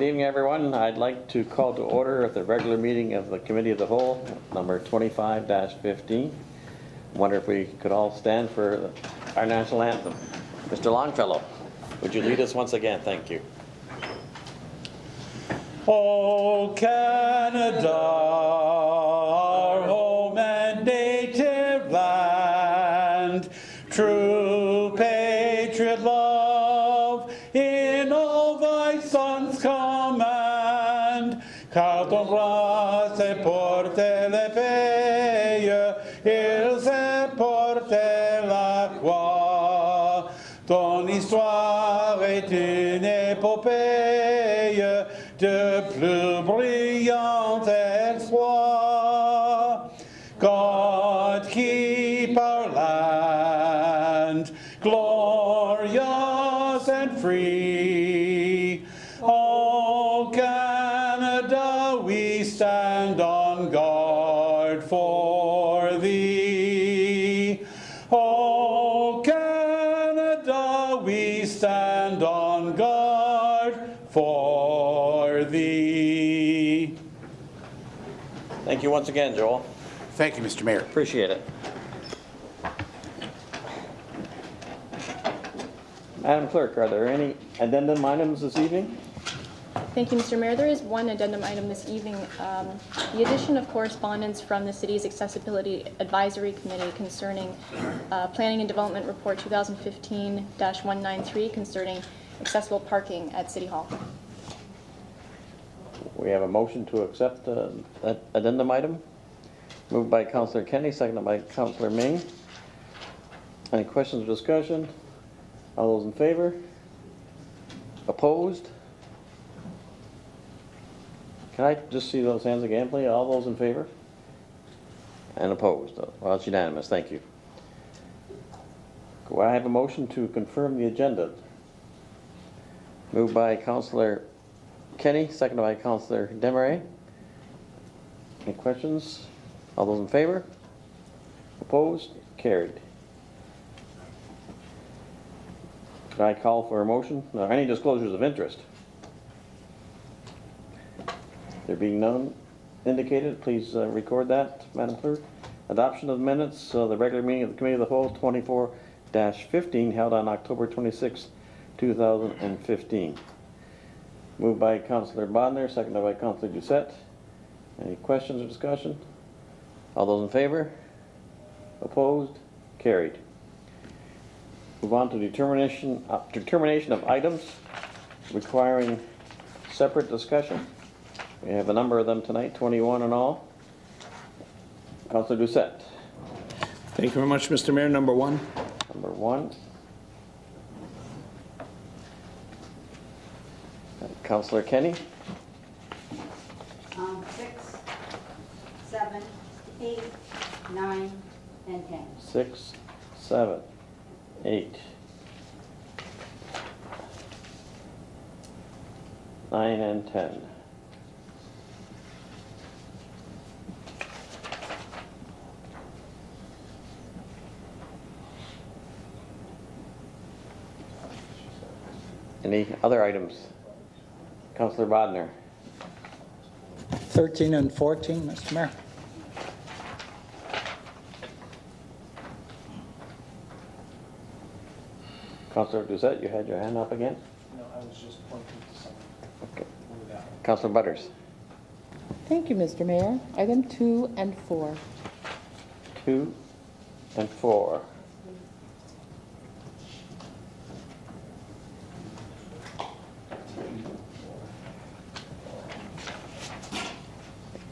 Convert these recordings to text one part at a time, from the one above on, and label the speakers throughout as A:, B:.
A: evening, everyone. I'd like to call to order the regular meeting of the Committee of the Whole, number 25-15. Wonder if we could all stand for our national anthem. Mr. Longfellow, would you lead us once again? Thank you.
B: Oh, Canada, our home and native land, true patriot love in all thy sons' command. Car ton roi s'est porté l'épée, il s'est porté la croix. Ton histoire est une épopée de plus brillante exploit. God keep our land glorious and free. Oh, Canada, we stand on guard for thee. Oh, Canada, we stand on guard for thee.
A: Thank you once again, Joel.
C: Thank you, Mr. Mayor.
A: Appreciate it. Madam Clerk, are there any addendum items this evening?
D: Thank you, Mr. Mayor. There is one addendum item this evening. The addition of correspondence from the City's Accessibility Advisory Committee concerning Planning and Development Report 2015-193 concerning accessible parking at City Hall.
A: We have a motion to accept that addendum item. Moved by Councillor Kenny, seconded by Councillor Ming. Any questions or discussion? All those in favor? Opposed? Can I just see those hands again, please? All those in favor? And opposed? Well, it's unanimous. Thank you. Do I have a motion to confirm the agenda? Moved by Councillor Kenny, seconded by Councillor Desmarais. Any questions? All those in favor? Opposed? Carried. Could I call for a motion? No, any disclosures of interest? There being none indicated, please record that, Madam Clerk. Adoption of the minutes of the regular meeting of the Committee of the Whole 24-15 held on October 26, 2015. Moved by Councillor Bodner, seconded by Councillor Doucette. Any questions or discussion? All those in favor? Opposed? Carried. Move on to determination of items requiring separate discussion. We have a number of them tonight, 21 in all. Councillor Doucette.
E: Thank you very much, Mr. Mayor. Number one.
A: Number one. Councillor Kenny.
F: 6, 7, 8, 9, and 10.
A: 6, 7, 8, 9, and 10. Any other items? Councillor Bodner.
E: 13 and 14, Mr. Mayor.
A: Councillor Doucette, you had your hand up again?
G: No, I was just pointing to something.
A: Okay. Councillor Butters.
H: Thank you, Mr. Mayor. Item 2 and 4.
A: 2 and 4.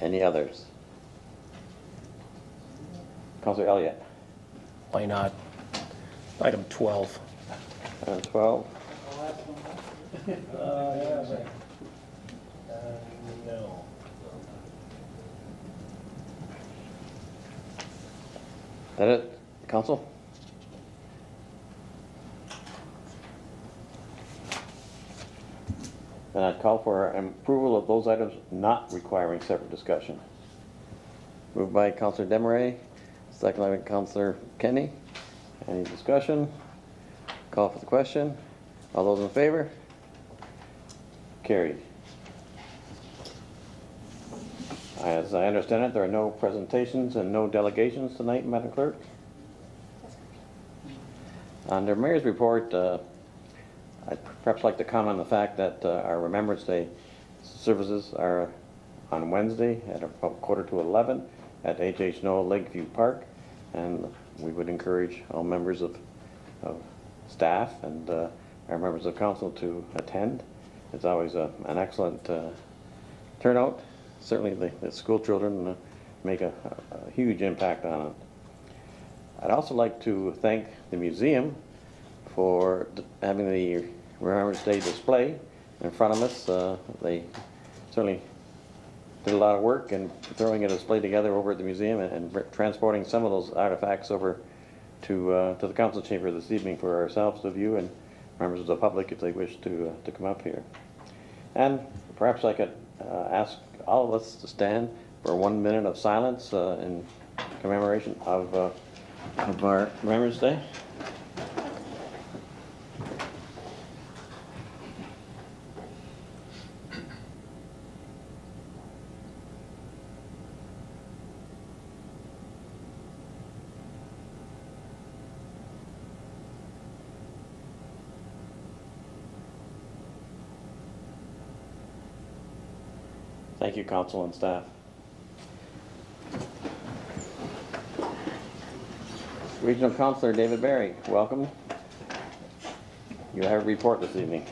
A: Any others? Councillor Elliott.
G: Why not? Item 12.
A: Item 12.
G: No.
A: That it, Council? And I'd call for approval of those items not requiring separate discussion. Moved by Councillor Desmarais, seconded by Councillor Kenny. Any discussion? Call for the question. All those in favor? Carried. As I understand it, there are no presentations and no delegations tonight, Madam Clerk. Under Mayor's report, I'd perhaps like to comment on the fact that our Remembrance Day services are on Wednesday at about 11:15 at H.H. Noel Lakeview Park, and we would encourage all members of staff and our members of council to attend. It's always an excellent turnout. Certainly the school children make a huge impact on it. I'd also like to thank the museum for having the Remembrance Day display in front of us. They certainly did a lot of work in throwing a display together over at the museum and transporting some of those artifacts over to the council chamber this evening for ourselves to view and members of the public if they wish to come up here. And perhaps I could ask all of us to stand for 1 minute of silence in commemoration of our Remembrance Day. Thank you, council and staff. Regional Councilor David Barry, welcome. You have a report this evening.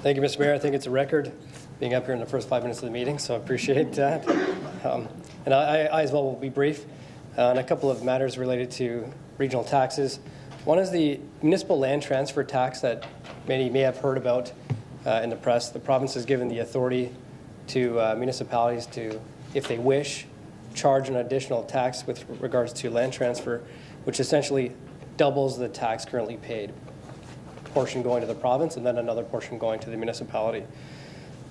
C: Thank you, Mr. Mayor. I think it's a record being up here in the first 5 minutes of the meeting, so I appreciate that. And I as well will be brief on a couple of matters related to regional taxes. One is the municipal land transfer tax that many may have heard about in the press. The province has given the authority to municipalities to, if they wish, charge an additional tax with regards to land transfer, which essentially doubles the tax currently paid. A portion going to the province and then another portion going to the municipality.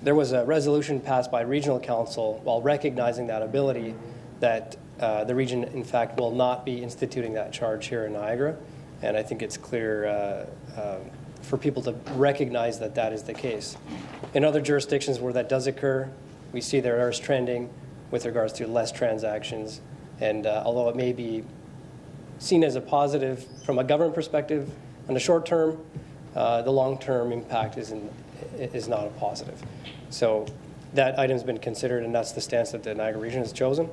C: There was a resolution passed by regional council while recognizing that ability that the region, in fact, will not be instituting that charge here in Niagara. And I think it's clear for people to recognize that that is the case. In other jurisdictions where that does occur, we see there is trending with regards to less transactions. And although it may be seen as a positive from a government perspective in the short term, the long-term impact is not a positive. So that item's been considered, and that's the stance that the Niagara region has chosen.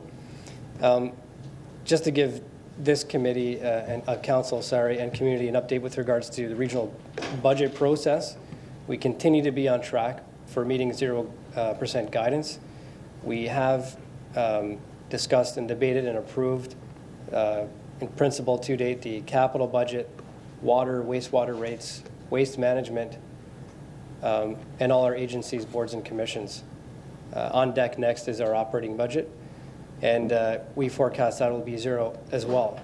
C: Just to give this committee and council, and community an update with regards to the regional budget process. We continue to be on track for meeting 0% guidance. We have discussed and debated and approved in principle to date the capital budget, water, wastewater rates, waste management, and all our agencies, boards, and commissions. On deck next is our operating budget. And we forecast that will be zero as well.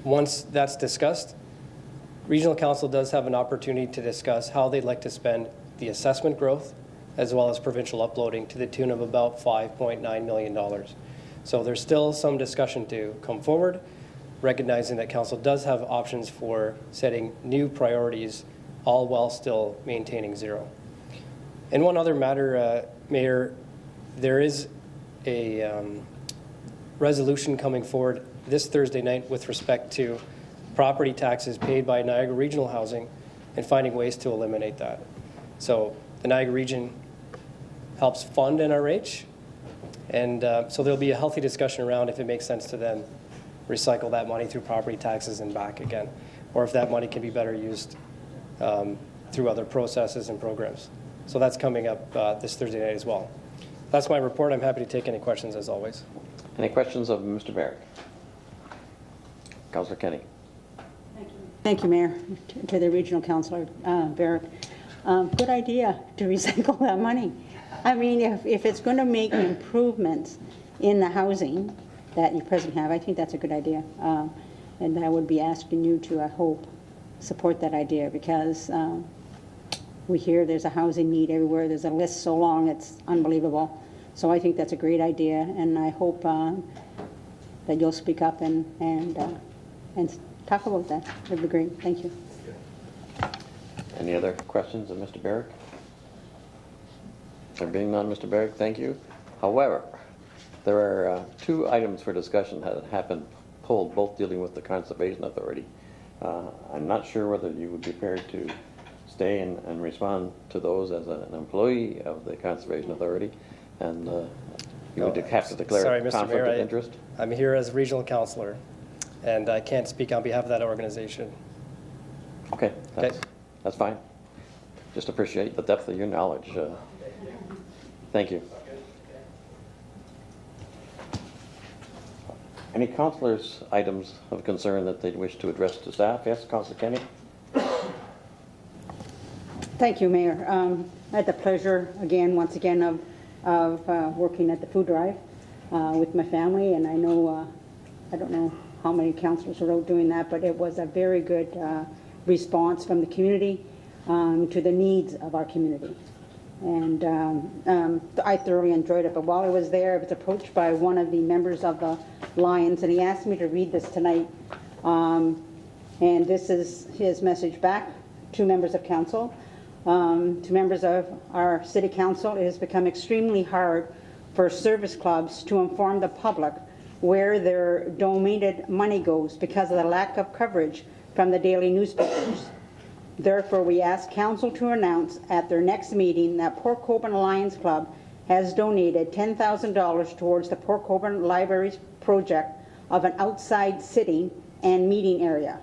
C: Once that's discussed, Regional Council does have an opportunity to discuss how they'd like to spend the assessment growth as well as provincial uploading to the tune of about $5.9 million. So there's still some discussion to come forward, recognizing that Council does have options for setting new priorities, all while still maintaining zero. And one other matter, Mayor, there is a resolution coming forward this Thursday night with respect to property taxes paid by Niagara Regional Housing and finding ways to eliminate that. So the Niagara region helps fund NRH, and so there'll be a healthy discussion around if it makes sense to then recycle that money through property taxes and back again, or if that money can be better used through other processes and programs. So that's coming up this Thursday night as well. That's my report. I'm happy to take any questions as always.
A: Any questions of Mr. Barry? Councillor Kenny.
F: Thank you, Mayor, to the regional councillor, Barrett. Good idea to recycle that money. I mean, if it's going to make improvements in the housing that you presently have, I think that's a good idea. And I would be asking you to, I hope, support that idea, because we hear there's a housing need everywhere. There's a list so long, it's unbelievable. So I think that's a great idea, and I hope that you'll speak up and talk about that. That'd be great. Thank you.
A: Any other questions of Mr. Barrick? There being none, Mr. Barrick, thank you. However, there are two items for discussion that have been pulled, both dealing with the Conservation Authority. I'm not sure whether you would be prepared to stay and respond to those as an employee of the Conservation Authority, and you would have to declare
C: Sorry,
A: a
C: Mr.
A: conflict
C: Mayor,
A: of interest.
C: I'm here as regional counselor, and I can't speak on behalf of that organization.
A: Okay, that's fine. Just appreciate the depth of your knowledge. Thank you. Any councillors' items of concern that they'd wish to address to staff? Yes, Councillor Kenny?
F: Thank you, Mayor. I had the pleasure, once again, of working at the food drive with my family, and I know, I don't know how many councillors were out doing that, but it was a very good response from the community to the needs of our community. And I thoroughly enjoyed it. But while I was there, I was approached by one of the members of the Lions, and he asked me to read this tonight. And this is his message back to members of council. To members of our city council, it has become extremely hard for service clubs to inform the public where their donated money goes because of the lack of coverage from the daily newspapers. Therefore, we ask council to announce at their next meeting that Port Colborne Lions Club has donated $10,000 towards the Port Colborne Library's project of an outside sitting and meeting area.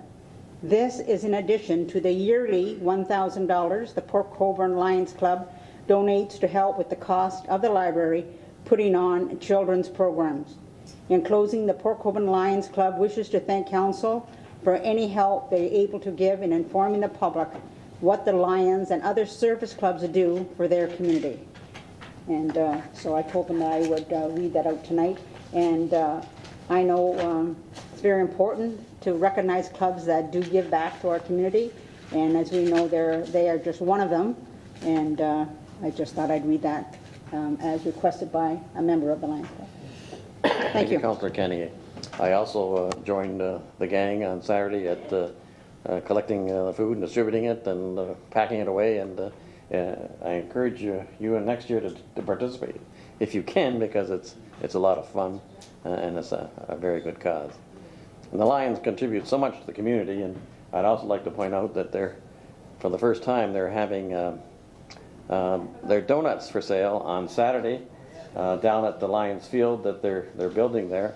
F: This is in addition to the yearly $1,000 the Port Colborne Lions Club donates to help with the cost of the library putting on children's programs. In closing, the Port Colborne Lions Club wishes to thank council for any help they're able to give in informing the public what the Lions and other service clubs do for their community. And so I told them that I would read that out tonight. And I know it's very important to recognize clubs that do give back to our community. And as we know, they are just one of them. And I just thought I'd read that as requested by a member of the Lions Club. Thank you.
A: Councillor Kenny. I also joined the gang on Saturday at collecting the food and distributing it and packing it away, and I encourage you next year to participate if you can, because it's a lot of fun and it's a very good cause. And the Lions contribute so much to the community, and I'd also like to point out that for the first time, they're having their donuts for sale on Saturday down at the Lions Field that they're building there.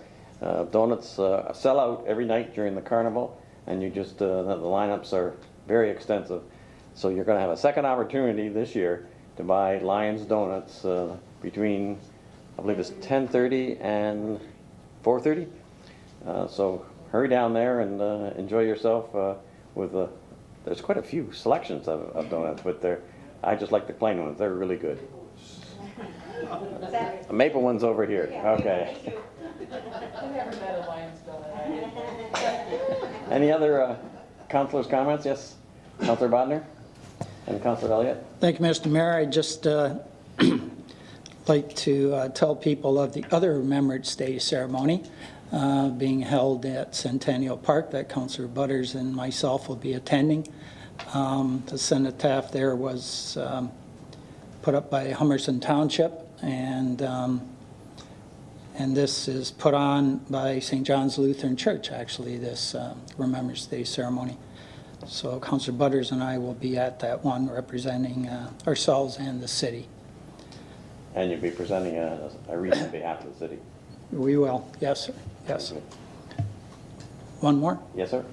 A: Donuts sell out every night during the carnival, and the lineups are very extensive. So you're going to have a second opportunity this year to buy Lions donuts between, I believe it's 10:30 and 4:30. So hurry down there and enjoy yourself there's quite a few selections of donuts, but I just like the plain ones. They're really good. The maple one's over here. Okay. Any other councillors' comments? Yes, Councillor Bodner and Councillor Elliott.
I: Thank you, Mr. Mayor. I'd just like to tell people of the other Remembrance Day ceremony being held at Centennial Park that Councillor Butters and myself will be attending. The cenotaph there was put up by Hummerson Township, and this is put on by St. John's Lutheran Church, actually, this Remembrance Day ceremony. So Councillor Butters and I will be at that one representing ourselves and the city.
A: And you'll be presenting a wreath on behalf of the city.
I: We will, yes, sir. Yes. One more?
A: Yes, sir.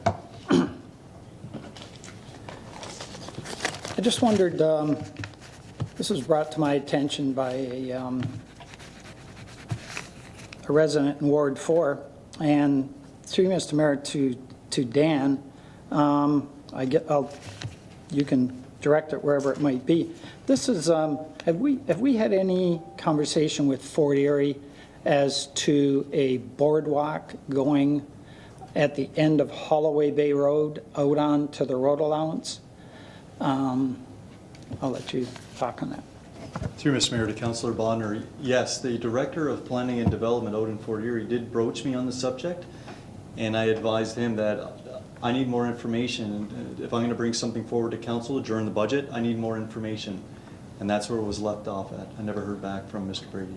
I: I just wondered, this was brought to my attention by a resident in Ward 4, and through Mr. Mayor to Dan, you can direct it wherever it might be. This is, have we had any conversation with Fort Erie as to a boardwalk going at the end of Holloway Bay Road out on to the road allowance? I'll let you talk on that.
J: Through Mr. Mayor to Councillor Bonner, yes, the Director of Planning and Development out in Fort Erie did broach me on the subject, and I advised him that I need more information. And if I'm going to bring something forward to council during the budget, I need more information. And that's where it was left off at. I never heard back from Mr. Brady.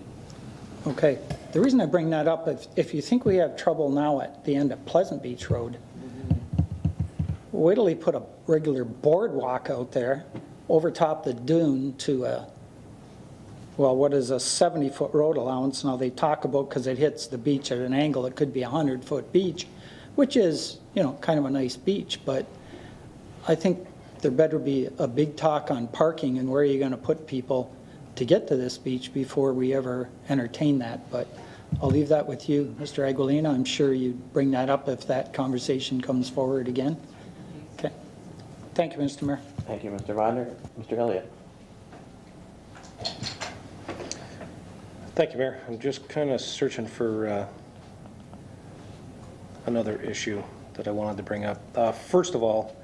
I: Okay. The reason I bring that up, if you think we have trouble now at the end of Pleasant Beach Road, wait till he put a regular boardwalk out there over top the dune to what is a 70-foot road allowance. Now they talk about, because it hits the beach at an angle, it could be a 100-foot beach, which is, kind of a nice beach. But I think there better be a big talk on parking and where you're going to put people to get to this beach before we ever entertain that. But I'll leave that with you, Mr. Aguilina. I'm sure you'd bring that up if that conversation comes forward again. Okay. Thank you, Mr. Mayor.
A: Thank you, Mr. Bodnar. Mr. Elliott.
G: Thank you, Mayor. I'm just kind of searching for another issue that I wanted to bring up. First of all,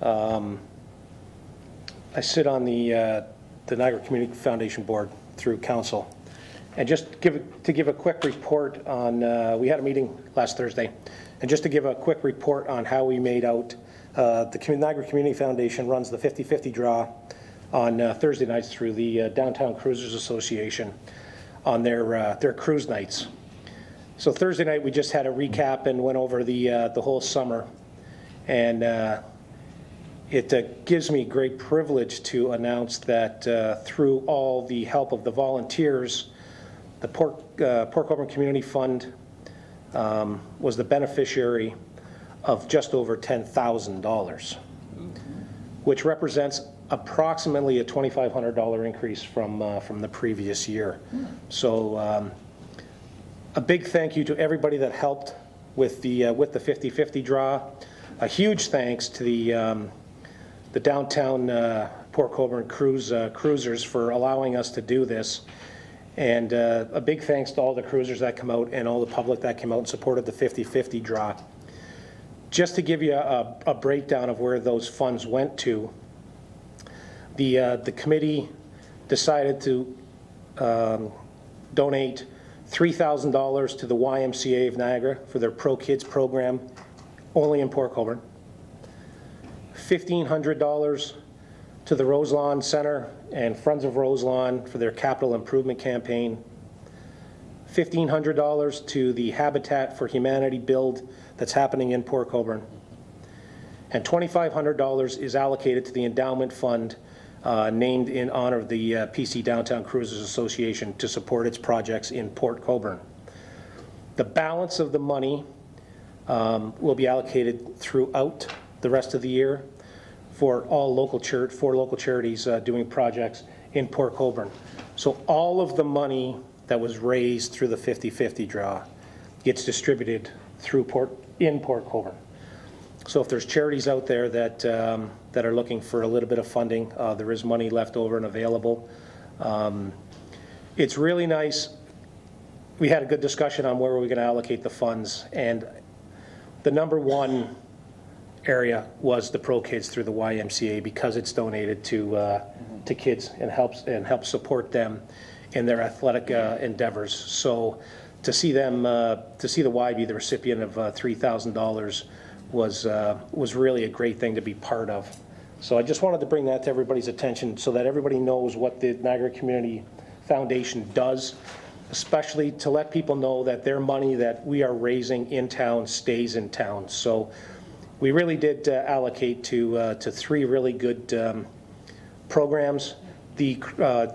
G: I sit on the Niagara Community Foundation Board through council. And just to give a quick report on, we had a meeting last Thursday, and just to give a quick report on how we made out, the Niagara Community Foundation runs the 50-50 draw on Thursday nights through the Downtown Cruisers Association on their cruise nights. So Thursday night we just had a recap and went over the whole summer, and it gives me great privilege to announce that through all the help of the volunteers, the Port Colborne Community Fund was the beneficiary of just over $10,000, which represents approximately a $2,500 increase from the previous year. So a big thank you to everybody that helped with the 50-50 draw. A huge thanks to the downtown Port Colborne cruisers for allowing us to do this. And a big thanks to all the cruisers that come out and all the public that came out and supported the 50-50 draw. Just to give you a breakdown of where those funds went to, the committee decided to donate $3,000 to the YMCA of Niagara for their Pro Kids program, only in Port Colborne. $1,500 to the Roselawn Center and Friends of Roselawn for their capital improvement campaign. $1,500 to the Habitat for Humanity build that's happening in Port Colborne. And $2,500 is allocated to the endowment fund named in honor of the PC Downtown Cruisers Association to support its projects in Port Colborne. The balance of the money will be allocated throughout the rest of the year for all local charities doing projects in Port Colborne. So all of the money that was raised through the 50-50 draw gets distributed through in Port Colborne. So if there's charities out there that are looking for a little bit of funding, there is money left over and available. It's really nice. We had a good discussion on where we're going to allocate the funds, and the number one area was the Pro Kids through the YMCA, because it's donated to kids and helps support them in their athletic endeavors. So to see them, to see the Y be the recipient of $3,000 was really a great thing to be part of. So I just wanted to bring that to everybody's attention so that everybody knows what the Niagara Community Foundation does, especially to let people know that their money that we are raising in town stays in town. So we really did allocate to three really good programs. The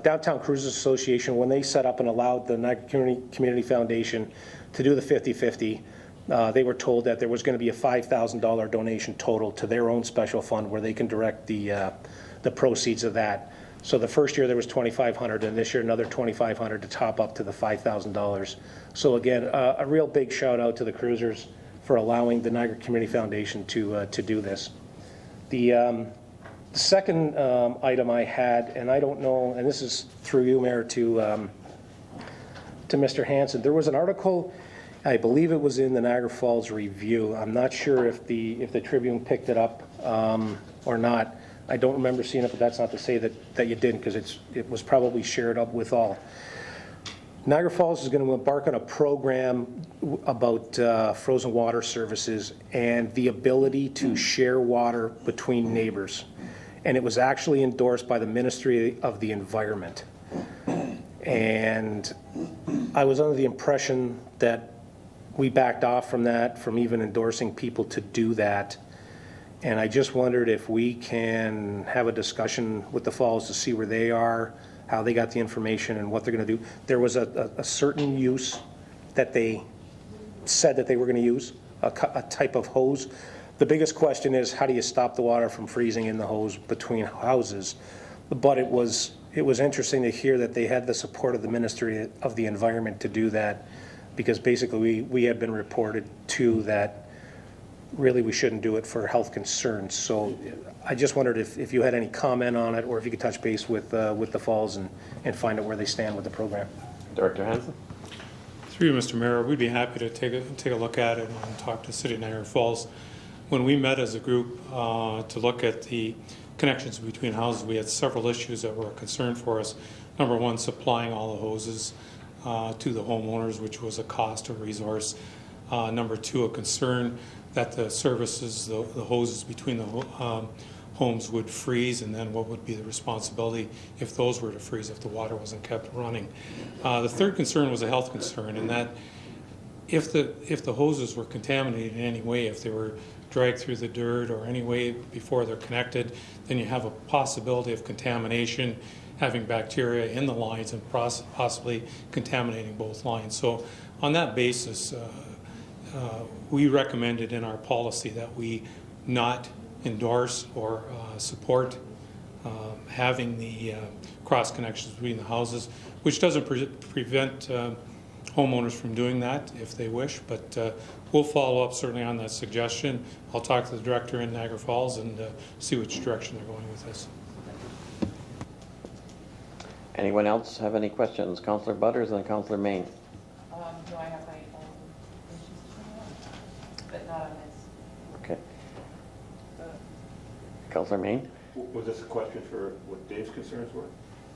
G: Downtown Cruisers Association, when they set up and allowed the Niagara Community Foundation to do the 50-50, they were told that there was going to be a $5,000 donation total to their own special fund where they can direct the proceeds of that. So the first year there was $2,500, and this year another $2,500 to top up to the $5,000. So again, a real big shout out to the cruisers for allowing the Niagara Community Foundation to do this. The second item I had, and I don't know, and this is through you, Mayor, to Mr. Hanson. There was an article, I believe it was in the Niagara Falls Review. I'm not sure if the Tribune picked it up or not. I don't remember seeing it, but that's not to say that you didn't, because it was probably shared up with all. Niagara Falls is going to embark on a program about frozen water services and the ability to share water between neighbors. And it was actually endorsed by the Ministry of the Environment. And I was under the impression that we backed off from that, from even endorsing people to do that. And I just wondered if we can have a discussion with the Falls to see where they are, how they got the information, and what they're going to do. There was a certain use that they said that they were going to use, a type of hose. The biggest question is, how do you stop the water from freezing in the hose between houses? But it was interesting to hear that they had the support of the Ministry of the Environment to do that, because basically we had been reported to that really we shouldn't do it for health concerns. So I just wondered if you had any comment on it, or if you could touch base with the Falls and find out where they stand with the program.
A: Director Hansen?
K: Through you, Mr. Mayor, we'd be happy to take a look at it and talk to City of Niagara Falls. When we met as a group to look at the connections between houses, we had several issues that were a concern for us. Number one, supplying all the hoses to the homeowners, which was a cost or resource. Number two, a concern that the services, the hoses between the homes would freeze, and then what would be the responsibility if those were to freeze, if the water wasn't kept running. The third concern was a health concern, in that if the hoses were contaminated in any way, if they were dragged through the dirt or any way before they're connected, then you have a possibility of contamination, having bacteria in the lines and possibly contaminating both lines. So on that basis, we recommended in our policy that we not endorse or support having the cross connections between the houses, which doesn't prevent homeowners from doing that if they wish, but we'll follow up certainly on that suggestion. I'll talk to the director in Niagara Falls and see which direction they're going with this.
A: Anyone else have any questions? Councillor Butters and Councillor Main.
H: No, I have my own issues, but not on this.
A: Okay. Councillor Main?
L: Was this a question for what Dave's concerns were?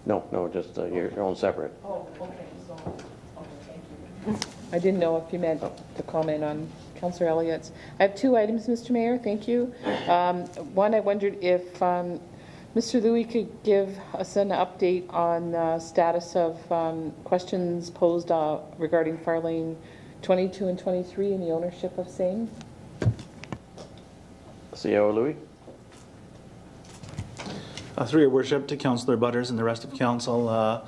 A: No, just your own separate.
H: Oh, okay, so, okay, thank you. I didn't know if you meant to comment on Councillor Elliott's. I have two items, Mr. Mayor, thank you. One, I wondered if Mr. Louie could give us an update on the status of questions posed regarding Far Lane 22 and 23 and the ownership of same.
A: CEO Louis?
M: Through your worship, to Councillor Butters and the rest of council,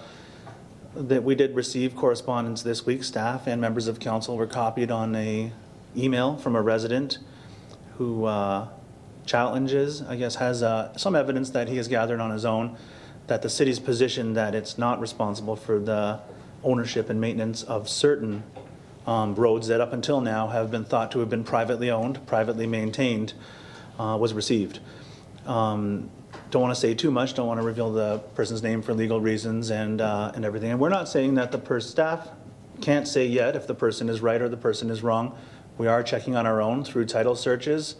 M: that we did receive correspondence this week. Staff and members of council were copied on a email from a resident who challenges, I guess, has some evidence that he has gathered on his own, that the city's position that it's not responsible for the ownership and maintenance of certain roads that up until now have been thought to have been privately owned, privately maintained, was received. Don't want to say too much, don't want to reveal the person's name for legal reasons and everything. And we're not saying that the staff can't say yet if the person is right or the person is wrong. We are checking on our own through title searches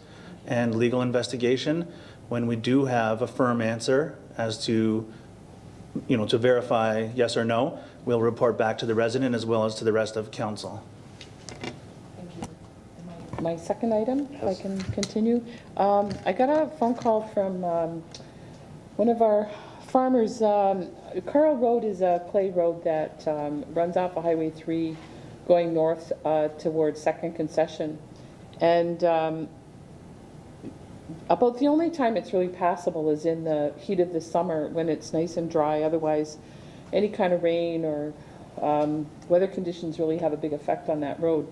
M: and legal investigation. When we do have a firm answer as to, to verify yes or no, we'll report back to the resident as well as to the rest of council.
H: Thank you. My second item, if I can continue. I got a phone call from one of our farmers. Carl Road is a clay road that runs off of Highway 3 going north towards Second Concession. And about the only time it's really passable is in the heat of the summer when it's nice and dry. Otherwise, any kind of rain or weather conditions really have a big effect on that road.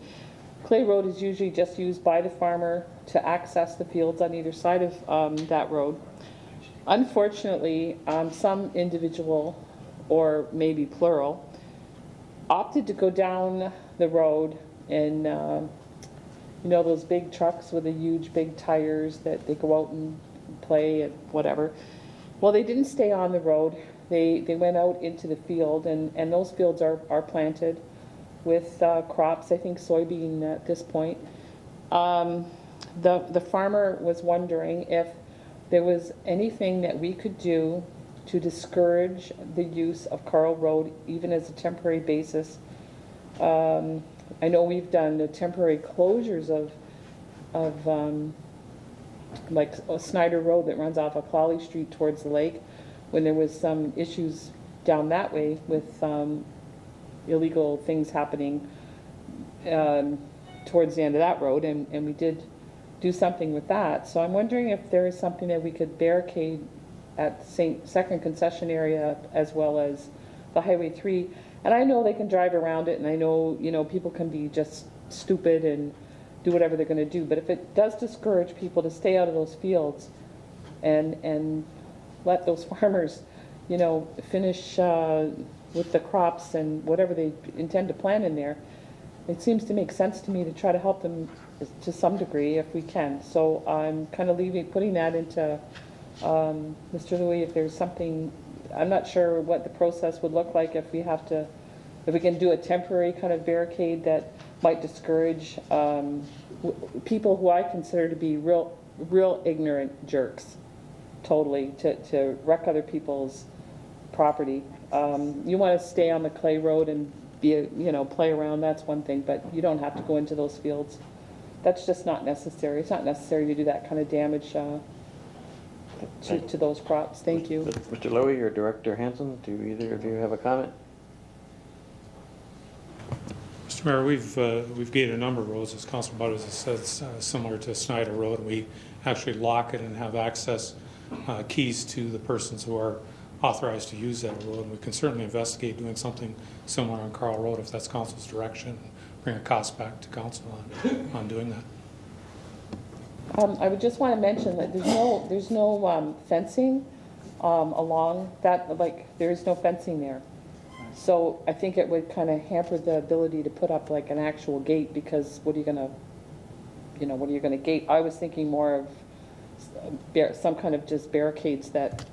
H: Clay road is usually just used by the farmer to access the fields on either side of that road. Unfortunately, some individual, or maybe plural, opted to go down the road in those big trucks with the huge big tires that they go out and play at whatever. Well, they didn't stay on the road. They went out into the field, and those fields are planted with crops, I think soybean at this point. The farmer was wondering if there was anything that we could do to discourage the use of Carl Road even as a temporary basis. I know we've done the temporary closures of like Snyder Road that runs off of Clawley Street towards the lake, when there was some issues down that way with illegal things happening towards the end of that road, and we did do something with that. So I'm wondering if there is something that we could barricade at Second Concession Area as well as the Highway 3. And I know they can drive around it, and I know, you know, people can be just stupid and do whatever they're going to do. But if it does discourage people to stay out of those fields and let those farmers, you know, finish with the crops and whatever they intend to plant in there, it seems to make sense to me to try to help them to some degree if we can. So I'm kind of putting that into Mr. Louis, if there's something. I'm not sure what the process would look like if we can do a temporary kind of barricade that might discourage people who I consider to be real ignorant jerks, totally, to wreck other people's property. You want to stay on the clay road and play around, that's one thing, but you don't have to go into those fields. That's just not necessary. It's not necessary to do that kind of damage to those crops. Thank you.
A: Mr. Lowy or Director Hansen, do either of you have a comment?
K: Mr. Mayor, we've gated a number of roads, as Councilor Butters has said, similar to Snyder Road. We actually lock it and have access keys to the persons who are authorized to use that road. And we can certainly investigate doing something similar on Carl Road if that's Council's direction, and bring a cost back to Council on doing that.
H: I would just want to mention that there's no fencing along that, like there is no fencing there. So I think it would kind of hamper the ability to put up like an actual gate, because what are you gonna gate? I was thinking more of some kind of just barricades that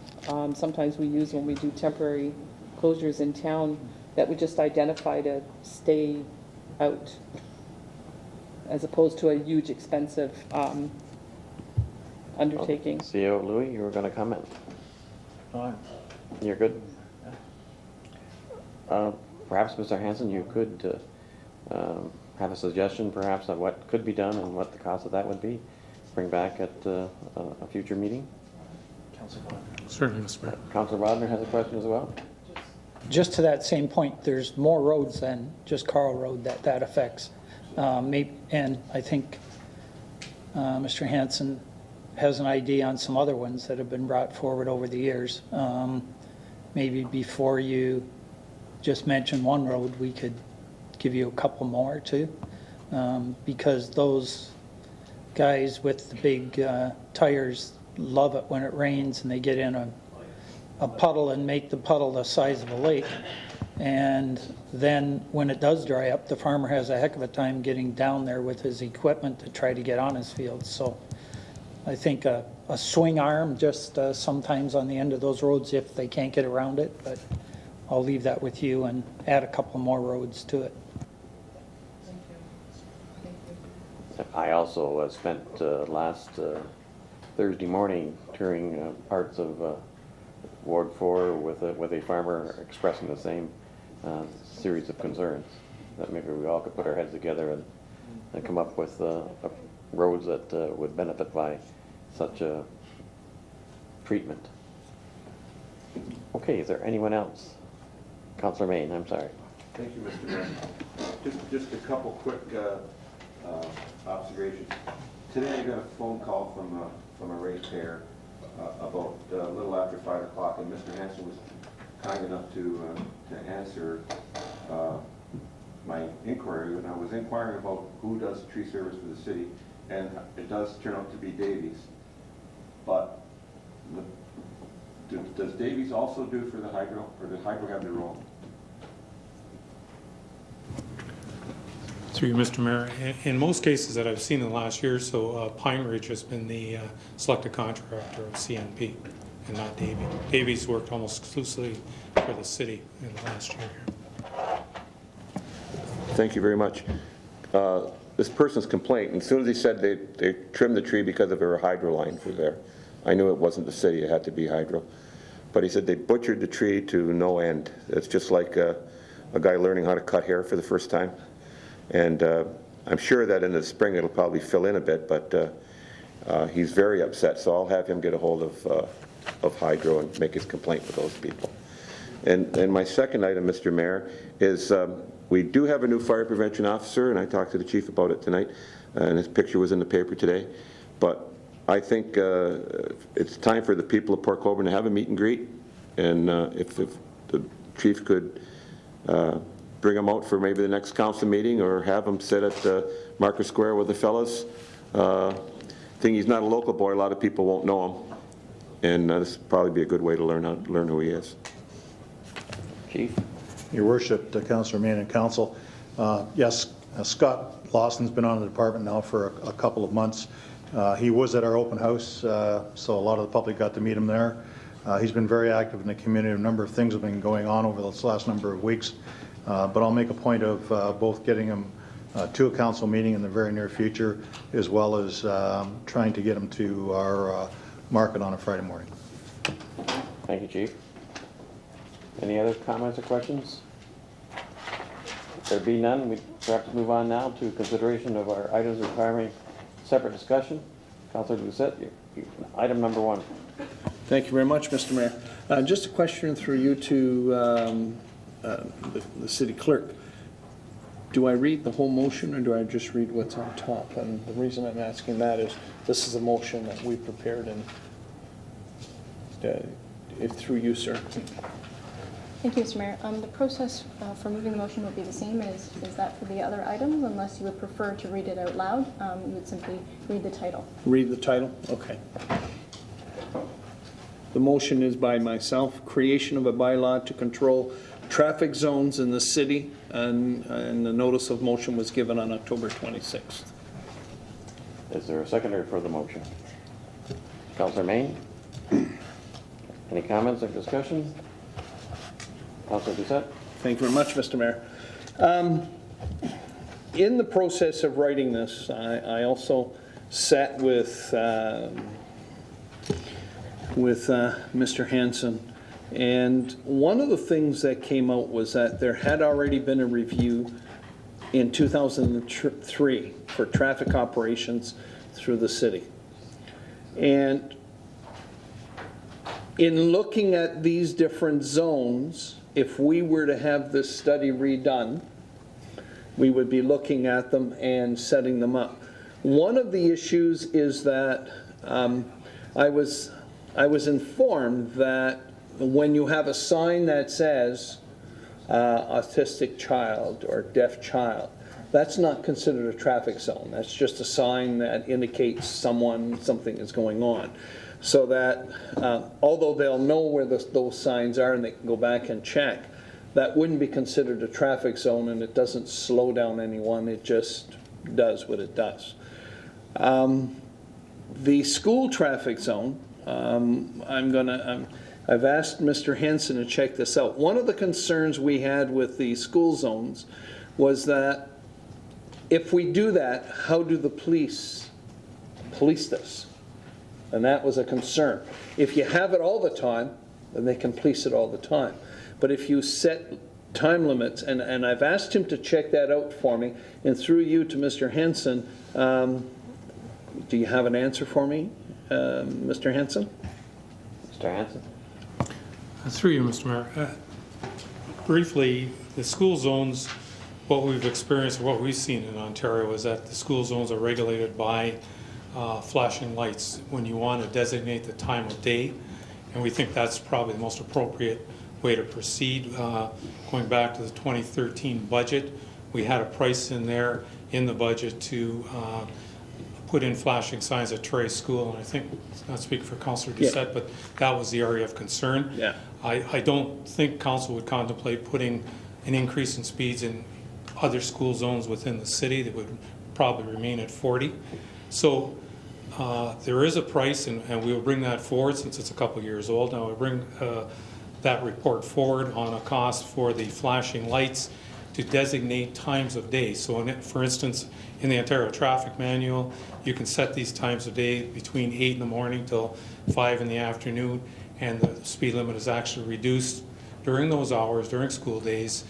H: sometimes we use when we do temporary closures in town, that would just identify to stay out, as opposed to a huge expensive undertaking.
A: CEO Louis, you were going to comment? You're good? Perhaps, Mr. Hansen, you could have a suggestion perhaps of what could be done and what the cost of that would be. Bring back at a future meeting.
K: Certainly, Mr. Mayor.
A: Councilor Rodner has a question as well.
I: Just to that same point, there's more roads than just Carl Road that affects. And I think Mr. Hansen has an idea on some other ones that have been brought forward over the years. Maybe before you just mention one road, we could give you a couple more too, because those guys with the big tires love it when it rains and they get in a puddle and make the puddle the size of a lake. And then when it does dry up, the farmer has a heck of a time getting down there with his equipment to try to get on his field. So I think a swing arm just sometimes on the end of those roads if they can't get around it, but I'll leave that with you and add a couple more roads to it.
A: I also spent last Thursday morning touring parts of Ward 4 with a farmer expressing the same series of concerns, that maybe we all could put our heads together and come up with roads that would benefit by such a treatment. Okay, is there anyone else? Councillor Main, I'm sorry.
L: Thank you, Mr. Mayor. Just a couple quick observations. Today I got a phone call from a ratepayer about a little after 5 o'clock, and Mr. Hansen was kind enough to answer my inquiry, and I was inquiring about who does tree service for the city, and it does turn out to be Davies. But does Davies also do for the hydro, or does hydro have their own?
K: Through you, Mr. Mayor, in most cases that I've seen in the last year or so, Pine Ridge has been the selected contractor of CNP and not Davies. Davies worked almost exclusively for the city in the last year.
L: Thank you very much. This person's complaint, and as soon as he said they trimmed the tree because of her hydro lines were there, I knew it wasn't the city, it had to be hydro. but he said they butchered the tree to no end. It's just like a guy learning how to cut hair for the first time. And I'm sure that in the spring it'll probably fill in a bit, but he's very upset, so I'll have him get a hold of Hydro and make his complaint with those people. And my second item, Mr. Mayor, is we do have a new fire prevention officer, and I talked to the chief about it tonight, and his picture was in the paper today. But I think it's time for the people of Port Colborne to have a meet and greet, and if the chief could bring them out for maybe the next council meeting, or have them sit at Market Square with the fellas. Thing he's not a local boy, a lot of people won't know him, and this would probably be a good way to learn who he is.
A: Chief?
N: Your Worship, Councillor Mann and Council. Yes, Scott Lawson's been on the department now for a couple of months. He was at our open house, so a lot of the public got to meet him there. He's been very active in the community. A number of things have been going on over this last number of weeks, but I'll make a point of both getting him to a council meeting in the very near future, as well as trying to get him to our market on a Friday morning.
A: Thank you, Chief. Any other comments or questions? If there be none, we perhaps move on now to consideration of our items requiring separate discussion. Councillor Doucette, item number 1.
E: Thank you very much, Mr. Mayor. Just a question through you to the city clerk. Do I read the whole motion, or do I just read what's on top? And the reason I'm asking that is this is a motion that we prepared, and if through you, sir.
D: Thank you, Mr. Mayor. The process for moving the motion would be the same as that for the other items, unless you would prefer to read it out loud. You would simply read the title.
E: Read the title? Okay. The motion is by myself, creation of a bylaw to control traffic zones in the city, and the notice of motion was given on October 26th.
A: Is there a seconder for the motion? Councillor Main? Any comments or discussion? Councillor Doucette?
E: Thank you very much, Mr. Mayor. In the process of writing this, I also sat with Mr. Hansen, and one of the things that came out was that there had already been a review in 2003 for traffic operations through the city. And in looking at these different zones, if we were to have this study redone, we would be looking at them and setting them up. One of the issues is that I was informed that when you have a sign that says autistic child or deaf child, that's not considered a traffic zone. That's just a sign that indicates something is going on. So that although they'll know where those signs are and they can go back and check, that wouldn't be considered a traffic zone, and it doesn't slow down anyone. It just does what it does. The school traffic zone, I've asked Mr. Hansen to check this out. One of the concerns we had with the school zones was that if we do that, how do the police this? And that was a concern. If you have it all the time, then they can police it all the time. But if you set time limits, and I've asked him to check that out for me, and through you to Mr. Hansen, do you have an answer for me, Mr. Hansen?
A: Mr. Hansen?
K: Through you, Mr. Mayor. Briefly, the school zones, what we've experienced, what we've seen in Ontario is that the school zones are regulated by flashing lights when you want to designate the time of day, and we think that's probably the most appropriate way to proceed. Going back to the 2013 budget, we had a price in there in the budget to put in flashing signs at Trey School, and I think, not speaking for Councillor Doucette, but that was the area of concern.
E: Yeah.
K: I don't think Council would contemplate putting an increase in speeds in other school zones within the city that would probably remain at 40. So there is a price, and we will bring that forward since it's a couple years old now. We'll bring that report forward on a cost for the flashing lights to designate times of day. So for instance, in the Ontario Traffic Manual, you can set these times of day between 8 in the morning till 5 in the afternoon, and the speed limit is actually reduced during those hours, during school days,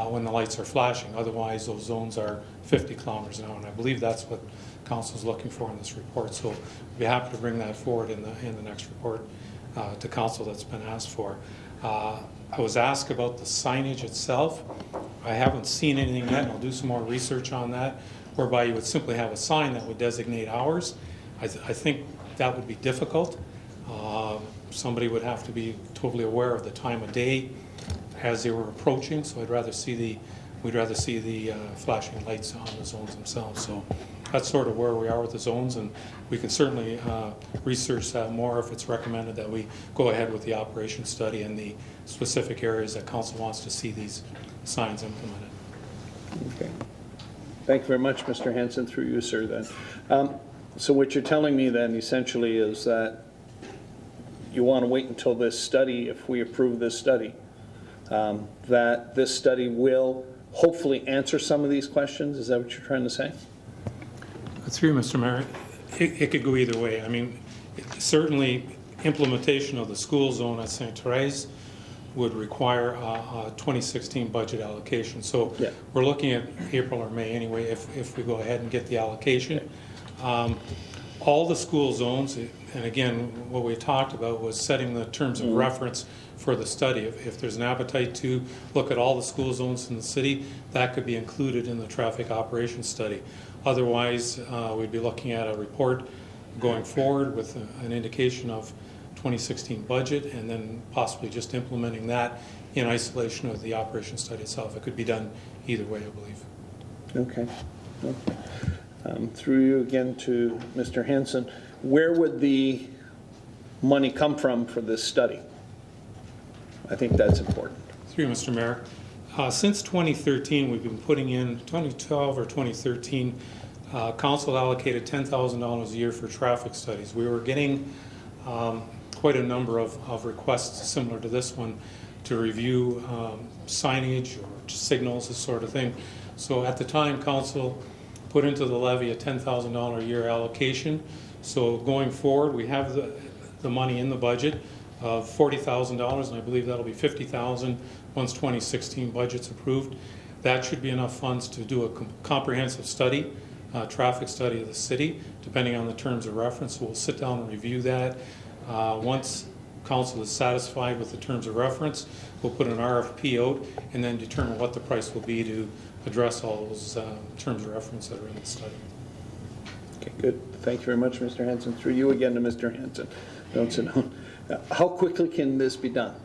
K: when the lights are flashing. Otherwise, those zones are 50 kilometers an hour, and I believe that's what council is looking for in this report. So we'd be happy to bring that forward in the next report to council that's been asked for. I was asked about the signage itself. I haven't seen anything yet, and I'll do some more research on that, whereby you would simply have a sign that would designate hours. I think that would be difficult. Somebody would have to be totally aware of the time of day as they were approaching, so we'd rather see the flashing lights on the zones themselves. So that's sort of where we are with the zones, and we can certainly research that more if it's recommended that we go ahead with the operation study in the specific areas that council wants to see these signs implemented.
E: Okay. Thank you very much, Mr. Hanson, through you, sir, then. So what you're telling me then essentially is that you want to wait until this study, if we approve this study, that this study will hopefully answer some of these questions? Is that what you're trying to say?
K: Through Mr. Mayor, it could go either way. I mean, certainly implementation of the school zone at St. Therese would require a 2016 budget allocation. So yeah, we're looking at April or May anyway if we go ahead and get the allocation. All the school zones, and again, what we talked about was setting the terms of reference for the study. If there's an appetite to look at all the school zones in the city, that could be included in the traffic operations study. Otherwise, we'd be looking at a report going forward with an indication of 2016 budget, and then possibly just implementing that in isolation of the operation study itself. It could be done either way, I believe.
E: Okay. Through you again to Mr. Hanson, where would the money come from for this study? I think that's important.
K: Through you, Mr. Mayor. Since 2013, we've been putting in 2012 or 2013, council allocated $10,000 a year for traffic studies. We were getting quite a number of requests similar to this one to review signage or signals, this sort of thing. So at the time, council put into the levy a $10,000 a year allocation. So going forward, we have the money in the budget of $40,000, and I believe that'll be $50,000 once 2016 budget's approved. That should be enough funds to do a comprehensive study, traffic study of the city, depending on the terms of reference. So we'll sit down and review that. Once council is satisfied with the terms of reference, we'll put an RFP out and then determine what the price will be to address all those terms of reference that are in the study.
E: Okay, good. Thank you very much, Mr. Hanson. Through you again to Mr. Hanson. Don't sit down. How quickly can this be done?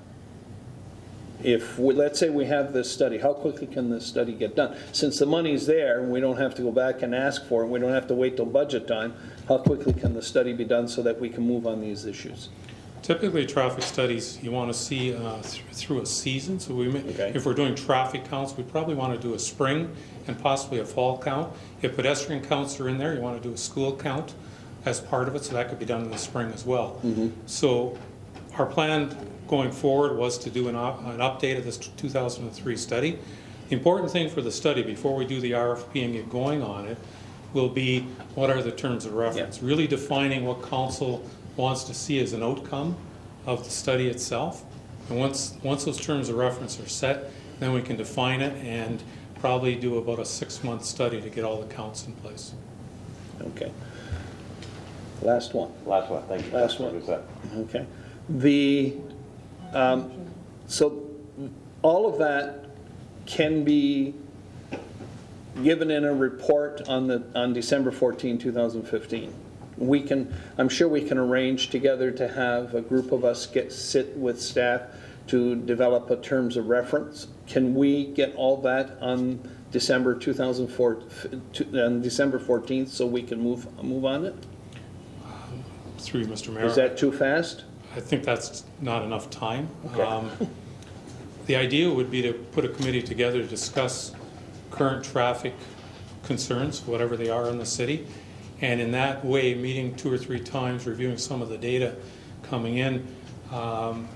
E: If let's say we have this study, how quickly can this study get done? Since the money's there and we don't have to go back and ask for it, and we don't have to wait till budget time, how quickly can the study be done so that we can move on these issues?
K: Typically, traffic studies you want to see through a season. So if we're doing traffic counts, we probably want to do a spring and possibly a fall count. If pedestrian counts are in there, you want to do a school count as part of it, so that could be done in the spring as well. So our plan going forward was to do an update of this 2003 study. The important thing for the study, before we do the RFP and get going on it, will be what are the terms of reference, really defining what council wants to see as an outcome of the study itself. And once those terms of reference are set, then we can define it and probably do about a 6-month study to get all the counts in place.
E: Okay. Last one.
A: Last one, thank you.
E: Last one. Okay. So all of that can be given in a report on December 14, 2015. I'm sure we can arrange together to have a group of us sit with staff to develop a terms of reference. Can we get all that on December 14th so we can move on it?
K: Through you, Mr. Mayor.
E: Is that too fast?
K: I think that's not enough time.
E: Okay.
K: The idea would be to put a committee together to discuss current traffic concerns, whatever they are in the city, and in that way, meeting 2 or 3 times, reviewing some of the data coming in,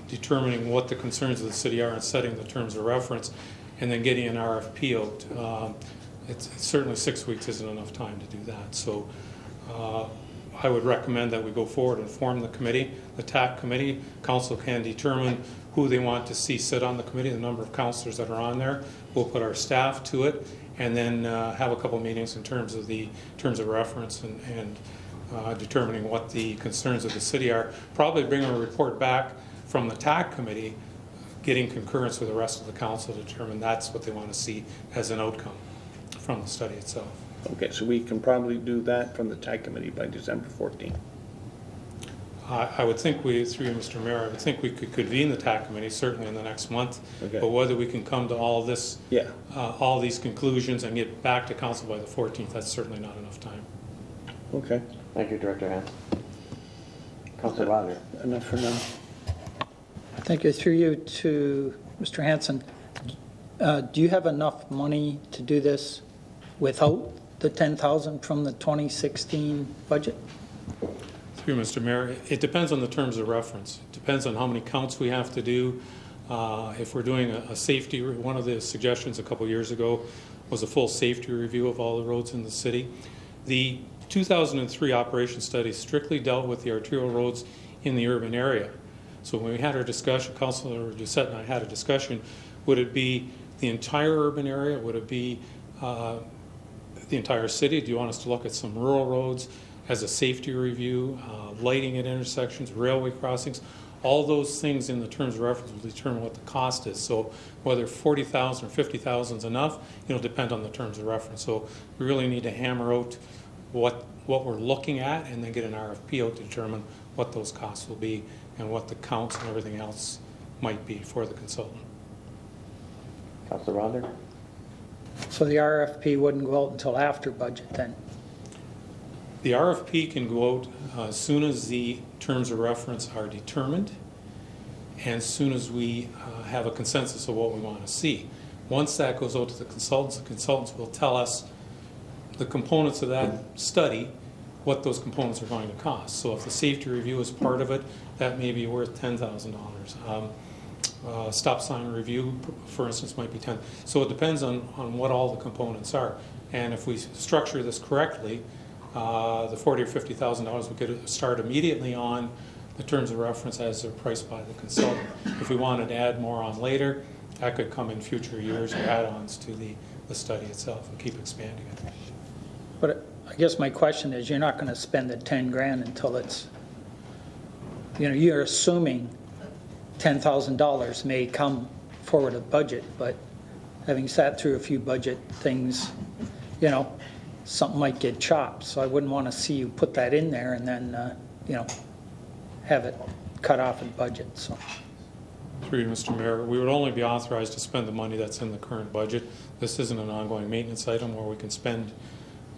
K: determining what the concerns of the city are and setting the terms of reference, and then getting an RFP out. It's certainly 6 weeks isn't enough time to do that. So I would recommend that we go forward and form the committee, the TAC committee. Council can determine who they want to see sit on the committee, the number of councillors that are on there. We'll put our staff to it, and then have a couple meetings in terms of reference and determining what the concerns of the city are. Probably bring a report back from the TAC committee, getting concurrence with the rest of the council to determine that's what they want to see as an outcome from the study itself.
E: Okay, so we can probably do that from the TAC committee by December 14th.
K: I would think through you, Mr. Mayor, I would think we could convene the TAC committee certainly in the next month.
E: Okay.
K: But whether we can come to all this,
E: Yeah.
K: all these conclusions and get back to council by the 14th, that's certainly not enough time.
E: Okay.
A: Thank you, Director Hans. Councilor Roger.
E: Enough for now.
I: Thank you. Through you to Mr. Hanson. Do you have enough money to do this without the 10,000 from the 2016 budget?
K: Through Mr. Mayor, it depends on the terms of reference. It depends on how many counts we have to do. If we're doing a safety, one of the suggestions a couple years ago was a full safety review of all the roads in the city. The 2003 operation study strictly dealt with the arterial roads in the urban area. So when we had our discussion, Councilor Doucette and I had a discussion, would it be the entire urban area? Would it be the entire city? Do you want us to look at some rural roads as a safety review, lighting at intersections, railway crossings? All those things in the terms of reference will determine what the cost is. So whether 40,000 or 50,000 is enough, it'll depend on the terms of reference. So we really need to hammer out what we're looking at and then get an RFP out to determine what those costs will be and what the counts and everything else might be for the consultant.
A: Councilor Roger.
I: So the RFP wouldn't go out until after budget then?
K: The RFP can go out as soon as the terms of reference are determined and as soon as we have a consensus of what we want to see. Once that goes out to the consultants will tell us the components of that study, what those components are going to cost. So if the safety review is part of it, that may be worth $10,000. Stop sign review, for instance, might be 10. So it depends on what all the components are. And if we structure this correctly, the $40,000 or $50,000 we could start immediately on the terms of reference as they're priced by the consultant. If we wanted to add more on later, that could come in future years or add-ons to the study itself and keep expanding it.
I: But I guess my question is, you're not going to spend the 10 grand until it's, you're assuming $10,000 may come forward of budget, but having sat through a few budget things, something might get chopped. So I wouldn't want to see you put that in there and then, have it cut off in budget. So.
K: Through you, Mr. Mayor, we would only be authorized to spend the money that's in the current budget. This isn't an ongoing maintenance item where we can spend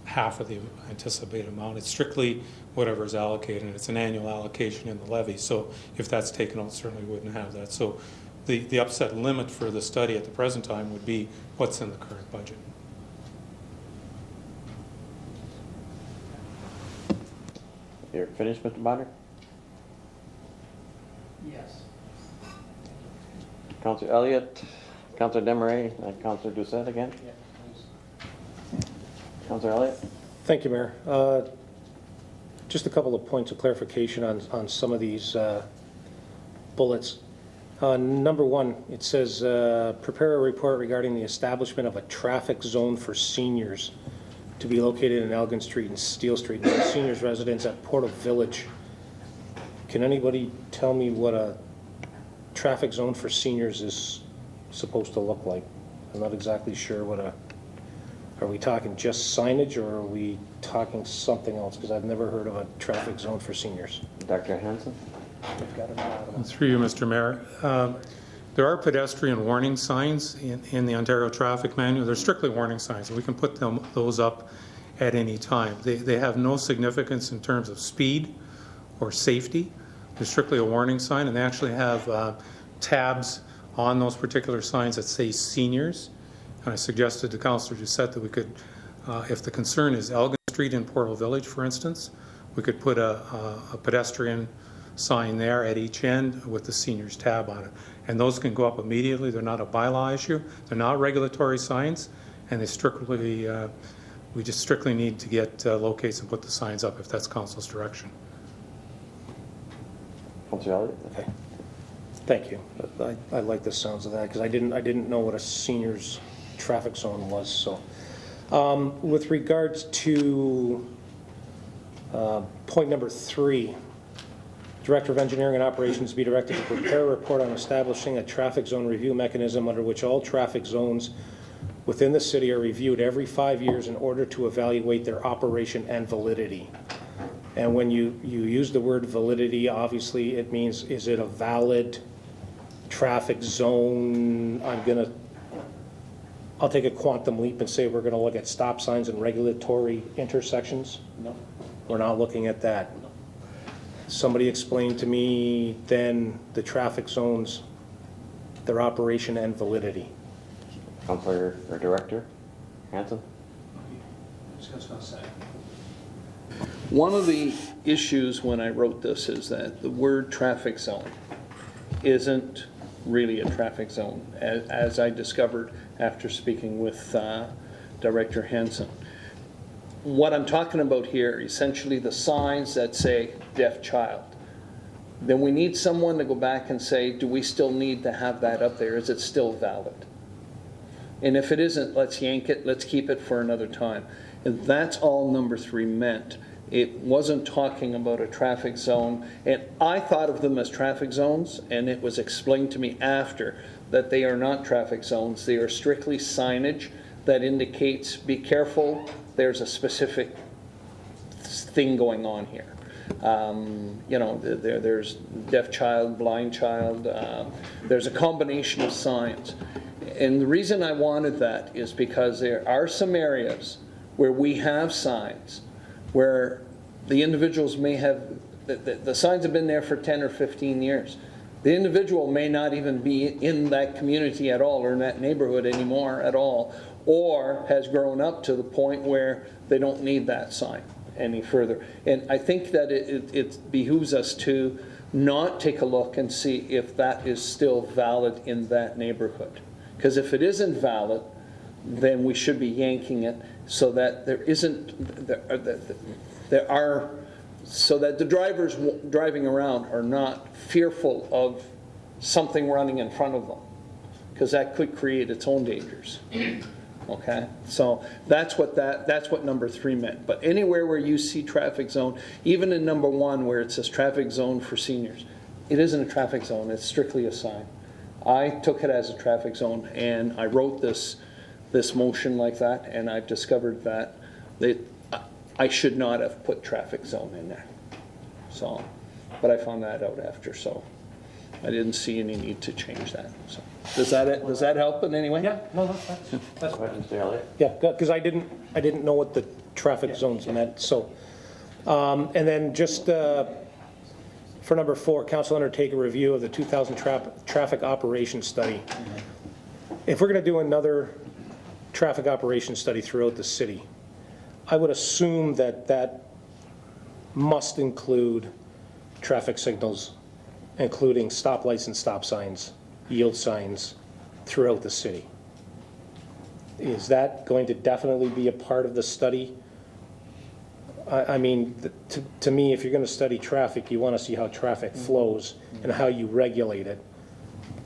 K: half of the anticipated amount. It's strictly whatever is allocated, and it's an annual allocation in the levy. So if that's taken out, certainly wouldn't have that. So the upset limit for the study at the present time would be what's in the current budget.
A: You're finished, Mr. Bonner?
I: Yes.
A: Councilor Elliott, Councilor Desmarais, and Councilor Doucette again. Councilor Elliott.
G: Thank you, Mayor. Just a couple of points of clarification on some of these bullets. Number one, it says, prepare a report regarding the establishment of a traffic zone for seniors to be located in Elgin Street and Steele Street, and seniors residents at Portal Village. Can anybody tell me what a traffic zone for seniors is supposed to look like? I'm not exactly sure what are we talking just signage, or are we talking something else? Because I've never heard of a traffic zone for seniors.
A: Dr. Hanson.
K: Through you, Mr. Mayor. There are pedestrian warning signs in the Ontario Traffic Manual. They're strictly warning signs, and we can put those up at any time. They have no significance in terms of speed or safety. They're strictly a warning sign, and they actually have tabs on those particular signs that say seniors. And I suggested to Councillor Doucette that we could, if the concern is Elgin Street in Portal Village, for instance, we could put a pedestrian sign there at each end with the seniors tab on it. And those can go up immediately. They're not a bylaw issue. They're not regulatory signs, and they strictly We just strictly need to get locates and put the signs up if that's council's direction.
A: Councilor Elliott?
G: Okay. Thank you. I like the sounds of that because I didn't know what a seniors traffic zone was. So, with regards to point number 3, Director of Engineering and Operations be directed to prepare a report on establishing a traffic zone review mechanism under which all traffic zones within the city are reviewed every 5 years in order to evaluate their operation and validity. And when you use the word validity, obviously it means, is it a valid traffic zone? I'll take a quantum leap and say we're going to look at stop signs and regulatory intersections.
A: No.
G: We're not looking at that. Somebody explain to me then the traffic zones, their operation and validity.
A: Councilor or Director Hanson?
E: One of the issues when I wrote this is that the word traffic zone isn't really a traffic zone, as I discovered after speaking with Director Hanson. What I'm talking about here, essentially the signs that say deaf child. Then we need someone to go back and say, do we still need to have that up there? Is it still valid? And if it isn't, let's yank it, let's keep it for another time. And that's all number 3 meant. It wasn't talking about a traffic zone. And I thought of them as traffic zones, and it was explained to me after that they are not traffic zones. They are strictly signage that indicates, be careful, there's a specific thing going on here. You know, there's deaf child, blind child, there's a combination of signs. And the reason I wanted that is because there are some areas where we have signs where the individuals may have, the signs have been there for 10 or 15 years. The individual may not even be in that community at all or in that neighborhood anymore at all, or has grown up to the point where they don't need that sign any further. And I think that it behooves us to not take a look and see if that is still valid in that neighborhood. Because if it isn't valid, then we should be yanking it so that so that the drivers driving around are not fearful of something running in front of them, because that could create its own dangers. Okay, so that's what number 3 meant. But anywhere where you see traffic zone, even in number 1 where it says traffic zone for seniors, it isn't a traffic zone, it's strictly a sign. I took it as a traffic zone, and I wrote this motion like that, and I've discovered that I should not have put traffic zone in there. So, but I found that out after, so I didn't see any need to change that. So, does that help in any way?
G: Yeah, no, that's
A: Go ahead, Mr. Elliott.
G: yeah, because I didn't know what the traffic zones meant. So, and then just for number 4, council undertake a review of the 2000 traffic operations study. If we're going to do another traffic operations study throughout the city, I would assume that must include traffic signals, including stoplights and stop signs, yield signs throughout the city. Is that going to definitely be a part of the study? I mean, to me, if you're going to study traffic, you want to see how traffic flows and how you regulate it.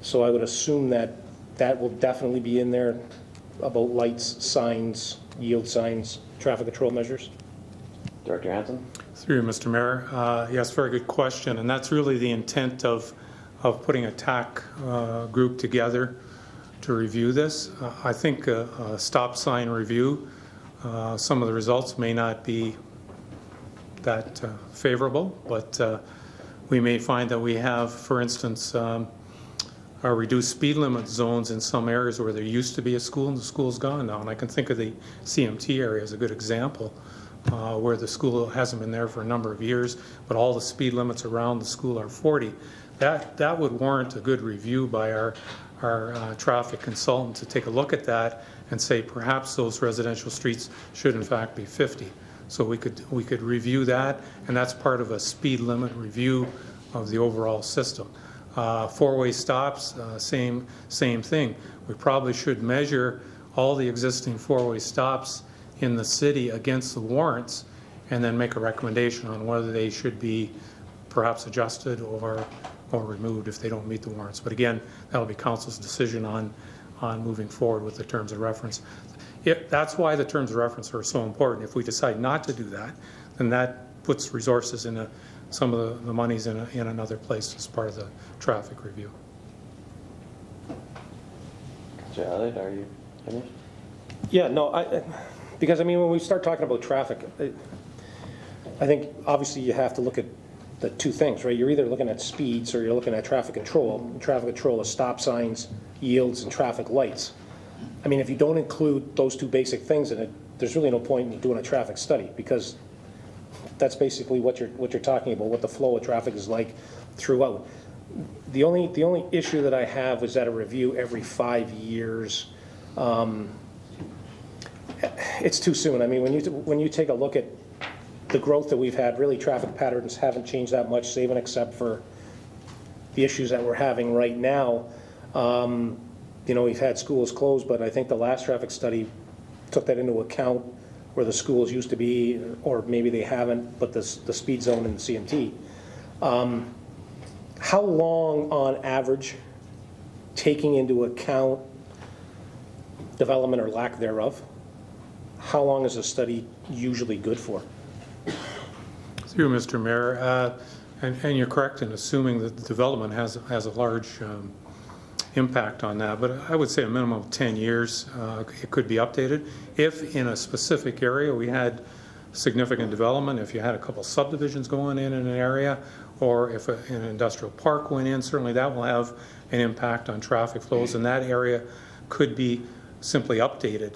G: So I would assume that will definitely be in there about lights, signs, yield signs, traffic control measures.
A: Director Hanson?
K: Through you, Mr. Mayor. Yes, very good question, and that's really the intent of putting a TAC group together to review this. I think a stop sign review, some of the results may not be that favorable, but we may find that we have, for instance, our reduced speed limit zones in some areas where there used to be a school and the school's gone now. And I can think of the CMT area as a good example, where the school hasn't been there for a number of years, but all the speed limits around the school are 40. That would warrant a good review by our traffic consultant to take a look at that and say perhaps those residential streets should in fact be 50. So we could review that, and that's part of a speed limit review of the overall system. Four-way stops, same thing. We probably should measure all the existing four-way stops in the city against the warrants and then make a recommendation on whether they should be perhaps adjusted or removed if they don't meet the warrants. But again, that'll be council's decision on moving forward with the terms of reference. That's why the terms of reference are so important. If we decide not to do that, then that puts resources in some of the monies in another place as part of the traffic review.
A: Jared, are you finished?
G: Yeah, no, because I mean, when we start talking about traffic, I think obviously you have to look at the two things, right? You're either looking at speeds or you're looking at traffic control. And traffic control is stop signs, yields, and traffic lights. I mean, if you don't include those two basic things in it, there's really no point in doing a traffic study, because that's basically what you're talking about, what the flow of traffic is like throughout. The only issue that I have is that a review every 5 years. It's too soon. I mean, when you take a look at the growth that we've had, really traffic patterns haven't changed that much, save and except for the issues that we're having right now. You know, we've had schools closed, but I think the last traffic study took that into account, where the schools used to be, or maybe they haven't, but the speed zone and the CMT. How long on average, taking into account development or lack thereof, how long is a study usually good for?
K: Through Mr. Mayor, and you're correct in assuming that the development has a large impact on that, but I would say a minimum of 10 years it could be updated. If in a specific area we had significant development, if you had a couple subdivisions going in an area, or if an industrial park went in, certainly that will have an impact on traffic flows, and that area could be simply updated.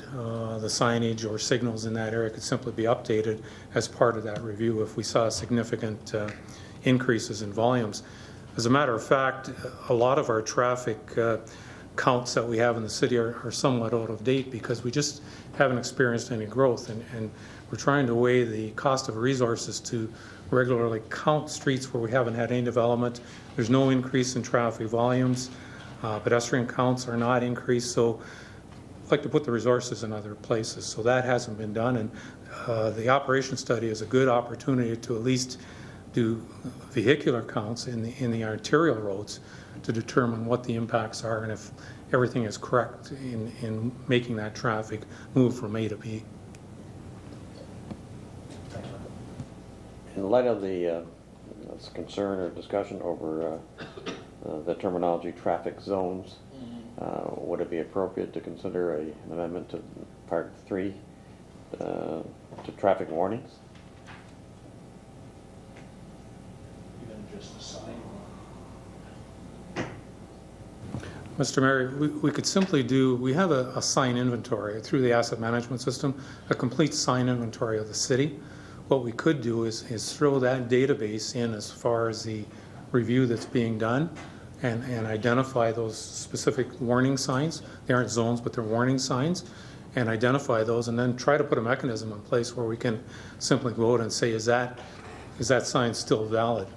K: The signage or signals in that area could simply be updated as part of that review if we saw significant increases in volumes. As a matter of fact, a lot of our traffic counts that we have in the city are somewhat out of date, because we just haven't experienced any growth, and we're trying to weigh the cost of resources to regularly count streets where we haven't had any development. There's no increase in traffic volumes. Pedestrian counts are not increased, so I'd like to put the resources in other places. So that hasn't been done, and the operation study is a good opportunity to at least do vehicular counts in the arterial roads to determine what the impacts are and if everything is correct in making that traffic move from A to B.
A: In light of the concern or discussion over the terminology traffic zones, would it be appropriate to consider an amendment to Part 3 to traffic warnings?
K: Mr. Mayor, we could simply we have a sign inventory through the asset management system, a complete sign inventory of the city. What we could do is throw that database in as far as the review that's being done, and identify those specific warning signs. They aren't zones, but they're warning signs, and identify those, and then try to put a mechanism in place where we can simply go out and say, is that sign still valid?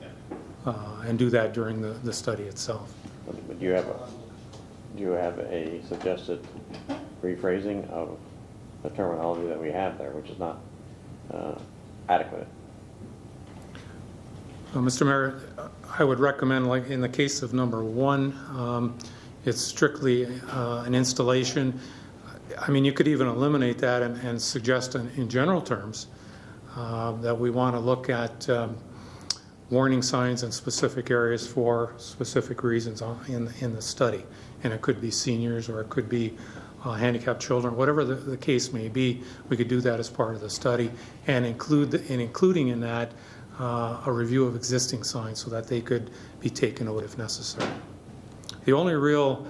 K: And do that during the study itself.
A: But do you have a suggested rephrasing of the terminology that we have there, which is not adequate?
K: Mr. Mayor, I would recommend, like in the case of number 1, it's strictly an installation. I mean, you could even eliminate that and suggest in general terms that we want to look at warning signs in specific areas for specific reasons in the study. And it could be seniors, or it could be handicapped children, whatever the case may be. We could do that as part of the study, and including in that a review of existing signs so that they could be taken out if necessary. The only real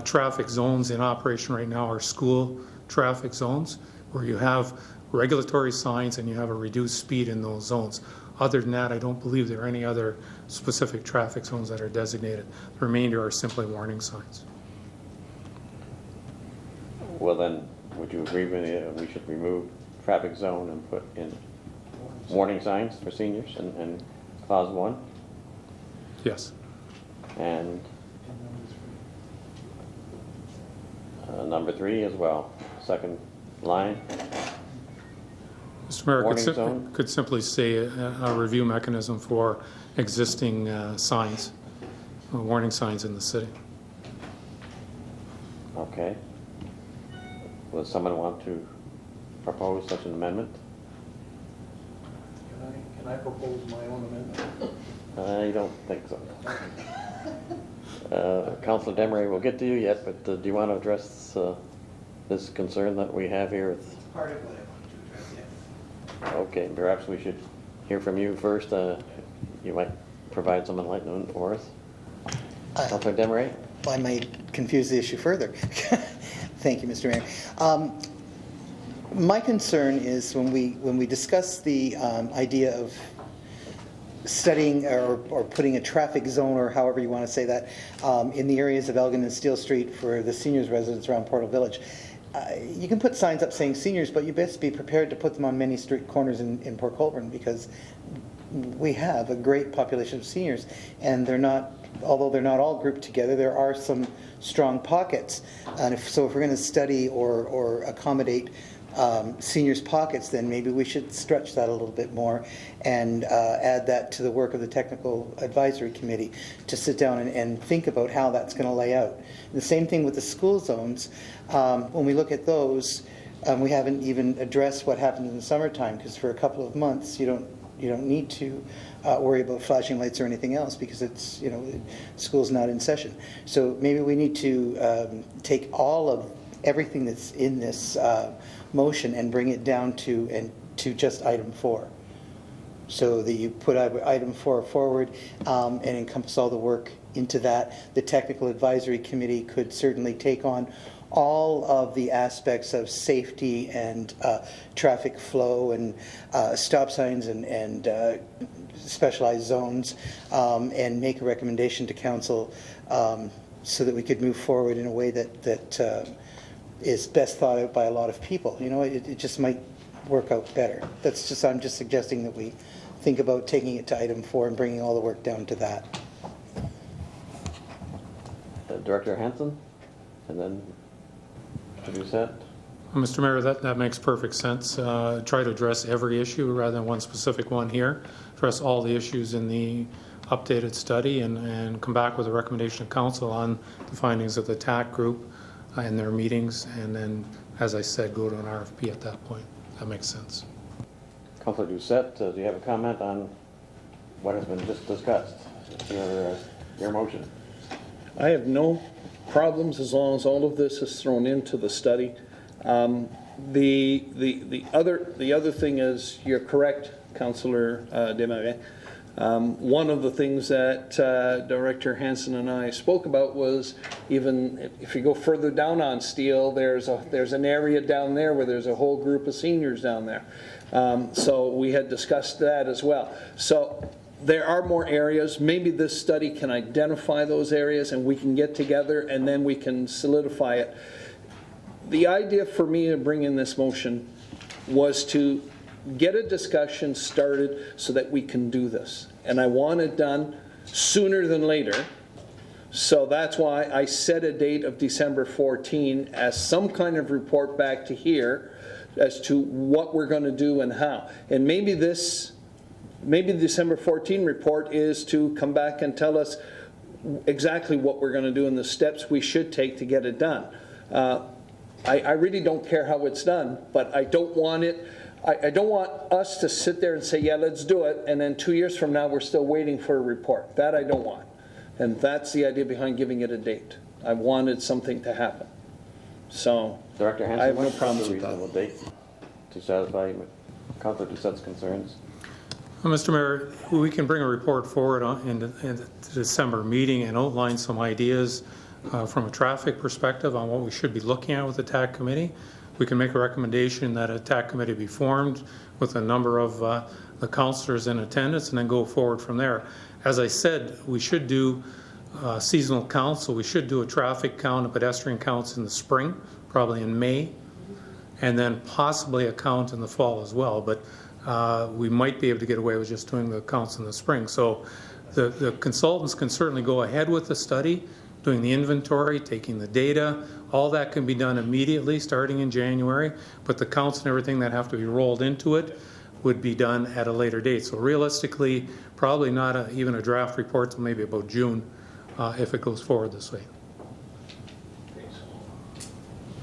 K: traffic zones in operation right now are school traffic zones, where you have regulatory signs and you have a reduced speed in those zones. Other than that, I don't believe there are any other specific traffic zones that are designated. The remainder are simply warning signs.
A: Well then, would you agree with me that we should remove traffic zone and put in warning signs for seniors in clause 1?
K: Yes.
A: And number 3 as well, second line.
K: Mr. Mayor,
A: warning zone?
K: could simply say a review mechanism for existing signs, warning signs in the city.
A: Okay. Would someone want to propose such an amendment?
E: Can I propose my own amendment?
A: I don't think so. Councilor Demery, we'll get to you yet, but do you want to address this concern that we have here?
O: Part of what I want to address, yes.
A: Okay, perhaps we should hear from you first. You might provide some enlightenment for us. Councilor Demery?
O: I might confuse the issue further. Thank you, Mr. Mayor. My concern is when we discuss the idea of studying or putting a traffic zone, or however you want to say that, in the areas of Elgin and Steele Street for the seniors residents around Portal Village. You can put signs up saying seniors, but you best be prepared to put them on many street corners in Port Colborne, because we have a great population of seniors, and although they're not all grouped together, there are some strong pockets. And if we're going to study or accommodate seniors' pockets, then maybe we should stretch that a little bit more and add that to the work of the Technical Advisory Committee to sit down and think about how that's going to lay out. The same thing with the school zones. When we look at those, we haven't even addressed what happens in the summertime, because for a couple of months you don't need to worry about flashing lights or anything else, because it's, school's not in session. So maybe we need to take all of everything that's in this motion and bring it down to just item 4. So that you put item 4 forward and encompass all the work into that. The Technical Advisory Committee could certainly take on all of the aspects of safety and traffic flow and stop signs and specialized zones, and make a recommendation to council so that we could move forward in a way that is best thought out by a lot of people. It just might work out better. I'm just suggesting that we think about taking it to item 4 and bringing all the work down to that.
A: Director Hansen, and then Doucette.
K: Mr. Mayor, that makes perfect sense. Try to address every issue rather than one specific one here. Address all the issues in the updated study and come back with a recommendation to council on the findings of the TAC group in their meetings, and then, as I said, go to an RFP at that point. That makes sense.
A: Councilor Doucette, do you have a comment on what has been just discussed? Your motion.
E: I have no problems as long as all of this is thrown into the study. The other thing is, you're correct, Councillor Desmarais. One of the things that Director Hansen and I spoke about was, even if you go further down on Steele, there's an area down there where there's a whole group of seniors down there. So we had discussed that as well. So there are more areas. Maybe this study can identify those areas and we can get together and then we can solidify it. The idea for me to bring in this motion was to get a discussion started so that we can do this. And I want it done sooner than later. So that's why I set a date of December 14 as some kind of report back to here as to what we're going to do and how. And maybe the December 14 report is to come back and tell us exactly what we're going to do and the steps we should take to get it done. I really don't care how it's done, but I don't want it. I don't want us to sit there and say, yeah, let's do it, and then 2 years from now we're still waiting for a report. That I don't want. And that's the idea behind giving it a date. I wanted something to happen. So
A: Director Hansen,
E: I have no
A: what's
E: problems
A: the
E: with that.
A: reasonable date to satisfy Councilor Doucette's concerns?
K: Well, Mr. Mayor, we can bring a report forward in the December meeting and outline some ideas from a traffic perspective on what we should be looking at with the TAC committee. We can make a recommendation that a TAC committee be formed with a number of the councillors in attendance and then go forward from there. As I said, we should do seasonal counts, so we should do a traffic count and pedestrian counts in the spring, probably in May, and then possibly a count in the fall as well. But we might be able to get away with just doing the counts in the spring. So the consultants can certainly go ahead with the study, doing the inventory, taking the data. All that can be done immediately, starting in January, but the counts and everything that have to be rolled into it would be done at a later date. So realistically, probably not even a draft report till maybe about June, if it goes forward this way.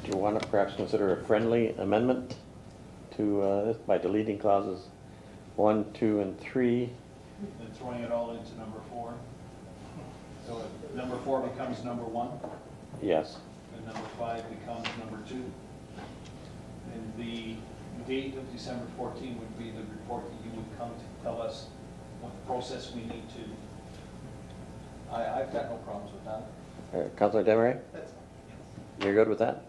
A: Do you want to perhaps consider a friendly amendment to this by deleting clauses 1, 2, and 3?
G: And throwing it all into number 4. So number 4 becomes number 1,
A: Yes.
G: and number 5 becomes number 2. And the date of December 14 would be the report that you would come to tell us what process we need to. I've got no problems with that.
A: Councillor Desmarais? You're good with that?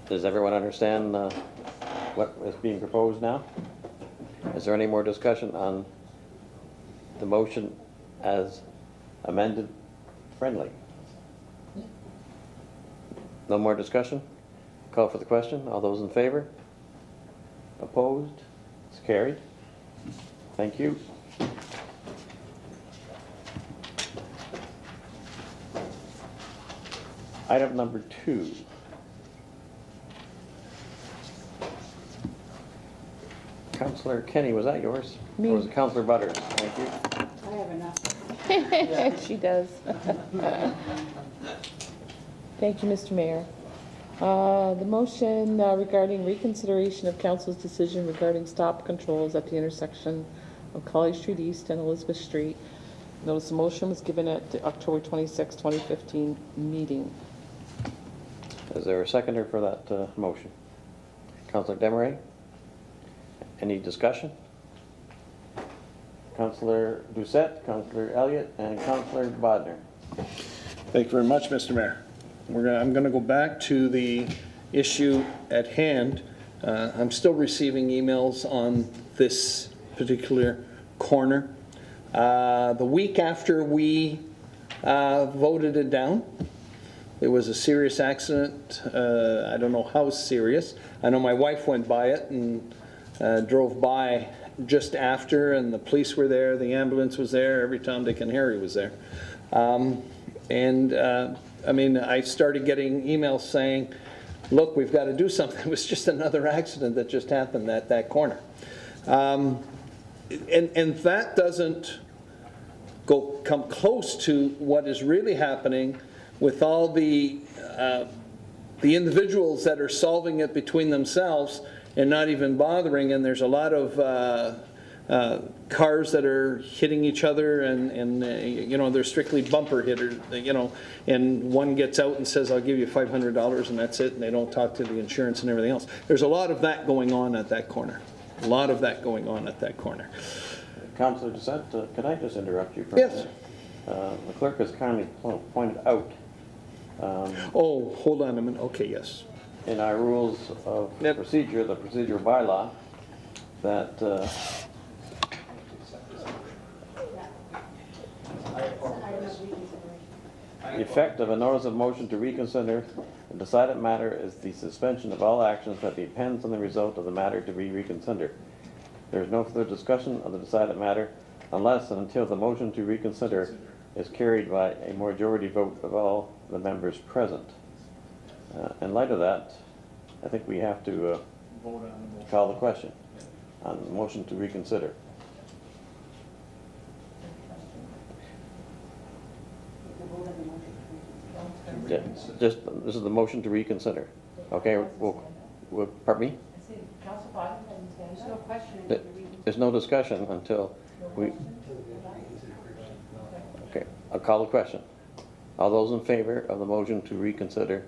A: Does everyone understand what is being proposed now? Is there any more discussion on the motion as amended friendly? No more discussion? Call for the question. All those in favor? Opposed? It's carried. Thank you. Item number 2. Councillor Kenny, was that yours?
H: Me.
A: Or was it Councillor Butters? Thank you.
F: I have enough.
H: She does. Thank you, Mr. Mayor. The motion regarding reconsideration of council's decision regarding stop controls at the intersection of College Street East and Elizabeth Street. Notice the motion was given at the October 26, 2015 meeting.
A: Is there a seconder for that motion? Councillor Desmarais? Any discussion? Councillor Doucette, Councillor Elliott, and Councillor Bodnar.
E: Thank you very much, Mr. Mayor. I'm going to go back to the issue at hand. I'm still receiving emails on this particular corner. The week after we voted it down, there was a serious accident. I don't know how serious. I know my wife went by it and drove by just after, and the police were there, the ambulance was there, every Tom, Dick, and Harry was there. I mean, I started getting emails saying, look, we've got to do something. It was just another accident that just happened at that corner. And that doesn't come close to what is really happening with all the individuals that are solving it between themselves and not even bothering. And there's a lot of cars that are hitting each other, and you know, they're strictly bumper hitters, you know, and one gets out and says, I'll give you $500 and that's it, and they don't talk to the insurance and everything else. There's a lot of that going on at that corner. A lot of that going on at that corner.
A: Councillor Doucette, could I just interrupt you for a
E: Yes.
A: minute? The clerk has kindly pointed out
E: oh, hold on a minute. Okay, yes.
A: in our rules of procedure, the procedural bylaw, that the effect of a notice of motion to reconsider a decided matter is the suspension of all actions that depends on the result of the matter to be reconsidered. There is no further discussion of the decided matter unless and until the motion to reconsider is carried by a majority vote of all the members present. In light of that, I think we have to call the question on the motion to reconsider. Yeah, just, this is the motion to reconsider. Okay, we'll pardon me? There's no discussion until we... Okay, I'll call the question. All those in favor of the motion to reconsider?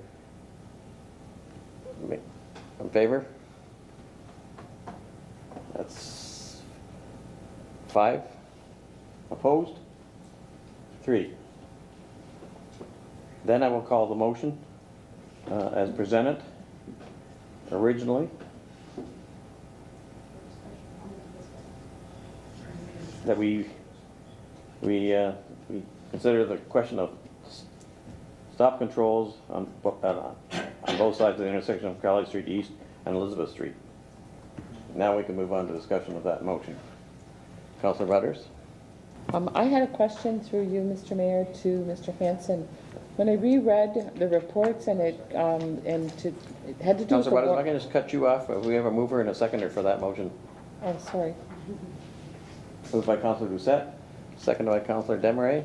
A: In favor? That's 5. Opposed? 3. Then I will call the motion as presented originally. That we consider the question of stop controls on both sides of the intersection of College Street East and Elizabeth Street. Now we can move on to discussion of that motion. Councillor Butters?
H: I had a question through you, Mr. Mayor, to Mr. Hanson. When I reread the reports and it had to do with
A: Councilor Butters, if I can just cut you off, we have a mover and a seconder for that motion.
H: Oh, sorry.
A: Moved by Councilor Doucette, seconded by Councilor Desmarais.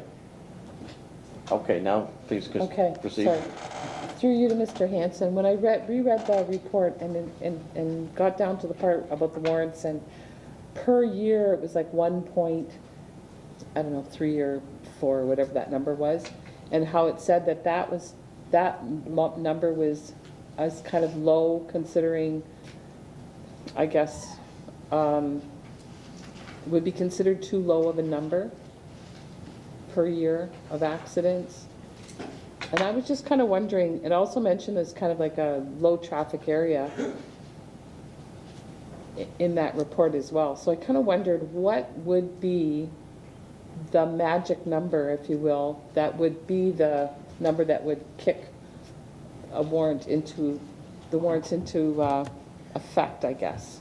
A: Okay, now please proceed.
H: Sorry. Through you to Mr. Hanson, when I reread the report and got down to the part about the warrants, and per year it was like 3 or 4, whatever that number was, and how it said that number was as kind of low considering, I guess, would be considered too low of a number per year of accidents. And I was just kind of wondering, it also mentioned as kind of like a low traffic area in that report as well. So I kind of wondered what would be the magic number, if you will, that would be the number that would kick the warrants into effect, I guess.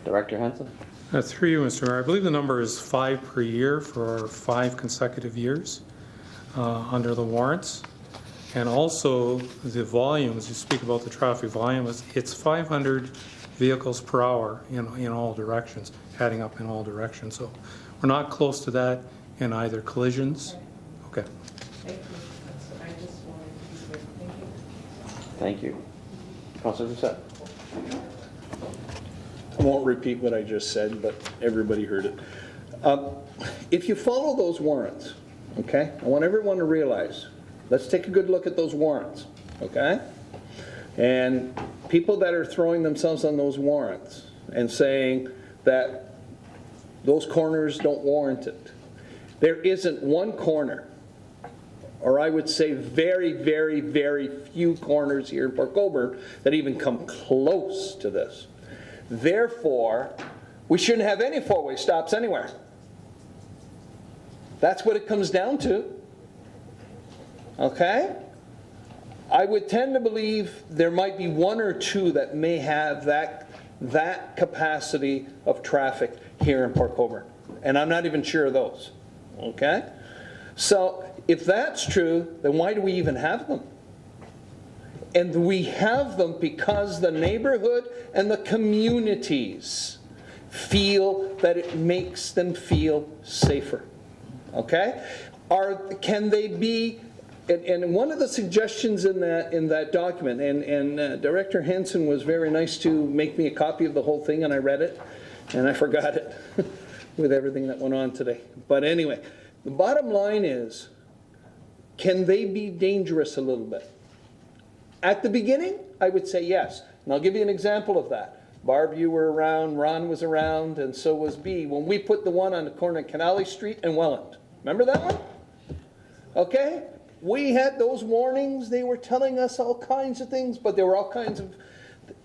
A: Director Hanson.
K: Through you, Mr. Mayor, I believe the number is 5 per year for 5 consecutive years under the warrants. And also the volumes, you speak about the traffic volume, it's 500 vehicles per hour in all directions, heading up in all directions. So we're not close to that in either collisions. Okay.
H: Thank you. That's what I just wanted to be clear.
A: Thank you. Councilor Doucette.
E: I won't repeat what I just said, but everybody heard it. If you follow those warrants, okay, I want everyone to realize, let's take a good look at those warrants, okay? And people that are throwing themselves on those warrants and saying that those corners don't warrant it. There isn't one corner, or I would say very, very, very few corners here in Port Colborne that even come close to this. Therefore, we shouldn't have any four-way stops anywhere. That's what it comes down to. Okay? I would tend to believe there might be 1 or 2 that may have that capacity of traffic here in Port Colborne. And I'm not even sure of those. Okay? So if that's true, then why do we even have them? And we have them because the neighborhood and the communities feel that it makes them feel safer. Okay? Can they be, and one of the suggestions in that document, and Director Hanson was very nice to make me a copy of the whole thing, and I read it, and I forgot it with everything that went on today. But anyway, the bottom line is, can they be dangerous a little bit? At the beginning, I would say yes. And I'll give you an example of that. Barb, you were around, Ron was around, and so was B. When we put the one on the corner of Canale Street and Welland. Remember that one? Okay? We had those warnings. They were telling us all kinds of things, but there were all kinds of...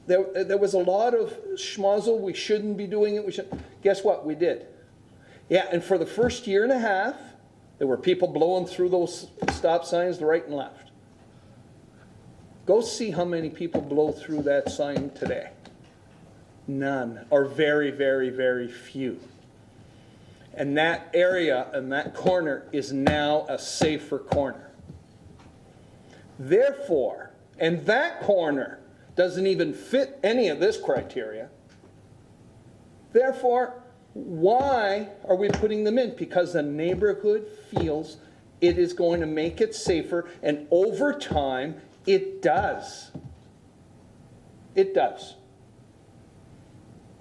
E: There was a lot of schmozzle. We shouldn't be doing it. We should. Guess what? We did. Yeah, and for the first year and a half, there were people blowing through those stop signs to right and left. Go see how many people blow through that sign today. None, or very, very, very few. And that area and that corner is now a safer corner. Therefore, and that corner doesn't even fit any of this criteria. Therefore, why are we putting them in? Because the neighborhood feels it is going to make it safer, and over time, it does. It does.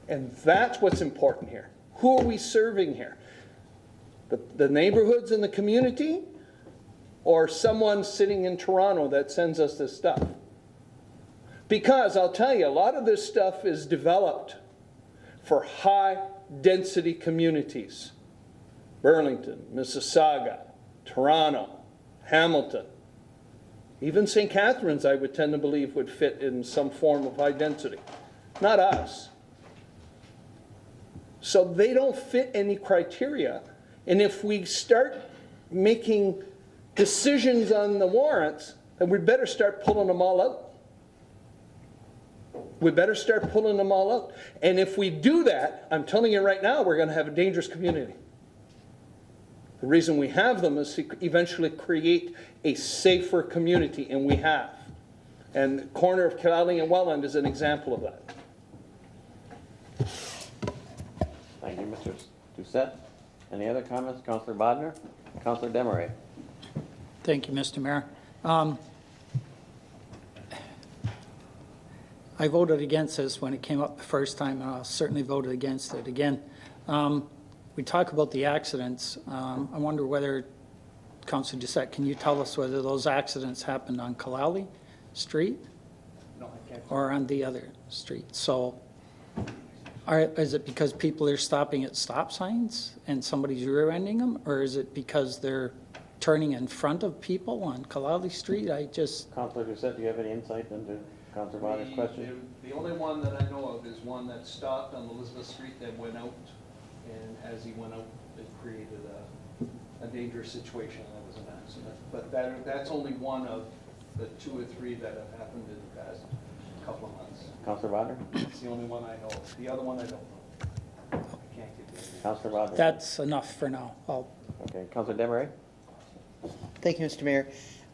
E: And that's what's important here. Who are we serving here? The neighborhoods and the community? Or someone sitting in Toronto that sends us this stuff? Because I'll tell you, a lot of this stuff is developed for high-density communities. Burlington, Mississauga, Toronto, Hamilton. Even St. Catharines, I would tend to believe, would fit in some form of high density. Not us. So they don't fit any criteria. And if we start making decisions on the warrants, then we better start pulling them all out. We better start pulling them all out. And if we do that, I'm telling you right now, we're going to have a dangerous community. The reason we have them is to eventually create a safer community, and we have. And the corner of Killaley and Welland is an example of that.
A: Thank you, Mr. Doucette. Any other comments? Councillor Bodnar? Councillor Desmarais?
I: Thank you, Mr. Mayor. I voted against this when it came up the first time, and I'll certainly vote against it again. We talk about the accidents. I wonder whether, Councillor Doucette, can you tell us whether those accidents happened on Killaley Street?
E: No, I can't.
I: Or on the other street? So is it because people are stopping at stop signs and somebody's rear-ending them? Or is it because they're turning in front of people on Killaley Street?
A: Councillor Doucette, do you have any insight into Councillor Bodner's question?
E: The only one that I know of is one that stopped on Elizabeth Street that went out, and as he went out, it created a dangerous situation, and that was an accident. But that's only one of the 2 or 3 that have happened in the past couple of months.
A: Councillor Bodnar?
E: It's the only one I know of. The other one I don't know. I can't give you.
A: Councillor Bodnar?
I: That's enough for now.
A: Okay, Councillor Desmarais?
O: Thank you, Mr. Mayor.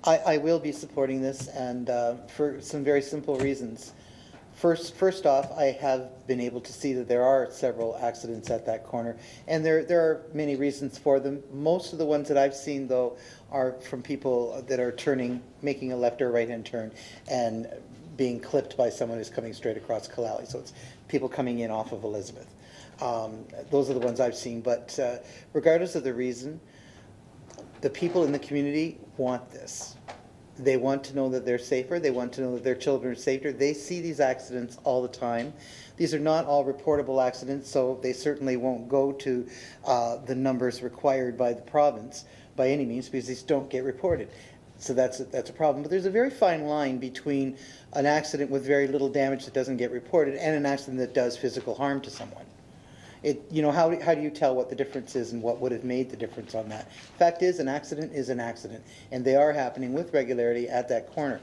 O: I will be supporting this, and for some very simple reasons. First off, I have been able to see that there are several accidents at that corner, and there are many reasons for them. Most of the ones that I've seen, though, are from people that are making a left or right-hand turn, and being clipped by someone who's coming straight across Killaley. So it's people coming in off of Elizabeth. Those are the ones I've seen. But regardless of the reason, the people in the community want this. They want to know that they're safer. They want to know that their children are safer. They see these accidents all the time. These are not all reportable accidents, so they certainly won't go to the numbers required by the province by any means, because these don't get reported. So that's a problem. But there's a very fine line between an accident with very little damage that doesn't get reported and an accident that does physical harm to someone. How do you tell what the difference is and what would have made the difference on that? Fact is an accident, and they are happening with regularity at that corner.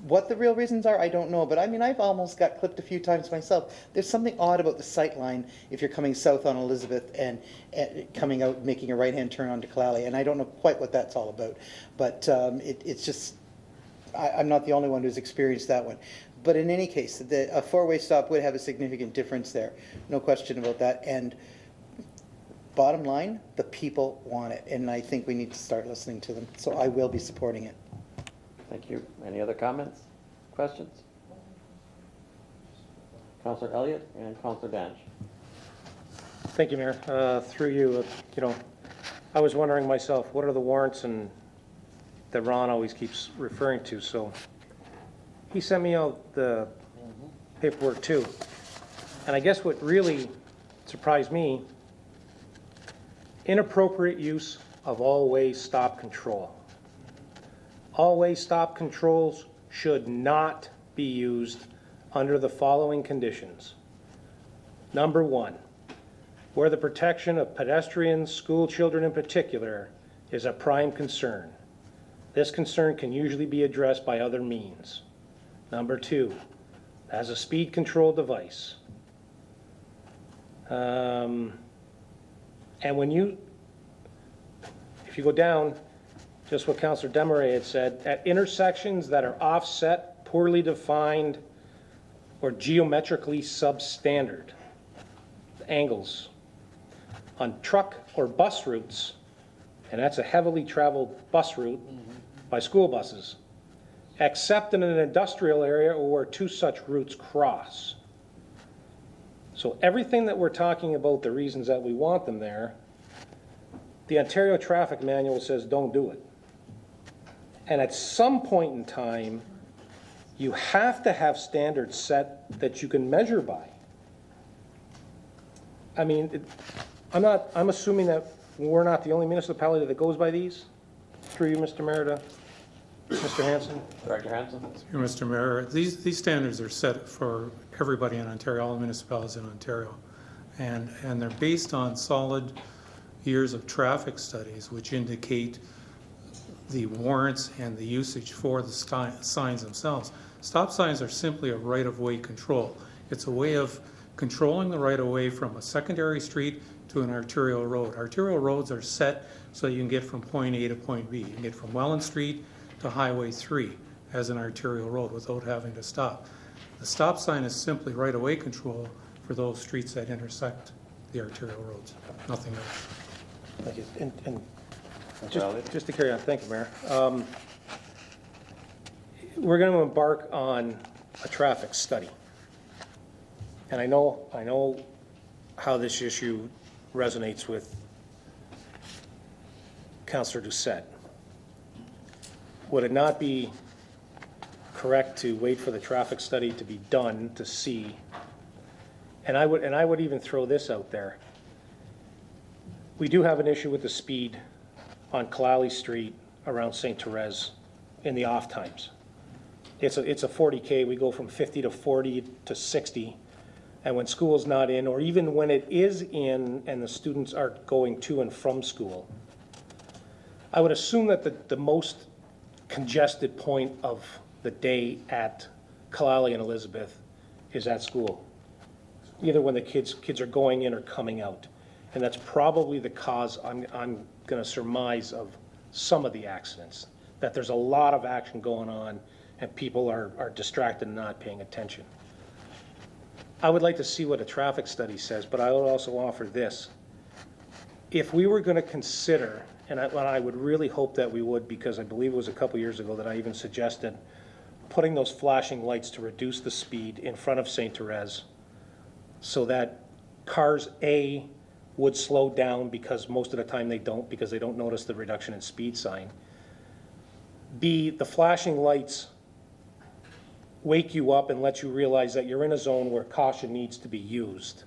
O: What the real reasons are, I don't know, but I mean, I've almost got clipped a few times myself. There's something odd about the sight line if you're coming south on Elizabeth and coming out, making a right-hand turn onto Killaley, and I don't know quite what that's all about. But it's just, I'm not the only one who's experienced that one. But in any case, a four-way stop would have a significant difference there. No question about that. And bottom line, the people want it, and I think we need to start listening to them. So I will be supporting it.
A: Thank you. Any other comments, questions? Councillor Elliott and Councillor Danch.
G: Thank you, Mayor. Through you, I was wondering myself, what are the warrants that Ron always keeps referring to? So he sent me out the paperwork too. And I guess what really surprised me, inappropriate use of all-way stop control. All-way stop controls should not be used under the following conditions. Number 1, where the protection of pedestrians, school children in particular, is a prime concern. This concern can usually be addressed by other means. Number 2, as a speed control device. And if you go down, just what Councillor Desmarais had said, at intersections that are offset, poorly defined, or geometrically substandard, angles, on truck or bus routes, and that's a heavily traveled bus route by school buses, except in an industrial area or where 2 such routes cross. So everything that we're talking about, the reasons that we want them there, the Ontario Traffic Manual says don't do it. And at some point in time, you have to have standards set that you can measure by. I mean, I'm assuming that we're not the only municipality that goes by these. Through you, Mr. Mayor, to Mr. Hanson.
A: Director Hanson.
K: Mr. Mayor, these standards are set for everybody in Ontario, all the municipalities in Ontario. And they're based on solid years of traffic studies, which indicate the warrants and the usage for the signs themselves. Stop signs are simply a right-of-way control. It's a way of controlling the right-of-way from a secondary street to an arterial road. Arterial roads are set so you can get from point A to point B. You can get from Welland Street to Highway 3 as an arterial road without having to stop. The stop sign is simply right-of-way control for those streets that intersect the arterial roads, nothing else.
G: Thank you. And
A: Rowley?
G: just to carry on, thank you, Mayor. We're going to embark on a traffic study. And I know how this issue resonates with Councillor Doucette. Would it not be correct to wait for the traffic study to be done to see? And I would even throw this out there. We do have an issue with the speed on Kalali Street around St. Therese in the off times. It's a 40K, we go from 50 to 40 to 60. And when school's not in, or even when it is in and the students are going to and from school, I would assume that the most congested point of the day at Kalali and Elizabeth is at school, either when the kids are going in or coming out. And that's probably the cause, I'm going to surmise, of some of the accidents, that there's a lot of action going on and people are distracted and not paying attention. I would like to see what a traffic study says, but I would also offer this. If we were going to consider, and I would really hope that we would, because I believe it was a couple years ago that I even suggested putting those flashing lights to reduce the speed in front of St. Therese so that cars, A, would slow down, because most of the time they don't, because they don't notice the reduction in speed sign. B, the flashing lights wake you up and let you realize that you're in a zone where caution needs to be used.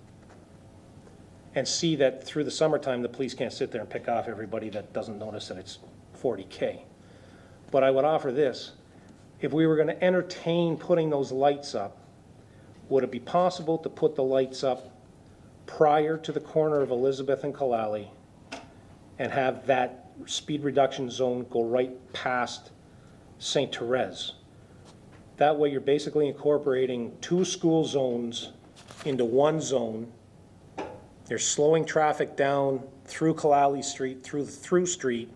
G: And see that through the summertime, the police can't sit there and pick off everybody that doesn't notice that it's 40K. But I would offer this. If we were going to entertain putting those lights up, would it be possible to put the lights up prior to the corner of Elizabeth and Kalali and have that speed reduction zone go right past St. Therese? That way you're basically incorporating two school zones into one zone. You're slowing traffic down through Kalali Street, through the through street,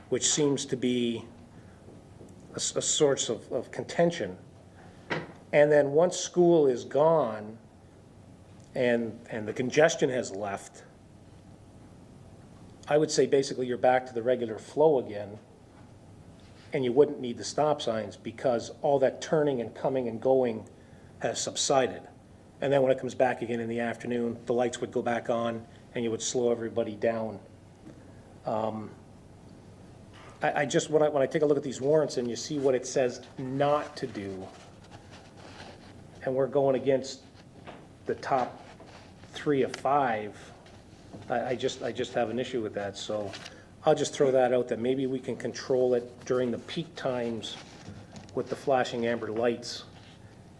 G: which seems to be a source of contention. And then once school is gone and the congestion has left, I would say basically you're back to the regular flow again, and you wouldn't need the stop signs because all that turning and coming and going has subsided. And then when it comes back again in the afternoon, the lights would go back on and you would slow everybody down. I just, when I take a look at these warrants and you see what it says not to do, and we're going against the top 3 of 5, I just have an issue with that. So I'll just throw that out, that maybe we can control it during the peak times with the flashing amber lights,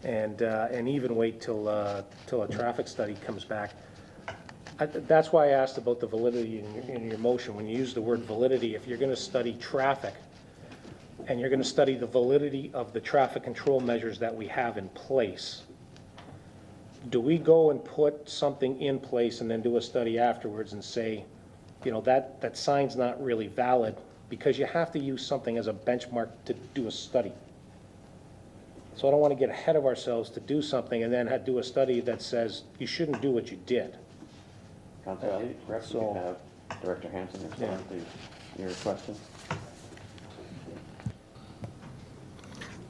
G: and even wait till a traffic study comes back. That's why I asked about the validity in your motion. When you use the word validity, if you're going to study traffic and you're going to study the validity of the traffic control measures that we have in place, do we go and put something in place and then do a study afterwards and say, you know, that sign's not really valid, because you have to use something as a benchmark to do a study. So I don't want to get ahead of ourselves to do something and then do a study that says you shouldn't do what you did.
A: Councilor Ali, perhaps you can have Director Hanson respond to your question.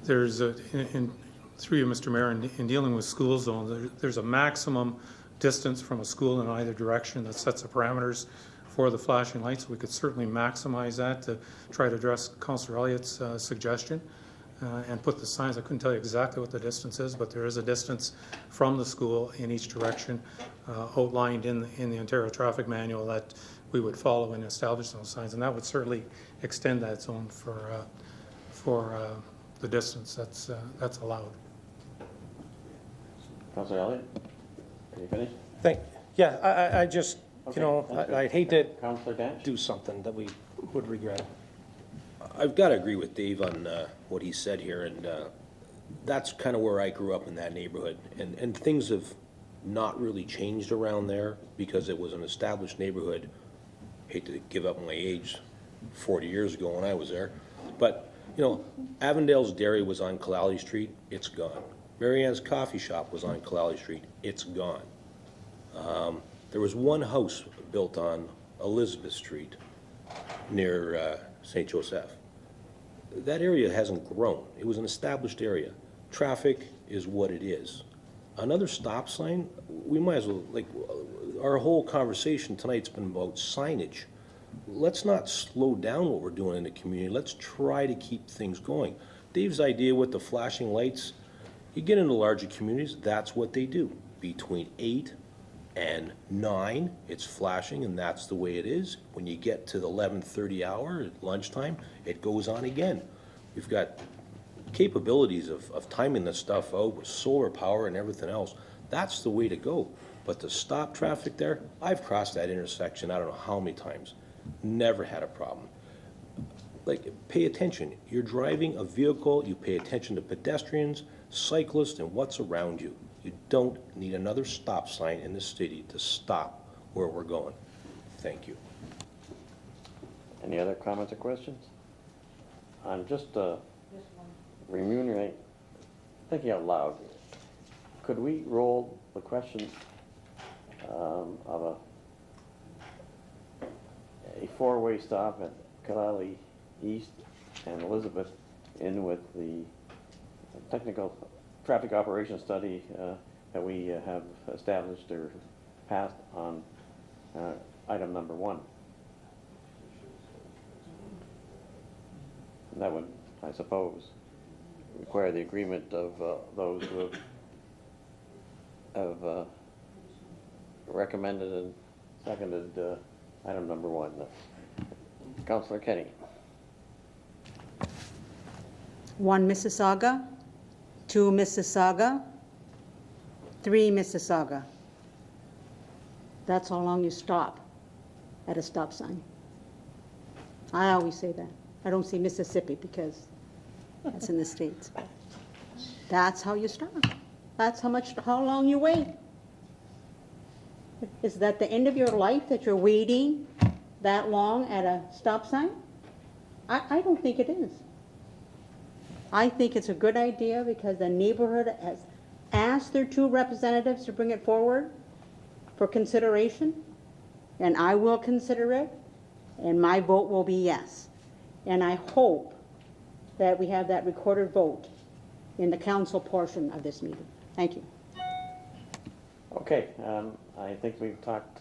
K: There's through you, Mr. Mayor, in dealing with school zones, there's a maximum distance from a school in either direction that sets the parameters for the flashing lights. We could certainly maximize that to try to address Councillor Elliott's suggestion and put the signs. I couldn't tell you exactly what the distance is, but there is a distance from the school in each direction outlined in the Ontario Traffic Manual that we would follow and establish those signs, and that would certainly extend that zone for the distance that's allowed.
A: Councilor Elliott, are you finished?
G: I just,
A: Okay,
G: you know, I'd hate to
A: Councilor Danch?
G: do something that we would regret.
P: I've got to agree with Dave on what he said here, and that's kind of where I grew up, in that neighborhood, and things have not really changed around there because it was an established neighborhood. Hate to give up my age, 40 years ago when I was there. But, you know, Avondale's Dairy was on Kalali Street, it's gone. Mary Ann's Coffee Shop was on Kalali Street, it's gone. There was one house built on Elizabeth Street near St. Joseph. That area hasn't grown. It was an established area. Traffic is what it is. Another stop sign, we might as well, like, our whole conversation tonight's been about signage. Let's not slow down what we're doing in the community. Let's try to keep things going. Dave's idea with the flashing lights, you get into larger communities, that's what they do. Between 8 and 9, it's flashing, and that's the way it is. When you get to the 11:30 hour at lunchtime, it goes on again. We've got capabilities of timing this stuff out with solar power and everything else. That's the way to go. But to stop traffic there, I've crossed that intersection I don't know how many times. Never had a problem. Like, pay attention. You're driving a vehicle, you pay attention to pedestrians, cyclists, and what's around you. You don't need another stop sign in the city to stop where we're going. Thank you.
A: Any other comments or questions? I'm just remunerate, thinking out loud. Could we roll the question of a four-way stop at Kalali East and Elizabeth in with the technical traffic operation study that we have established or passed on item number 1? That would, I suppose, require the agreement of those who have recommended and seconded item number 1. Councillor Kenny.
F: 1 Mississauga, 2 Mississauga, 3 Mississauga. That's how long you stop at a stop sign. I always say that. I don't say Mississippi because that's in the States. That's how you stop. That's how long you wait. Is that the end of your life that you're waiting that long at a stop sign? I don't think it is. I think it's a good idea because the neighborhood has asked their 2 representatives to bring it forward for consideration, and I will consider it, and my vote will be yes. And I hope that we have that recorded vote in the council portion of this meeting. Thank you.
A: Okay, I think we've talked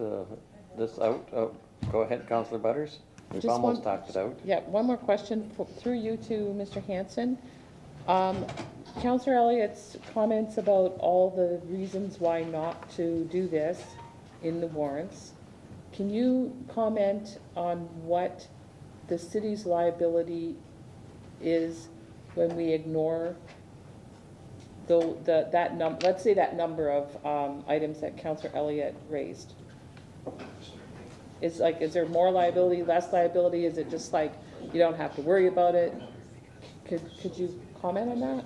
A: this out. Go ahead, Councillor Butters. We've
H: Just
A: almost
H: one-
A: talked it out.
H: Yeah, one more question through you to Mr. Hanson. Councillor Elliott's comments about all the reasons why not to do this in the warrants. Can you comment on what the city's liability is when we ignore let's say that number of items that Councillor Elliott raised? Is there more liability, less liability? Is it just like you don't have to worry about it? Could you comment on that?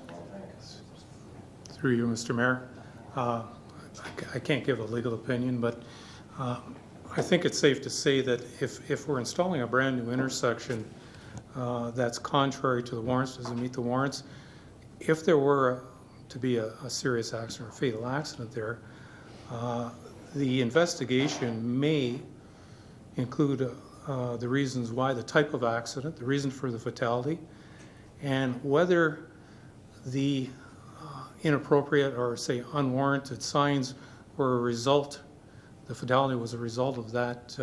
K: Through you, Mr. Mayor. I can't give a legal opinion, but I think it's safe to say that if we're installing a brand new intersection that's contrary to the warrants, doesn't meet the warrants, if there were to be a serious accident or fatal accident there, the investigation may include the reasons why, the type of accident, the reason for the fatality, and whether the inappropriate or, say, unwarranted signs were a result, the fatality was a result of that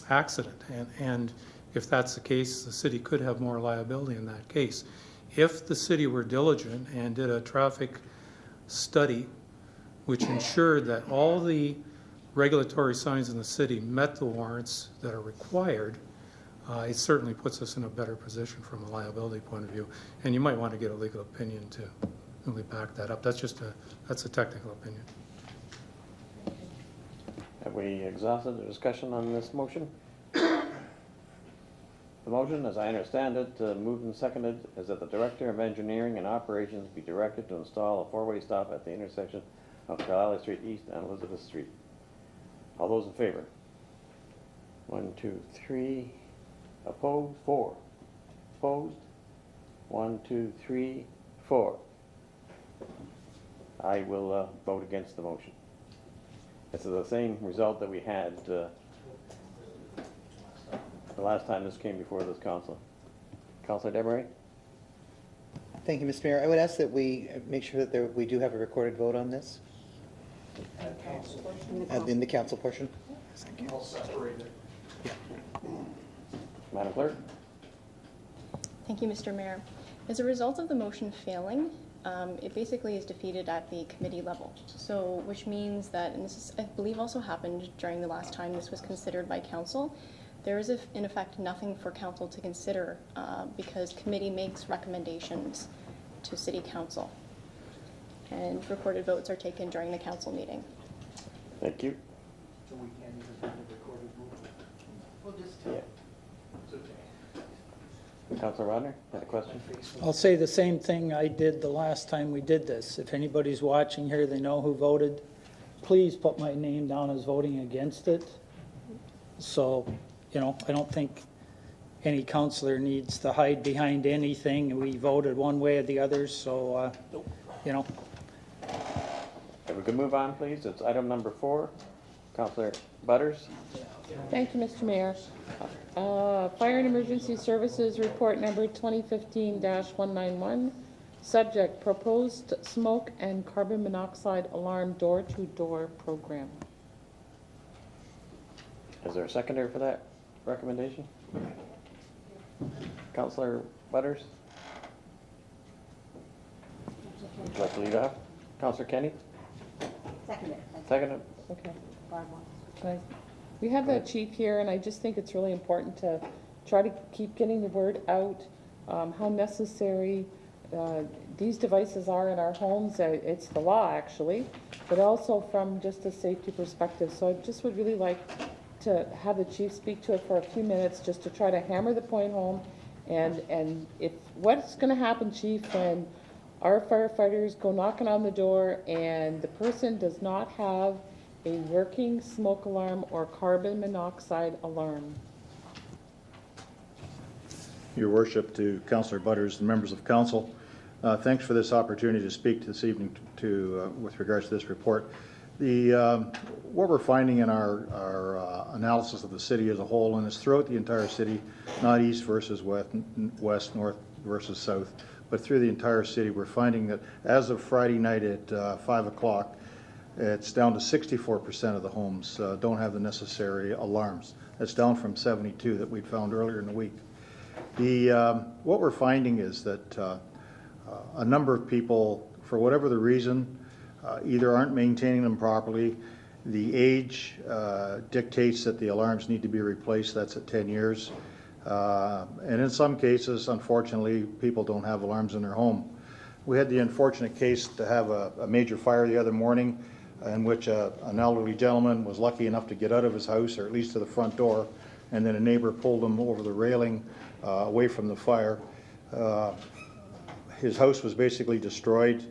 K: accident. And if that's the case, the city could have more liability in that case. If the city were diligent and did a traffic study which ensured that all the regulatory signs in the city met the warrants that are required, it certainly puts us in a better position from a liability point of view. And you might want to get a legal opinion to really back that up. That's a technical opinion.
A: Have we exhausted the discussion on this motion? The motion, as I understand it, moved and seconded, is that the Director of Engineering and Operations be directed to install a four-way stop at the intersection of Colorado Street East and Elizabeth Street. All those in favor? 1, 2, 3. Opposed? 4. Opposed? 1, 2, 3, 4. I will vote against the motion. This is the same result that we had the last time this came before this council. Councilor Demery?
O: Thank you, Mr. Mayor. I would ask that we make sure that we do have a recorded vote on this. In the council portion. Thank you.
G: I'll separate it.
A: Madam Clerk?
D: Thank you, Mr. Mayor. As a result of the motion failing, it basically is defeated at the committee level. So, which means that, and this is, I believe, also happened during the last time this was considered by council, there is, in effect, nothing for council to consider because committee makes recommendations to city council. And recorded votes are taken during the council meeting.
A: Thank you.
G: So we can't even have a recorded vote?
O: We'll just...
A: Yeah.
G: It's okay.
A: Councilor Rodner, had a question?
I: I'll say the same thing I did the last time we did this. If anybody's watching here, they know who voted. Please put my name down as voting against it. So, you know, I don't think any councillor needs to hide behind anything. We voted one way or the other, so, you know.
A: Okay, we can move on, please. It's item number 4. Councilor Butters?
H: Thank you, Mr. Mayor. Fire and Emergency Services Report number 2015-191. Subject, proposed smoke and carbon monoxide alarm door-to-door program.
A: Is there a seconder for that recommendation? Councilor Butters? Would you like to lead off? Councilor Kenny?
F: Second it.
A: Second it?
H: Okay. We have the chief here, and I just think it's really important to try to keep getting the word out, how necessary these devices are in our homes. It's the law, actually, but also from just a safety perspective. So I just would really like to have the chief speak to it for a few minutes, just to try to hammer the point home. And if what's going to happen, chief, when our firefighters go knocking on the door and the person does not have a working smoke alarm or carbon monoxide alarm?
N: Your worship, to Councillor Butters and members of council, thanks for this opportunity to speak this evening with regards to this report. What we're finding in our analysis of the city as a whole, and it's throughout the entire city, not east versus west, north versus south, but through the entire city, we're finding that as of Friday night at 5 o'clock, it's down to 64% of the homes don't have the necessary alarms. That's down from 72 that we'd found earlier in the week. What we're finding is that a number of people, for whatever the reason, either aren't maintaining them properly. The age dictates that the alarms need to be replaced. That's at 10 years. And in some cases, unfortunately, people don't have alarms in their home. We had the unfortunate case to have a major fire the other morning in which an elderly gentleman was lucky enough to get out of his house, or at least to the front door, and then a neighbor pulled him over the railing away from the fire. His house was basically destroyed,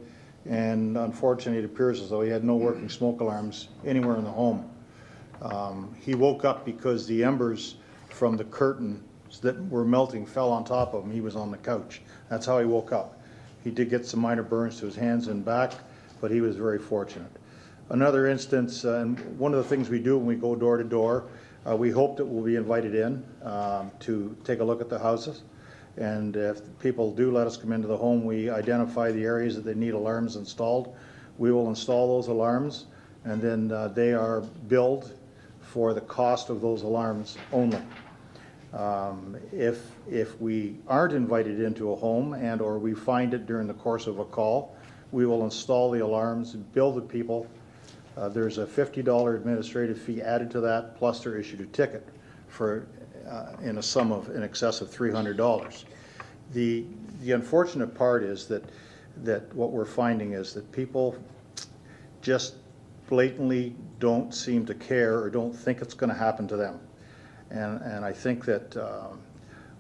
N: and unfortunately it appears as though he had no working smoke alarms anywhere in the home. He woke up because the embers from the curtains that were melting fell on top of him. He was on the couch. That's how he woke up. He did get some minor burns to his hands and back, but he was very fortunate. Another instance, and one of the things we do when we go door to door, we hope that we'll be invited in to take a look at the houses. And if people do let us come into the home, we identify the areas that they need alarms installed. We will install those alarms, and then they are billed for the cost of those alarms only. If we aren't invited into a home and or we find it during the course of a call, we will install the alarms, bill the people. There's a $50 administrative fee added to that, plus they're issued a ticket for in a sum of in excess of $300. The unfortunate part is that what we're finding is that people just blatantly don't seem to care or don't think it's going to happen to them. And I think that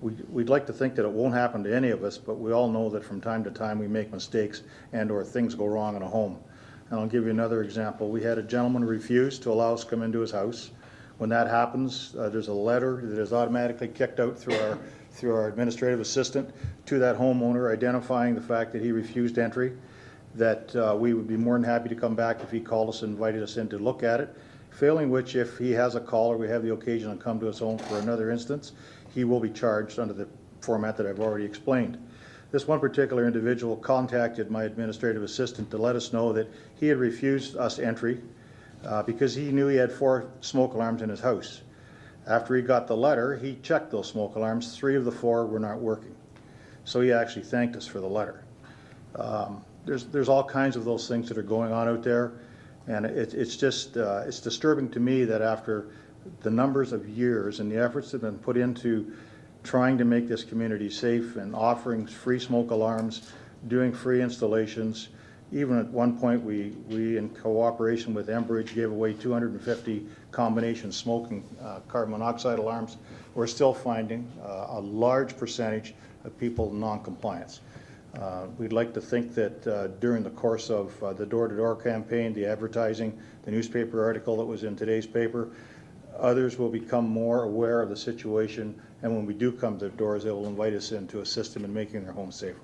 N: we'd like to think that it won't happen to any of us, but we all know that from time to time we make mistakes and or things go wrong in a home. And I'll give you another example. We had a gentleman refuse to allow us to come into his house. When that happens, there's a letter that is automatically kicked out through our administrative assistant to that homeowner identifying the fact that he refused entry, that we would be more than happy to come back if he called us and invited us in to look at it. Failing which, if he has a call or we have the occasion to come to his home for another instance, he will be charged under the format that I've already explained. This one particular individual contacted my administrative assistant to let us know that he had refused us entry because he knew he had 4 smoke alarms in his house. After he got the letter, he checked those smoke alarms. 3 of the 4 were not working. So he actually thanked us for the letter. There's all kinds of those things that are going on out there, and it's just it's disturbing to me that after the numbers of years and the efforts that have been put into trying to make this community safe and offering free smoke alarms, doing free installations. Even at one point, we in cooperation with Enbridge gave away 250 combination smoking carbon monoxide alarms. We're still finding a large percentage of people in non-compliance. We'd like to think that during the course of the door-to-door campaign, the advertising, the newspaper article that was in today's paper, others will become more aware of the situation, and when we do come to the doors, they will invite us in to assist them in making their homes safer.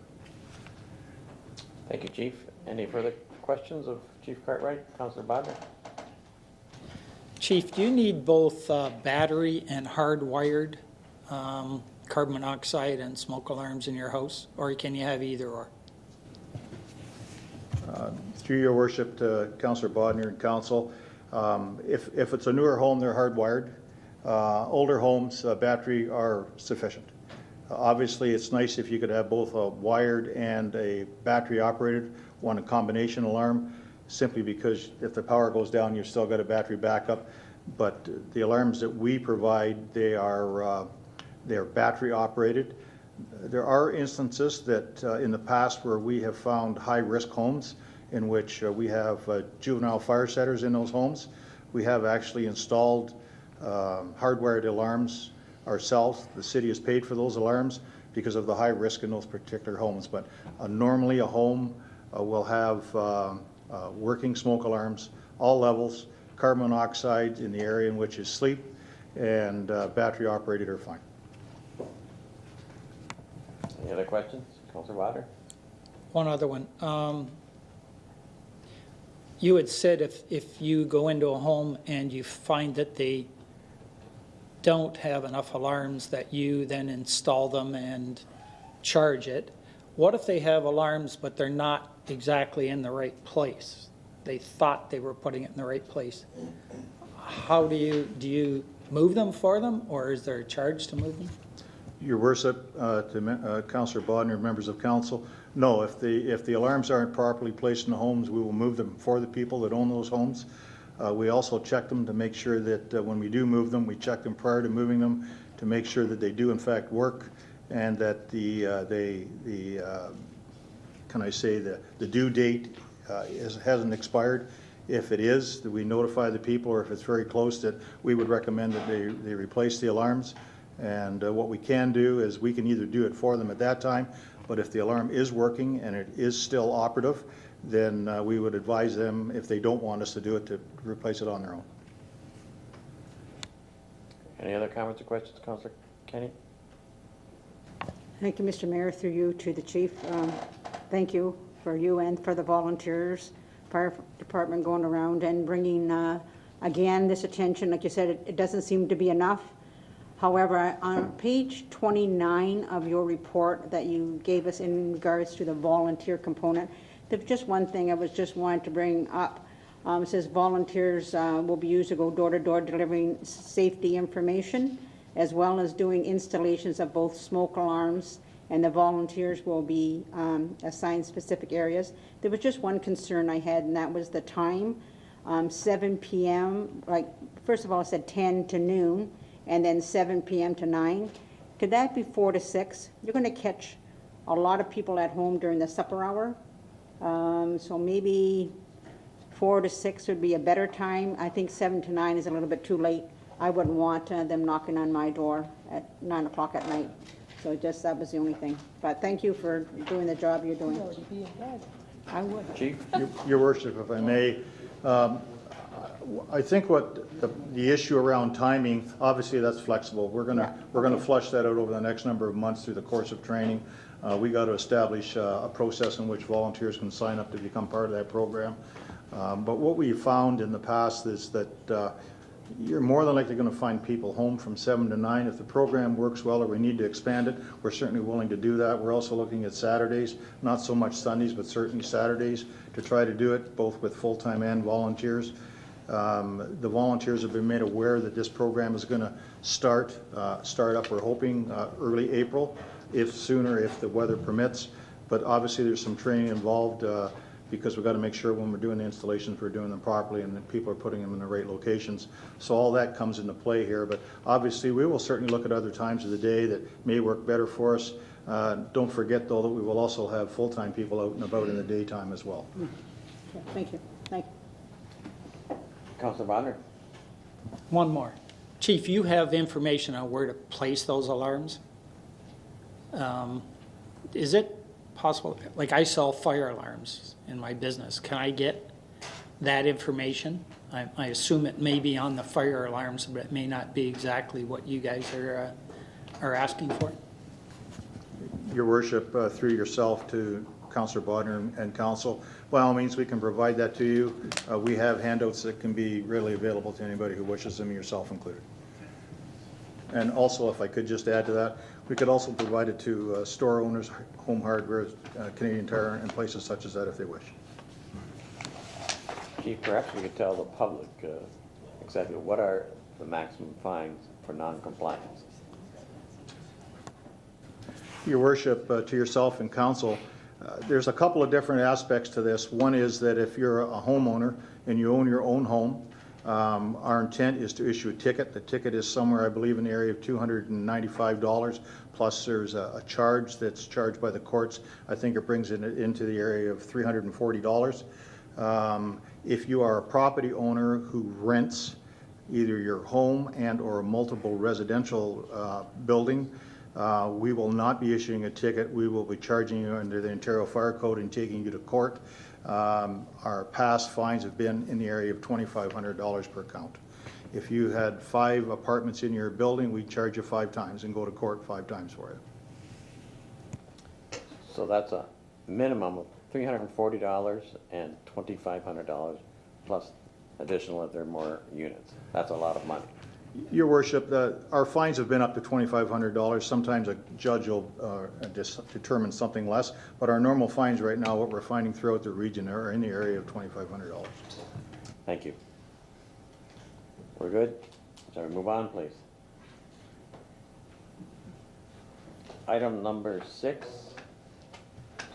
A: Thank you, Chief. Any further questions of Chief Cartwright? Councillor Bodner?
I: Chief, do you need both battery and hardwired carbon monoxide and smoke alarms in your house, or can you have either or?
N: Through your worship to Councillor Bodner and Council, if it's a newer home, they're hardwired. Older homes, battery are sufficient. Obviously, it's nice if you could have both a wired and a battery operated, one a combination alarm, simply because if the power goes down, you've still got a battery backup. But the alarms that we provide, they're battery operated. There are instances that in the past where we have found high-risk homes in which we have juvenile fire setters in those homes. We have actually installed hardwired alarms ourselves. The city has paid for those alarms because of the high risk in those particular homes. But normally a home will have working smoke alarms, all levels, carbon monoxide in the area in which is sleep, and battery operated are fine.
A: Any other questions? Councillor Bodner?
I: One other one. You had said if you go into a home and you find that they don't have enough alarms, that you then install them and charge it. What if they have alarms but they're not exactly in the right place? They thought they were putting it in the right place. How do you move them for them, or is there a charge to move them?
N: Your worship, to Councillor Bodner, members of council, no, if the alarms aren't properly placed in the homes, we will move them for the people that own those homes. We also check them to make sure that when we do move them, we check them prior to moving them to make sure that they do in fact work, and that the due date hasn't expired. If it is, that we notify the people, or if it's very close, that we would recommend that they replace the alarms. And what we can do is we can either do it for them at that time, but if the alarm is working and it is still operative, then we would advise them, if they don't want us to do it, to replace it on their own.
A: Any other comments or questions, Councillor Kenny?
F: Thank you, Mr. Mayor, through you to the chief. Thank you for you and for the volunteers, fire department going around and bringing, again, this attention. Like you said, it doesn't seem to be enough. However, on page 29 of your report that you gave us in regards to the volunteer component, there's just one thing I was just wanting to bring up. It says volunteers will be used to go door to door delivering safety information, as well as doing installations of both smoke alarms, and the volunteers will be assigned specific areas. There was just one concern I had, and that was the time, 7 p.m. Like, first of all, it said 10 to noon, and then 7 p.m. to 9. Could that be 4 to 6? You're going to catch a lot of people at home during the supper hour. So maybe 4 to 6 would be a better time. I think 7 to 9 is a little bit too late. I wouldn't want them knocking on my door at 9 o'clock at night. So just that was the only thing. But thank you for doing the job you're doing. I would.
A: Chief?
N: Your Worship, if I may, I think what the issue around timing, obviously that's flexible. We're gonna flush that out over the next number of months through the course of training. We got to establish a process in which volunteers can sign up to become part of that program. But what we found in the past is that you're more than likely going to find people home from 7 to 9. If the program works well or we need to expand it, we're certainly willing to do that. We're also looking at Saturdays, not so much Sundays, but certainly Saturdays, to try to do it both with full-time and volunteers. The volunteers have been made aware that this program is going to start up, we're hoping, early April, if sooner, if the weather permits. But obviously there's some training involved because we've got to make sure when we're doing the installations, we're doing them properly and that people are putting them in the right locations. So all that comes into play here. But obviously we will certainly look at other times of the day that may work better for us. Don't forget, though, that we will also have full-time people out and about in the daytime as well.
F: Okay, thank you. Thank you.
A: Councilor Bonner?
I: One more. Chief, you have information on where to place those alarms? Is it possible, like I sell fire alarms in my business, can I get that information? I assume it may be on the fire alarms, but it may not be exactly what you guys are asking for.
N: Your Worship, through yourself to Councillor Bodner and Council, by all means, we can provide that to you. We have handouts that can be readily available to anybody who wishes them, yourself included. And also, if I could just add to that, we could also provide it to store owners, Home Hardware, Canadian Tire, and places such as that if they wish.
A: Chief, perhaps we could tell the public exactly what are the maximum fines for non-compliance?
N: Your Worship, to yourself and Council, there's a couple of different aspects to this. One is that if you're a homeowner and you own your own home, our intent is to issue a ticket. The ticket is somewhere, I believe, in the area of $295, plus there's a charge that's charged by the courts. I think it brings it into the area of $340. If you are a property owner who rents either your home and or a multiple residential building, we will not be issuing a ticket. We will be charging you under the Ontario Fire Code and taking you to court. Our past fines have been in the area of $2,500 per count. If you had 5 apartments in your building, we'd charge you 5 times and go to court 5 times for you.
A: So that's a minimum of $340 and $2,500 plus additional if there are more units. That's a lot of money.
N: Your Worship, our fines have been up to $2,500. Sometimes a judge will determine something less, but our normal fines right now, what we're finding throughout the region, are in the area of $2,500.
A: Thank you. We're good? Shall we move on, please? Item number 6,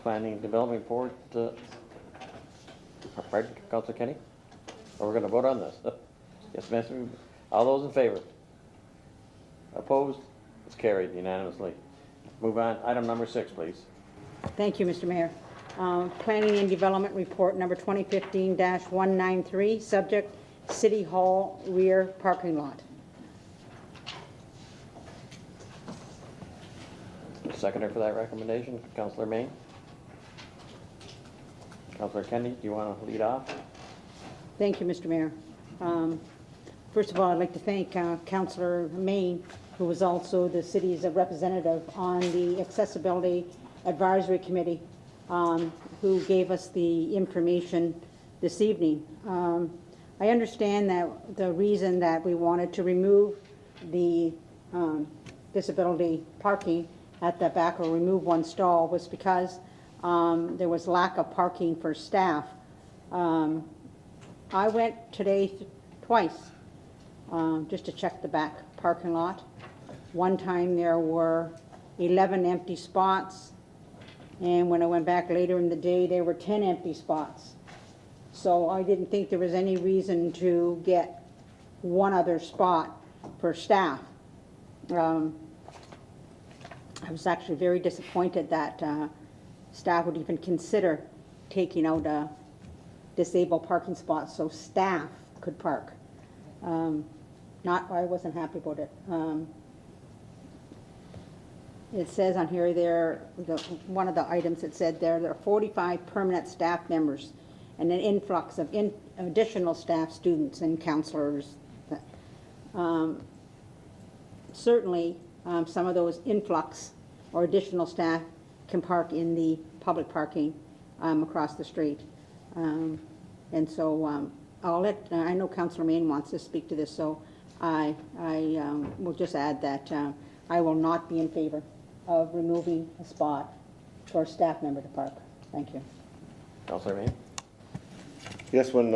A: Planning and Development Report. Pardon, Councilor Kenny? Or we're going to vote on this? Yes, ma'am. All those in favor? Opposed? It's carried unanimously. Move on. Item number 6, please.
F: Thank you, Mr. Mayor. Planning and Development Report number 2015-193, subject City Hall rear parking lot.
A: Seconder for that recommendation, Councilor Main. Councilor Kenny, do you want to lead off?
F: Thank you, Mr. Mayor. First of all, I'd like to thank Councillor Main, who was also the city's representative on the Accessibility Advisory Committee, who gave us the information this evening. I understand that the reason that we wanted to remove the disability parking at the back or remove one stall was because there was lack of parking for staff. I went today twice just to check the back parking lot. One time there were 11 empty spots, and when I went back later in the day there were 10 empty spots. So I didn't think there was any reason to get one other spot for staff. I was actually very disappointed that staff would even consider taking out a disabled parking spot so staff could park. I wasn't happy about it. it says on here one of the items it said there are 45 permanent staff members and an influx of additional staff, students, and counselors. Certainly, some of those influx or additional staff can park in the public parking across the street. And so I know Councillor Main wants to speak to this, so I will just add that I will not be in favor of removing a spot for a staff member to park. Thank you.
A: Councillor Main?
L: Yes, when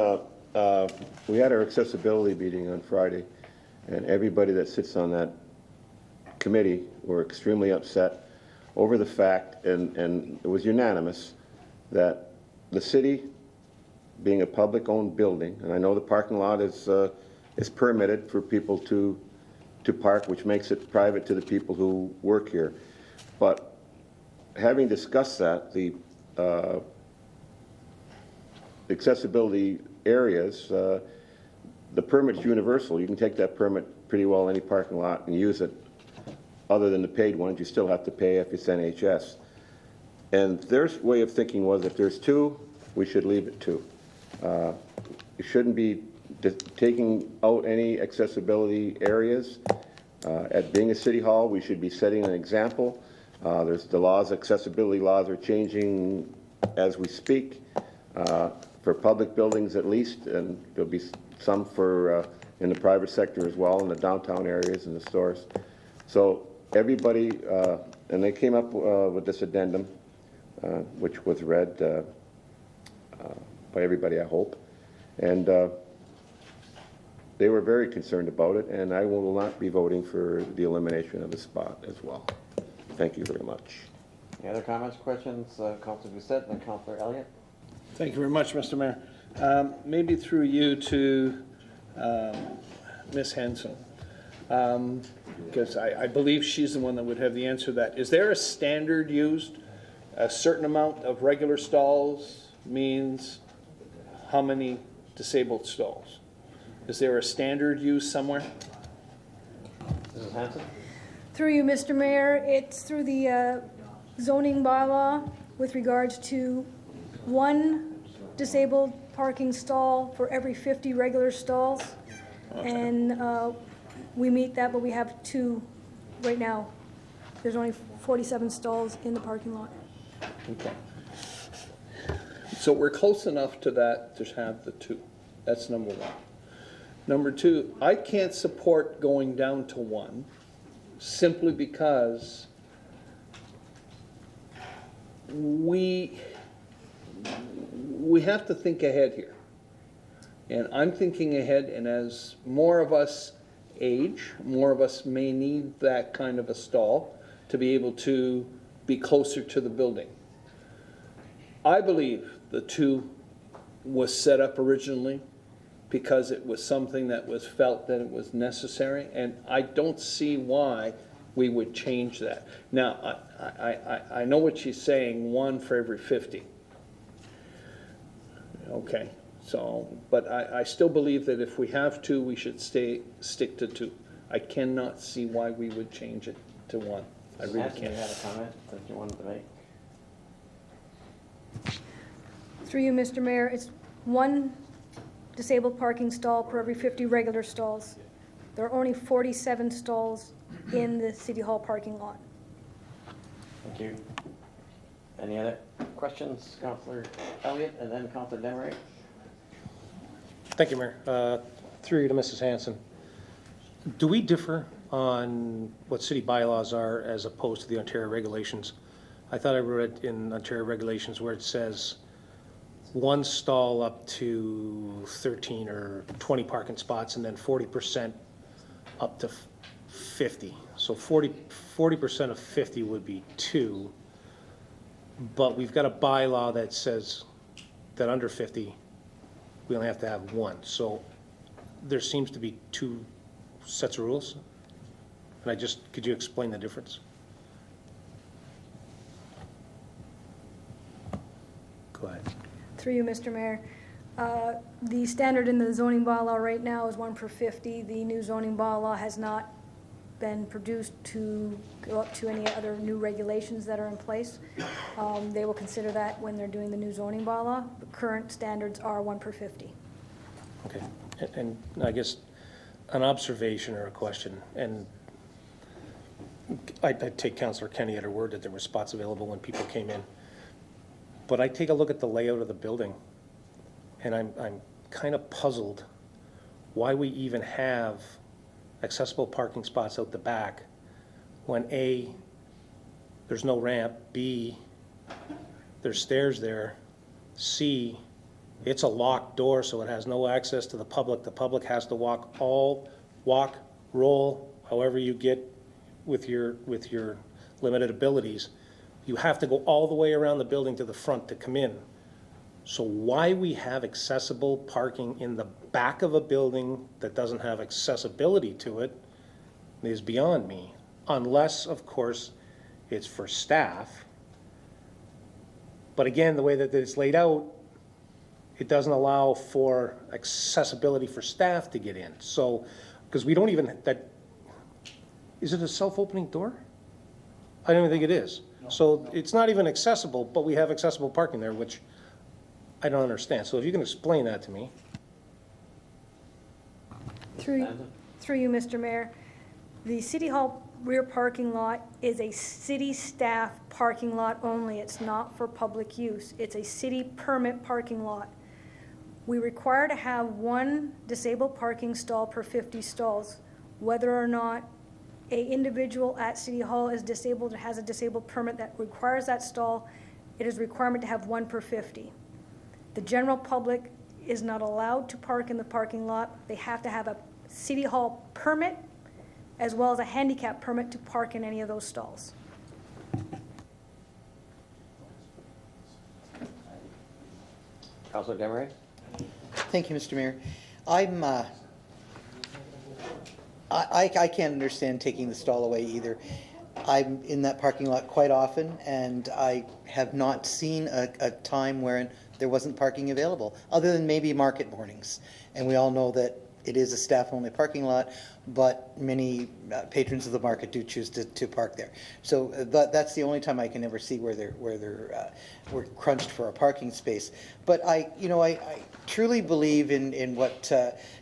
L: we had our accessibility meeting on Friday, and everybody that sits on that committee were extremely upset over the fact, and it was unanimous, that the city, being a public-owned building, and I know the parking lot is permitted for people to park, which makes it private to the people who work here. But having discussed that, the accessibility areas, the permit's universal. You can take that permit pretty well any parking lot and use it. Other than the paid ones, you still have to pay if it's NHS. And their way of thinking was, if there's two, we should leave it two. You shouldn't be taking out any accessibility areas. At being a city hall, we should be setting an example. There's the laws, accessibility laws are changing as we speak, for public buildings at least, and there'll be some for in the private sector as well, in the downtown areas and the stores. So everybody, and they came up with this addendum, which was read by everybody, I hope, and they were very concerned about it, and I will not be voting for the elimination of the spot as well. Thank you very much.
A: Any other comments, questions? Councillor Doucette and Councillor Elliott.
E: Thank you very much, Mr. Mayor. Maybe through you to Ms. Hanson, because I believe she's the one that would have the answer to that. Is there a standard used? A certain amount of regular stalls means how many disabled stalls? Is there a standard used somewhere?
A: Mrs. Hanson?
Q: Through you, Mr. Mayor, it's through the zoning bylaw with regards to one disabled parking stall for every 50 regular stalls. Okay. And we meet that, but we have two right now. There's only 47 stalls in the parking lot.
E: Okay. So we're close enough to that to have the two. That's number one. Number two, I can't support going down to one simply because we have to think ahead here. And I'm thinking ahead, and as more of us age, more of us may need that kind of a stall to be able to be closer to the building. I believe the two was set up originally because it was something that was felt that it was necessary, and I don't see why we would change that. Now, I know what she's saying, one for every 50. Okay, so, but I still believe that if we have two, we should stick to two. I cannot see why we would change it to one. I really can't.
A: You had a comment that you wanted to make?
Q: Through you, Mr. Mayor, it's one disabled parking stall per every 50 regular stalls. There are only 47 stalls in the City Hall parking lot.
A: Thank you. Any other questions, Councillor Elliott, and then Councillor Demery?
G: Thank you, Mayor. Through you to Mrs. Hanson. Do we differ on what city bylaws are as opposed to the Ontario regulations? I thought I read in Ontario regulations where it says one stall up to 13 or 20 parking spots, and then 40% up to 50. So 40% of 50 would be two, but we've got a bylaw that says that under 50, we only have to have one. So there seems to be two sets of rules. And could you explain the difference? Go ahead.
Q: Through you, Mr. Mayor. The standard in the zoning bylaw right now is one per 50. The new zoning bylaw has not been produced to go up to any other new regulations that are in place. They will consider that when they're doing the new zoning bylaw. The current standards are 1 per 50.
G: Okay, and I guess an observation or a question, and I take Councillor Kenny at her word that there were spots available when people came in. But I take a look at the layout of the building, and I'm kind of puzzled why we even have accessible parking spots out the back when A, there's no ramp, B, there's stairs there, C, it's a locked door, so it has no access to the public. The public has to walk, roll, however you get with your limited abilities. You have to go all the way around the building to the front to come in. So why we have accessible parking in the back of a building that doesn't have accessibility to it is beyond me. Unless, of course, it's for staff. But again, the way that it's laid out, it doesn't allow for accessibility for staff to get in. So, because we don't even, is it a self-opening door? I don't even think it is. So it's not even accessible, but we have accessible parking there, which I don't understand. So if you can explain that to me.
Q: Through you, Mr. Mayor, the City Hall rear parking lot is a city staff parking lot only. It's not for public use. It's a city permit parking lot. We require to have 1 disabled parking stall per 50 stalls. Whether or not an individual at City Hall is disabled, has a disabled permit that requires that stall, it is a requirement to have 1 per 50. The general public is not allowed to park in the parking lot. They have to have a City Hall permit as well as a handicap permit to park in any of those stalls.
A: Councilor Demery?
O: Thank you, Mr. Mayor. I can't understand taking the stall away either. I'm in that parking lot quite often, and I have not seen a time where there wasn't parking available, other than maybe market mornings. And we all know that it is a staff-only parking lot, but many patrons of the market do choose to park there. So that's the only time I can ever see where we're crunched for a parking space. But I truly believe in what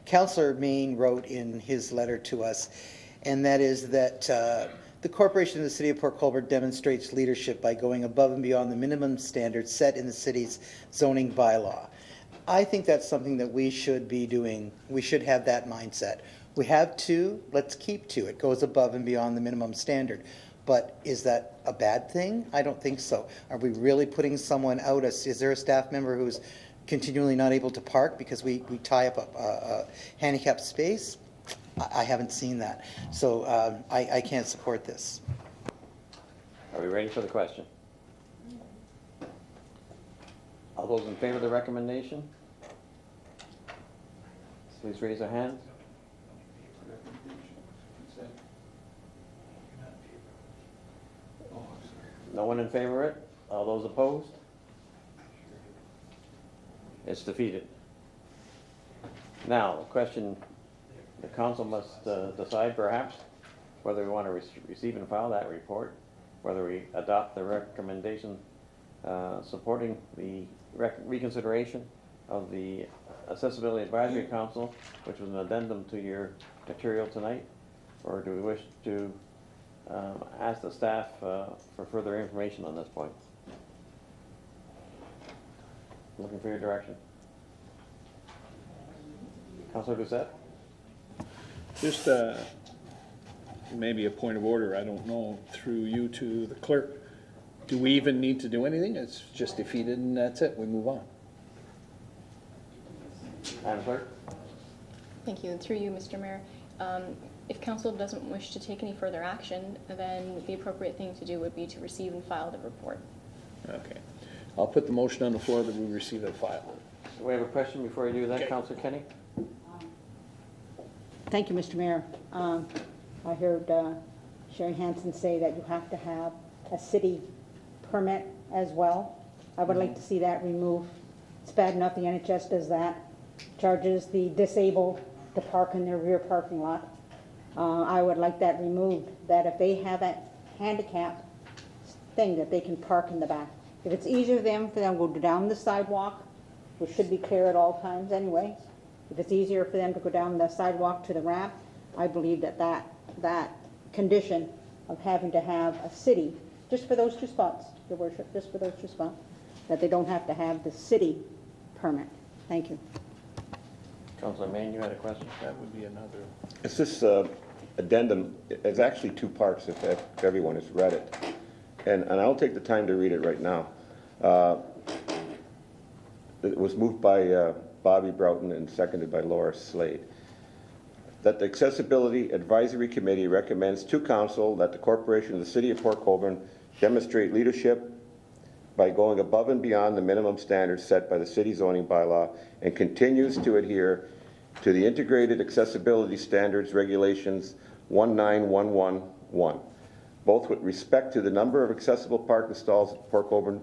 O: Councillor Main wrote in his letter to us, and that is that the Corporation of the City of Port Colborne demonstrates leadership by going above and beyond the minimum standards set in the city's zoning bylaw. I think that's something that we should be doing. We should have that mindset. We have 2, let's keep 2. It goes above and beyond the minimum standard. But is that a bad thing? I don't think so. Are we really putting someone out? Is there a staff member who's continually not able to park because we tie up a handicapped space? I haven't seen that. So I can't support this.
A: Are we ready for the question? All those in favor of the recommendation? Please raise their hands. No one in favor of it? All those opposed? It's defeated. Now, the question, the council must decide perhaps whether we want to receive and file that report, whether we adopt the recommendation supporting the reconsideration of the Accessibility Advisory Council, which was an addendum to your material tonight, or do we wish to ask the staff for further information on this point? Looking for your direction. Councilor Doucette?
E: Just maybe a point of order, I don't know, through you to the clerk. Do we even need to do anything? It's just defeated and that's it, we move on.
A: Madam Clerk?
D: Thank you. Through you, Mr. Mayor. If council doesn't wish to take any further action, then the appropriate thing to do would be to receive and file the report.
E: Okay. I'll put the motion on the floor that we receive and file.
A: Do we have a question before you do that,
E: Okay.
A: Councilor Kenny?
F: Thank you, Mr. Mayor. I heard Sherry Hansen say that you have to have a city permit as well. I would like to see that removed. It's bad enough the NHS does that, charges the disabled to park in their rear parking lot. I would like that removed, that if they have a handicap thing, that they can park in the back. If it's easier for them to go down the sidewalk, which should be clear at all times anyway, if it's easier for them to go down the sidewalk to the ramp, I believe that condition of having to have a city, just for those 2 spots, Your Worship, just for those 2 spots, that they don't have to have the city permit. Thank you.
A: Councillor Main, you had a question?
G: That would be another.
L: It's this addendum, it's actually 2 parts if everyone has read it. And I'll take the time to read it right now. It was moved by Bobby Broughton and seconded by Laura Slade. That the Accessibility Advisory Committee recommends to Council that the Corporation of the City of Port Colborne demonstrate leadership by going above and beyond the minimum standards set by the city zoning bylaw and continues to adhere to the Integrated Accessibility Standards Regulations 19111, both with respect to the number of accessible parking stalls at Port Colborne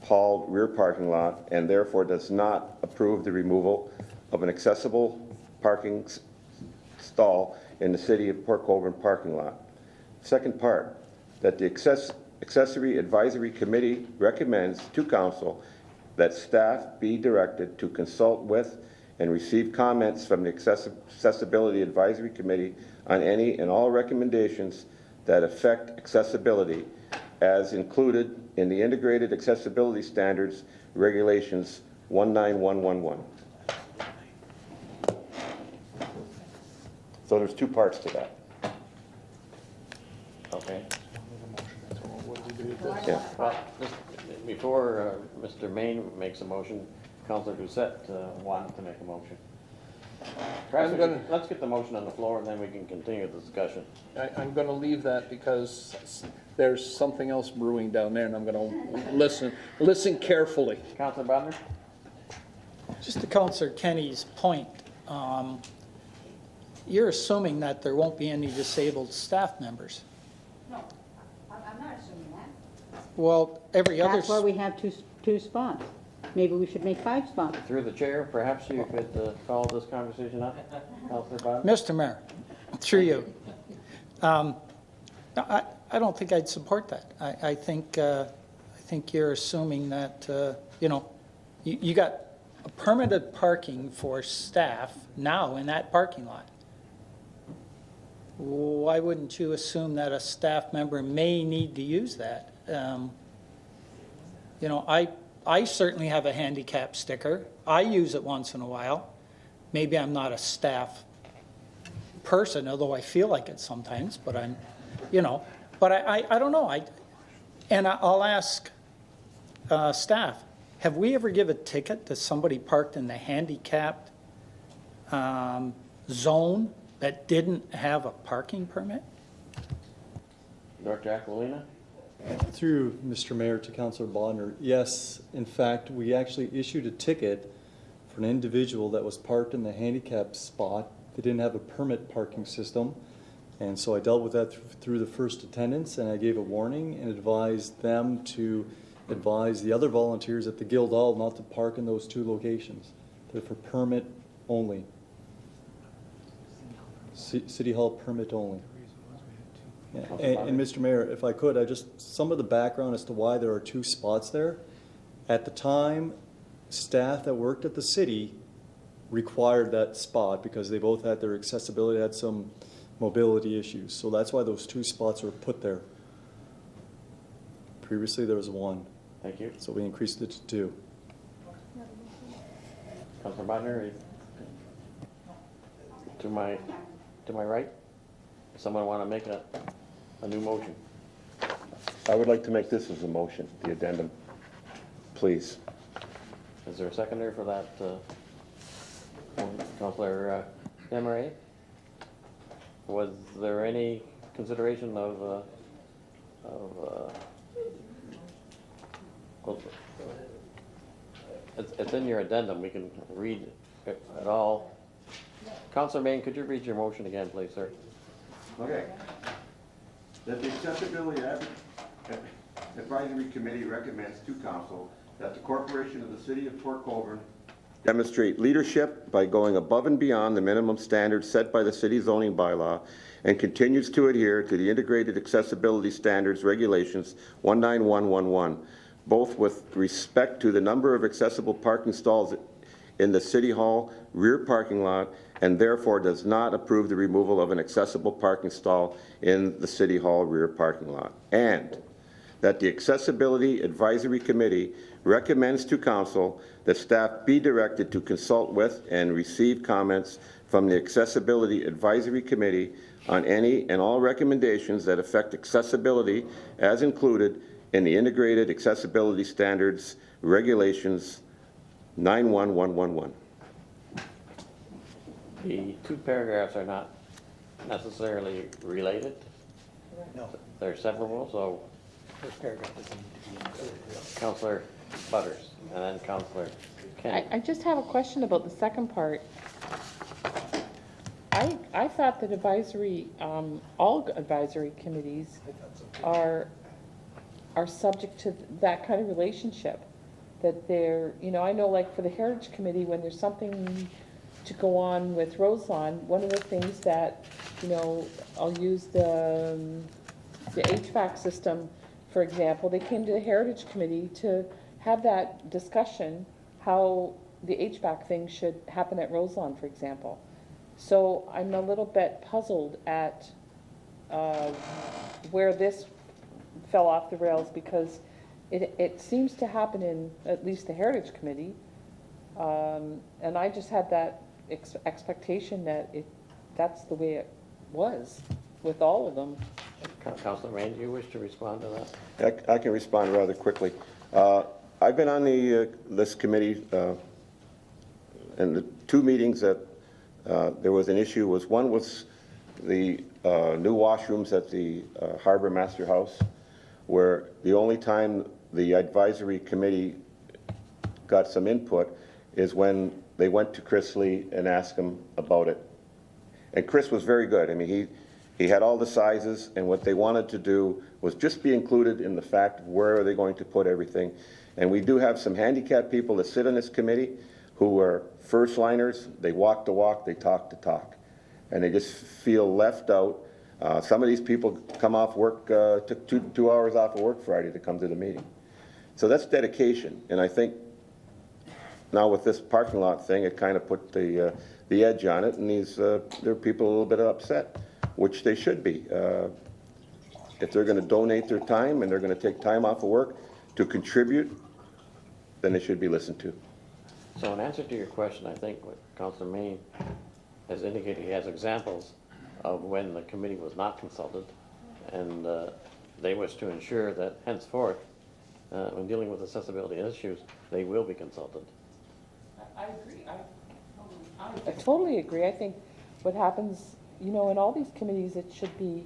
L: Hall rear parking lot, and therefore does not approve the removal of an accessible parking stall in the City of Port Colborne parking lot. Second part, that the Accessory Advisory Committee recommends to Council that staff be directed to consult with and receive comments from the Accessibility Advisory Committee on any and all recommendations that affect accessibility as included in the Integrated Accessibility Standards Regulations 19111. So there's 2 parts to that.
A: Okay.
L: Yeah.
A: Well, before Mr. Main makes a motion, Councillor Doucette wanted to make a motion. Perhaps let's get the motion on the floor and then we can continue the discussion.
E: I'm going to leave that because there's something else brewing down there, and I'm going to listen carefully.
A: Councillor Bodnar?
I: Just to Councillor Kenny's point, you're assuming that there won't be any disabled staff members.
F: No, I'm not assuming that.
I: Well, every other...
F: That's why we have two spots. Maybe we should make 5 spots.
A: Through the chair, perhaps you could follow this conversation up, Councillor Bodnar?
I: Mr. Mayor, through you. I don't think I'd support that. I think you're assuming that, you got a permitted parking for staff now in that parking lot. Why wouldn't you assume that a staff member may need to use that? I certainly have a handicap sticker. I use it once in a while. Maybe I'm not a staff person, although I feel like it sometimes, but I'm, but I don't know. I'll ask staff, have we ever given a ticket to somebody parked in the handicapped zone that didn't have a parking permit?
A: Director Aquilina?
J: Through Mr. Mayor to Councillor Bodnar, yes, in fact, we actually issued a ticket for an individual that was parked in the handicapped spot. They didn't have a permit parking system, and so I dealt with that through the first attendance, and I gave a warning and advised them to advise the other volunteers at the Guildhall not to park in those 2 locations. They're for permit only. City Hall permit only. Yeah. And Mr. Mayor, if I could, some of the background as to why there are 2 spots there. At the time, staff that worked at the city required that spot because they both had their accessibility, had some mobility issues. So that's why those 2 spots were put there. Previously there was 1.
A: Thank you.
J: So we increased it to 2.
A: Councillor Bodnar, to my right? Someone want to make a new motion?
L: I would like to make this as a motion, the addendum, please.
A: Is there a seconder for that, Councillor Desmarais? Was there any consideration of well, it's in your addendum. We can read it all. Councillor Main, could you read your motion again, please, sir?
L: Okay. That the Accessibility Advisory Committee recommends to Council that the Corporation of the City of Port Colborne demonstrate leadership by going above and beyond the minimum standards set by the city zoning bylaw and continues to adhere to the integrated accessibility standards regulations 19111, both with respect to the number of accessible parking stalls in the City Hall rear parking lot, and therefore does not approve the removal of an accessible parking stall in the City Hall rear parking lot. And that the Accessibility Advisory Committee recommends to Council that staff be directed to consult with and receive comments from the Accessibility Advisory Committee on any and all recommendations that affect accessibility as included in the Integrated Accessibility Standards Regulations 91111.
A: The two paragraphs are not necessarily related.
O: No.
A: They're separable, so
C: First paragraph doesn't need to be included.
A: Councillor Butters and then Councillor Kenny.
H: I just have a question about the second part. I thought that advisory, all advisory committees are subject to that kind of relationship. That they're, you know, I know like for the Heritage Committee, when there's something to go on with Roselawn, one of the things that, you know, I'll use the HVAC system, for example. They came to the Heritage Committee to have that discussion, how the HVAC thing should happen at Roselawn, for example. So I'm a little bit puzzled at where this fell off the rails, because it seems to happen in at least the Heritage Committee, and I just had that expectation that that's the way it was with all of them.
A: Councillor Rain, do you wish to respond to that?
L: I can respond rather quickly. I've been on this committee, and the two meetings that there was an issue was, one was the new washrooms at the Harbor Master House, where the only time the advisory committee got some input is when they went to Chris Lee and asked him about it. And Chris was very good. I mean, he had all the sizes, and what they wanted to do was just be included in the fact of where are they going to put everything. And we do have some handicapped people that sit on this committee who are first liners. They walk the walk, they talk the talk, and they just feel left out. Some of these people come off work, took two hours off of work Friday to come to the meeting. So that's dedication, and I think now with this parking lot thing, it kind of put the edge on it, and there are people a little bit upset, which they should be. If they're going to donate their time and they're going to take time off of work to contribute, then they should be listened to.
A: So in answer to your question, I think what Councillor Main has indicated, he has examples of when the committee was not consulted, and they wish to ensure that henceforth, when dealing with accessibility issues, they will be consulted.
H: I agree. I totally agree. I think what happens, you know, in all these committees, it should be,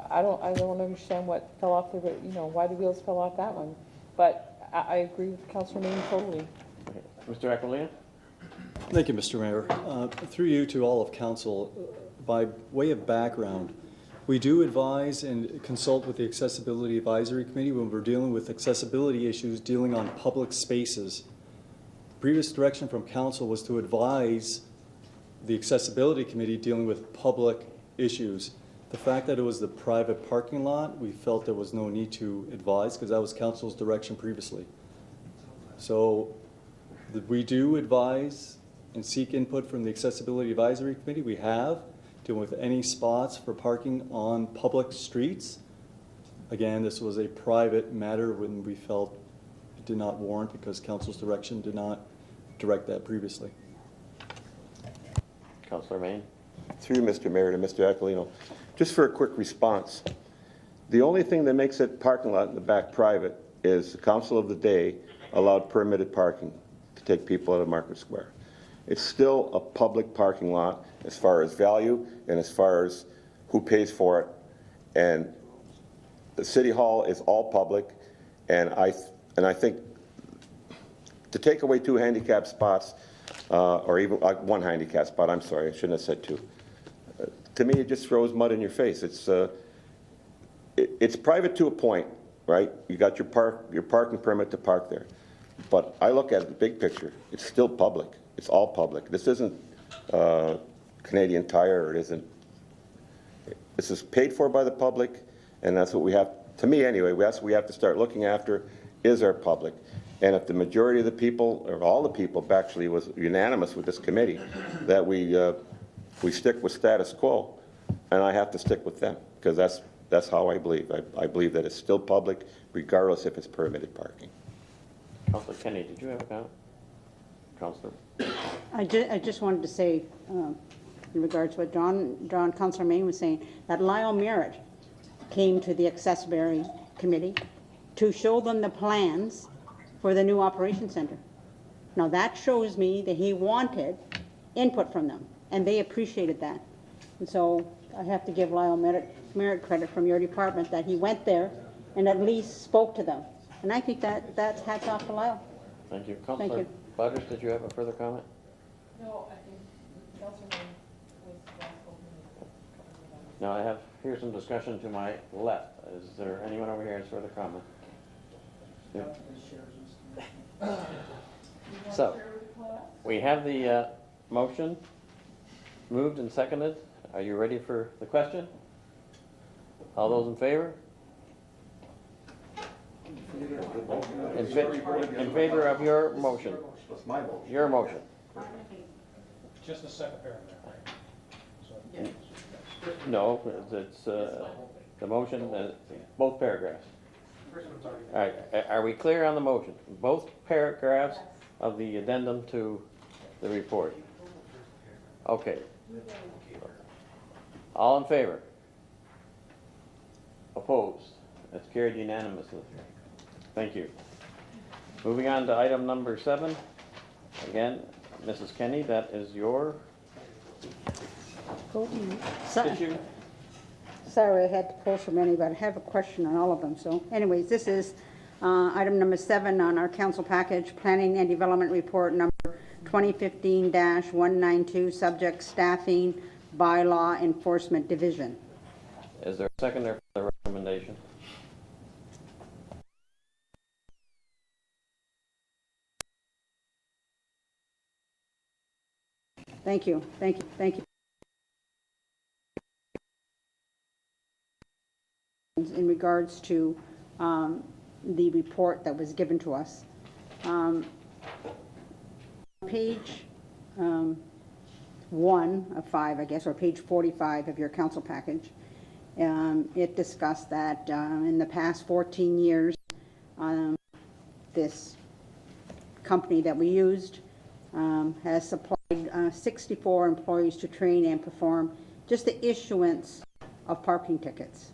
H: I don't understand what fell off the, you know, why the wheels fell off that one. But I agree with Councillor Main totally.
A: Okay. Mr. Aquilina?
J: Thank you, Mr. Mayor. Through you to all of council, by way of background, we do advise and consult with the Accessibility Advisory Committee when we're dealing with accessibility issues dealing on public spaces. The previous direction from council was to advise the Accessibility Committee dealing with public issues. The fact that it was the private parking lot, we felt there was no need to advise because that was council's direction previously. So we do advise and seek input from the Accessibility Advisory Committee. We have, dealing with any spots for parking on public streets. Again, this was a private matter when we felt it did not warrant because council's direction did not direct that previously.
A: Councillor Main?
L: Through you, Mr. Mayor, to Mr. Aquilino, just for a quick response. The only thing that makes that parking lot in the back private is the council of the day allowed permitted parking to take people out of Market Square. It's still a public parking lot as far as value and as far as who pays for it. And the City Hall is all public, and I think to take away two handicap spots, or even one handicap spot, I'm sorry, I shouldn't have said two. To me, it just throws mud in your face. It's private to a point, right? You got your parking permit to park there. But I look at the big picture. It's still public. It's all public. This isn't Canadian Tire, or it isn't. This is paid for by the public, and that's what we have, to me anyway, that's what we have to start looking after, is our public. And if the majority of the people, or all the people actually was unanimous with this committee, that we stick with status quo, and I have to stick with them, because that's how I believe. I believe that it's still public, regardless if it's permitted parking.
A: Councillor Kenny, did you have a comment? Councillor?
F: I just wanted to say, in regards to what Councillor Main was saying, that Lyle Merritt came to the Accessibility Committee to show them the plans for the new operations center. Now that shows me that he wanted input from them, and they appreciated that. And so I have to give Lyle Merritt credit from your department that he went there and at least spoke to them. And I think that's hats off to Lyle.
A: Thank you.
F: Thank
A: Councillor
F: you.
A: Butters, did you have a further comment?
H: No, I think Councilor was
A: Now I have here some discussion to my left. Is there anyone over here who has further comment? Yeah. So, we have the motion moved and seconded. Are you ready for the question? All those in favor? In favor of your motion? Your motion.
G: Just the second paragraph, right?
A: No, it's the motion, both paragraphs. All right, are we clear on the motion? Both paragraphs of the addendum to the report. Okay. All in favor? Opposed? That's carried unanimously. Thank you. Moving on to item number 7. Again, Mrs. Kenny, that is your issue.
F: Sorry, I had to pull so many, but I have a question on all of them. So anyways, this is item number 7 on our council package, Planning and Development Report number 2015-192, subject Staffing Bylaw Enforcement Division.
A: Is there a seconder for the recommendation?
F: Thank you, thank you, thank you. In regards to the report that was given to us. Page 1 of 5, I guess, or page 45 of your council package, it discussed that in the past 14 years, this company that we used has supplied 64 employees to train and perform just the issuance of parking tickets.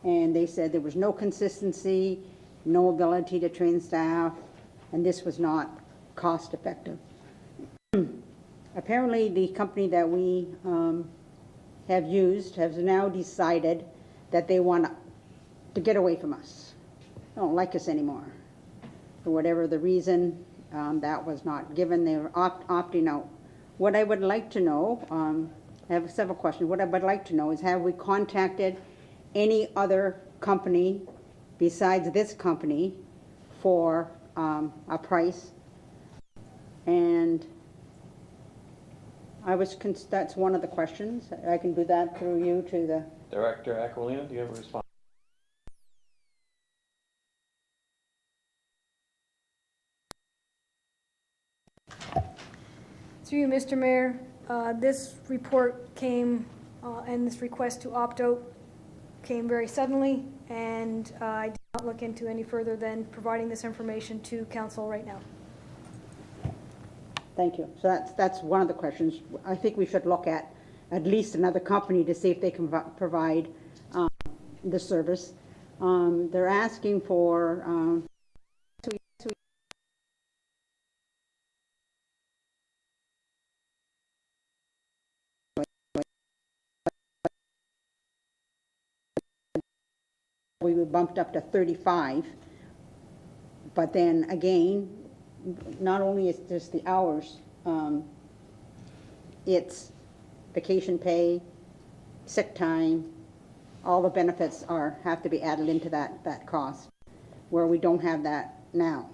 F: And they said there was no consistency, no ability to train staff, and this was not cost effective. Apparently the company that we have used has now decided that they want to get away from us. They don't like us anymore. For whatever the reason, that was not given. They were opting out. What I would like to know, I have several questions. What I would like to know is, have we contacted any other company besides this company for a price? And that's one of the questions. I can do that through you to the
A: Director Aquilina, do you have a response?
Q: Through you, Mr. Mayor, this report came, and this request to opt out came very suddenly, and I did not look into any further than providing this information to council right now.
F: Thank you. So that's one of the questions. I think we should look at least another company to see if they can provide the service. They're asking for we were bumped up to 35, but then again, not only is just the hours, it's vacation pay, sick time, all the benefits have to be added into that cost, where we don't have that now.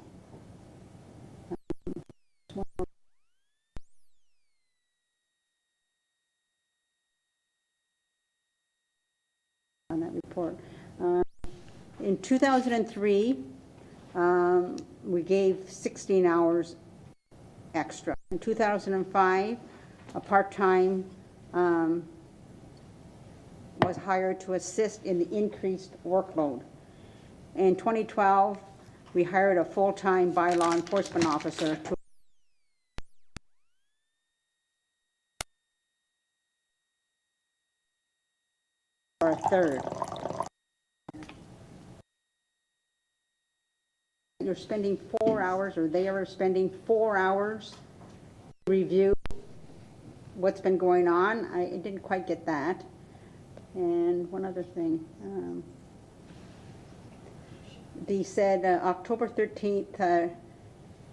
F: On that report. In 2003, we gave 16 hours extra. In 2005, a part-time was hired to assist in the increased workload. In 2012, we hired a full-time bylaw enforcement officer to or a third. You're spending 4 hours, or they are spending 4 hours to review what's been going on. I didn't quite get that. And one other thing. They said October 13th,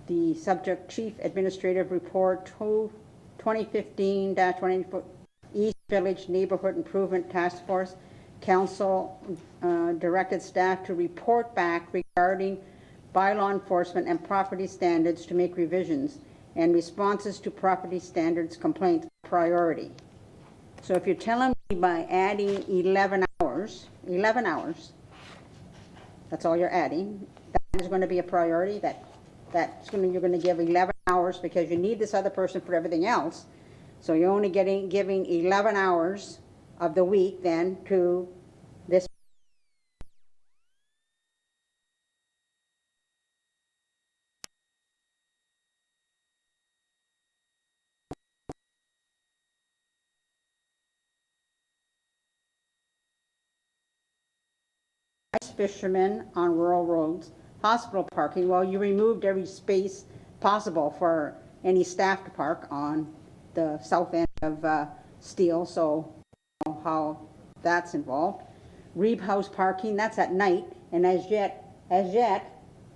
F: the subject chief administrative report 2015-24 East Village Neighborhood Improvement Task Force Council directed staff to report back regarding bylaw enforcement and property standards to make revisions and responses to property standards complaints priority. So if you're telling me by adding 11 hours, that's all you're adding, that is going to be a priority, you're going to give 11 hours because you need this other person for everything else. So you're only giving 11 hours of the week then to this. Fishermen on rural roads, hospital parking. Well, you removed every space possible for any staff to park on the south end of Steele, so you know how that's involved. Reeb House parking, that's at night, and as yet,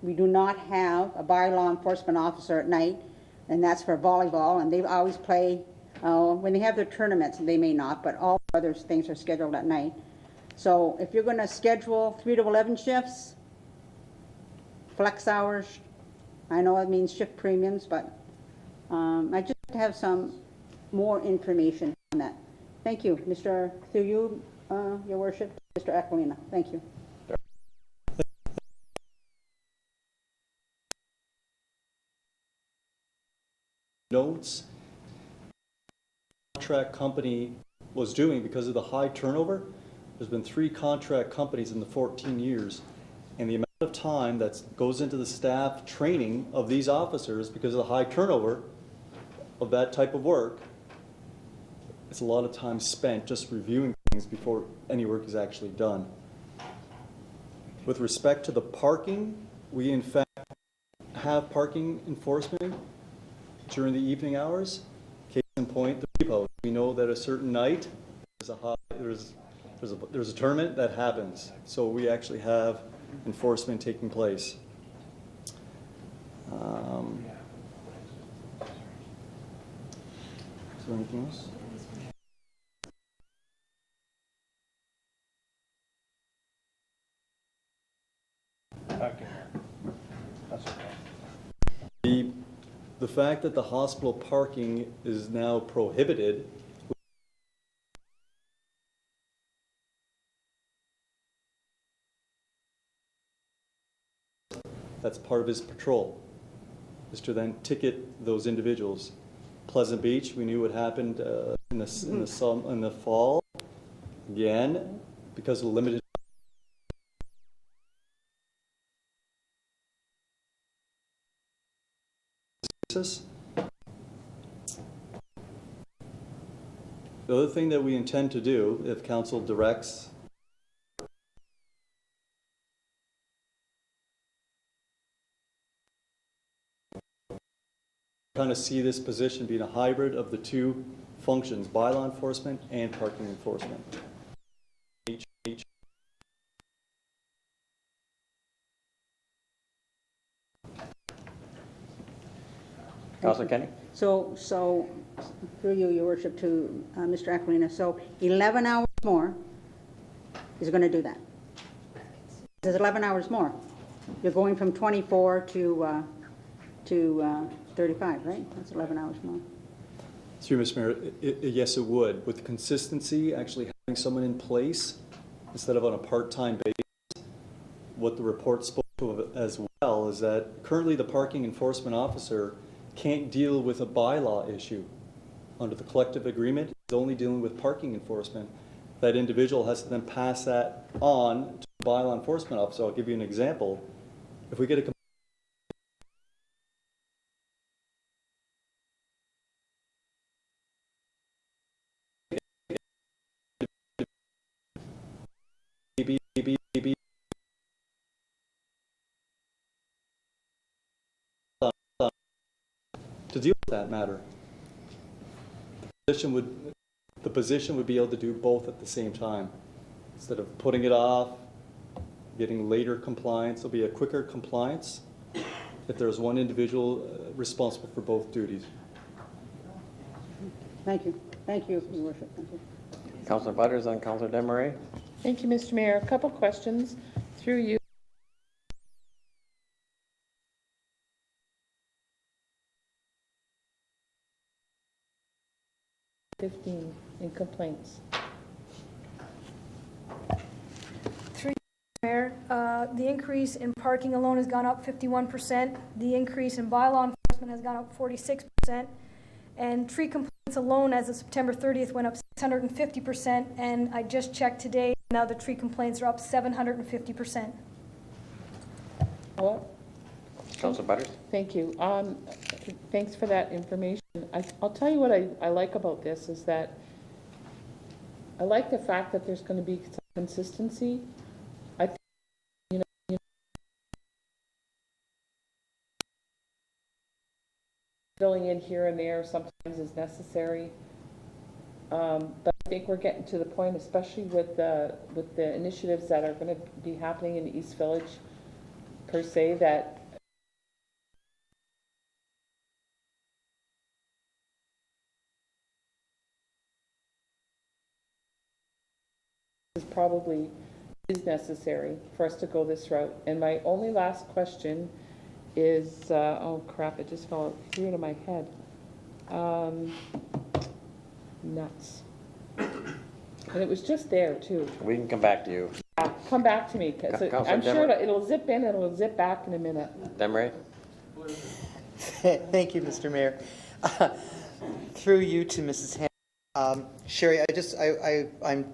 F: we do not have a bylaw enforcement officer at night, and that's for volleyball, and they always play, when they have their tournaments, they may not, but all other things are scheduled at night. So if you're going to schedule 3 to 11 shifts, flex hours, I know it means shift premiums, but I just have some more information on that. Thank you, Mr. Through you, Your Worship, Mr. Aquilina. Thank you.
J: Notes contract company was doing because of the high turnover. There's been 3 contract companies in the 14 years, and the amount of time that goes into the staff training of these officers because of the high turnover of that type of work, it's a lot of time spent just reviewing things before any work is actually done. With respect to the parking, we in fact have parking enforcement during the evening hours. Case in point, the repo. We know that a certain night there's a tournament that happens, so we actually have enforcement taking place. Is there anything else? The fact that the hospital parking is now prohibited, that's part of his patrol, is to then ticket those individuals. Pleasant Beach, we knew what happened in the fall. Again, because of limited. The other thing that we intend to do, if council directs, kind of see this position being a hybrid of the 2 functions, bylaw enforcement and parking enforcement.
A: Councilor Kenny?
F: So through you, Your Worship, to Mr. Aquilina, so 11 hours more is going to do that. There's 11 hours more. You're going from 24 to to 35, right? That's 11 hours more.
J: Through Mr. Mayor, yes, it would. With consistency, actually having someone in place instead of on a part-time basis, what the report spoke to as well is that currently the parking enforcement officer can't deal with a bylaw issue. Under the collective agreement, he's only dealing with parking enforcement. That individual has to then pass that on to the bylaw enforcement officer. I'll give you an example. If we get a to deal with that matter, the position would be able to do both at the same time. Instead of putting it off, getting later compliance, there'll be a quicker compliance if there's one individual responsible for both duties.
F: Thank you. Thank you, Your Worship. Thank you.
A: Councillor Butters and Councillor Desmarais.
H: Thank you, Mr. Mayor. A couple questions through you. 15 in complaints.
Q: Through you, Mayor, the increase in parking alone has gone up 51%. The increase in bylaw enforcement has gone up 46%. And tree complaints alone as of September 30th went up 650%. And I just checked today, now the tree complaints are up 750%.
H: Hello?
A: Councillor Butters.
H: Thank you. Thanks for that information. I'll tell you what I like about this is that I like the fact that there's going to be some consistency. I think, you know, filling in here and there sometimes is necessary. But I think we're getting to the point, especially with the initiatives that are going to be happening in the East Village, per se, that probably is necessary for us to go this route. And my only last question is, oh crap, it just flew out of my head. Nuts. And it was just there too.
A: We can come back to you.
H: Come back to me, because I'm sure it'll zip in and it'll zip back in a minute.
A: Desmarais.
O: Thank you, Mr. Mayor. Through you to Mrs. Ham. Sherry, I'm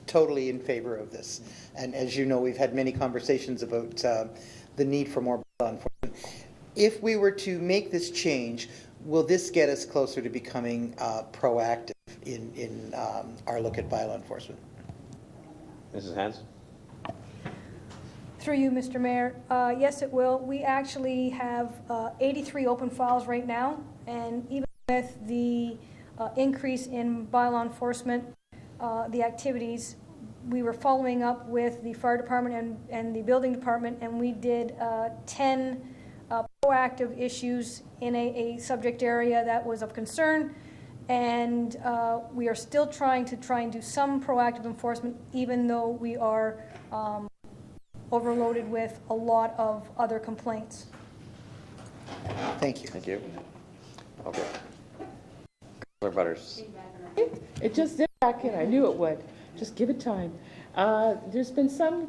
O: totally in favor of this. And as you know, we've had many conversations about the need for more bylaw enforcement. If we were to make this change, will this get us closer to becoming proactive in our look at bylaw enforcement?
A: Mrs. Hanson.
Q: Through you, Mr. Mayor. Yes, it will. We actually have 83 open files right now, and even with the increase in bylaw enforcement, the activities, we were following up with the fire department and the building department, and we did 10 proactive issues in a subject area that was of concern, and we are still trying and do some proactive enforcement, even though we are overloaded with a lot of other complaints.
O: Thank you.
A: Thank you. Okay. Councillor Butters.
H: It just zipped back in. I knew it would. Just give it time. There's been some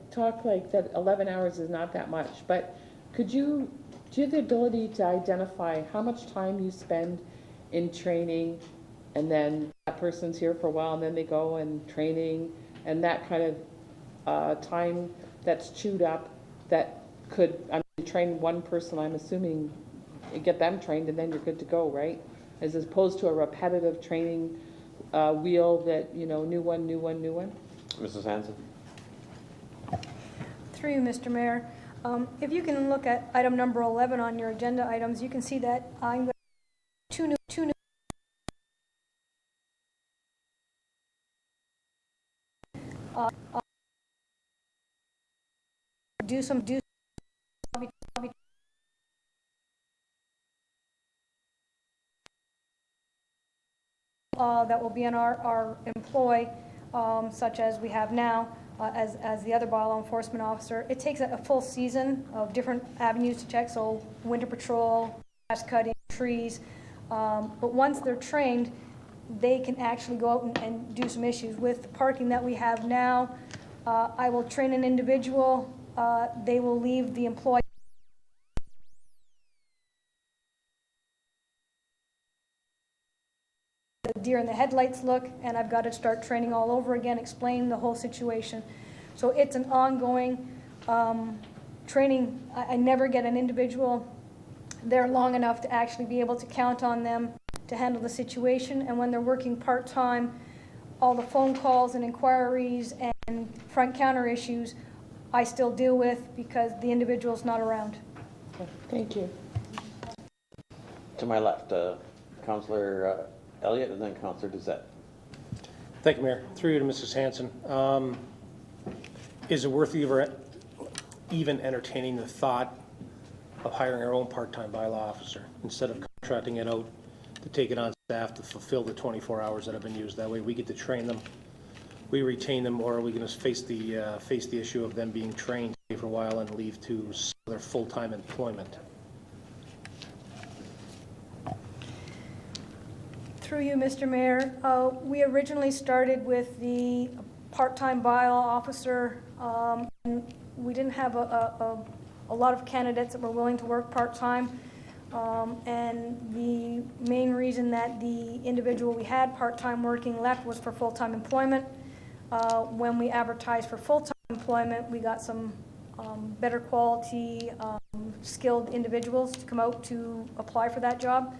H: talk like that 11 hours is not that much, but do you have the ability to identify how much time you spend in training, and then that person's here for a while and then they go and training, and that kind of time that's chewed up that could, I mean, train one person, I'm assuming, get them trained and then you're good to go, right? As opposed to a repetitive training wheel that, you know, new one.
A: Mrs. Hanson.
Q: Through you, Mr. Mayor. If you can look at item number 11 on your agenda items, you can see that I'm going to two new that will be on our employ, such as we have now. as the other bylaw enforcement officer. It takes a full season of different avenues to check, so winter patrol, grass cutting, trees. But once they're trained, they can actually go out and do some issues. With the parking that we have now, I will train an individual, they will leave the employee the deer in the headlights look, and I've got to start training all over again, explain the whole situation. So it's an ongoing training. I never get an individual there long enough to actually be able to count on them to handle the situation. And when they're working part-time, all the phone calls and inquiries and front counter issues I still deal with because the individual's not around.
H: Thank you.
A: To my left, Councillor Elliott and then Councillor Doucette.
G: Thank you, Mayor. Through you to Mrs. Hanson. Is it worth even entertaining the thought of hiring our own part-time bylaw officer instead of contracting it out to take it on staff to fulfill the 24 hours that have been used? That way we get to train them, we retain them, or are we going to face the issue of them being trained for a while and leave to their full-time employment?
Q: Through you, Mr. Mayor, we originally started with the part-time bylaw officer, and we didn't have a lot of candidates that were willing to work part-time, and the main reason that the individual we had part-time working left was for full-time employment. When we advertised for full-time employment, we got some better quality, skilled individuals to come out to apply for that job.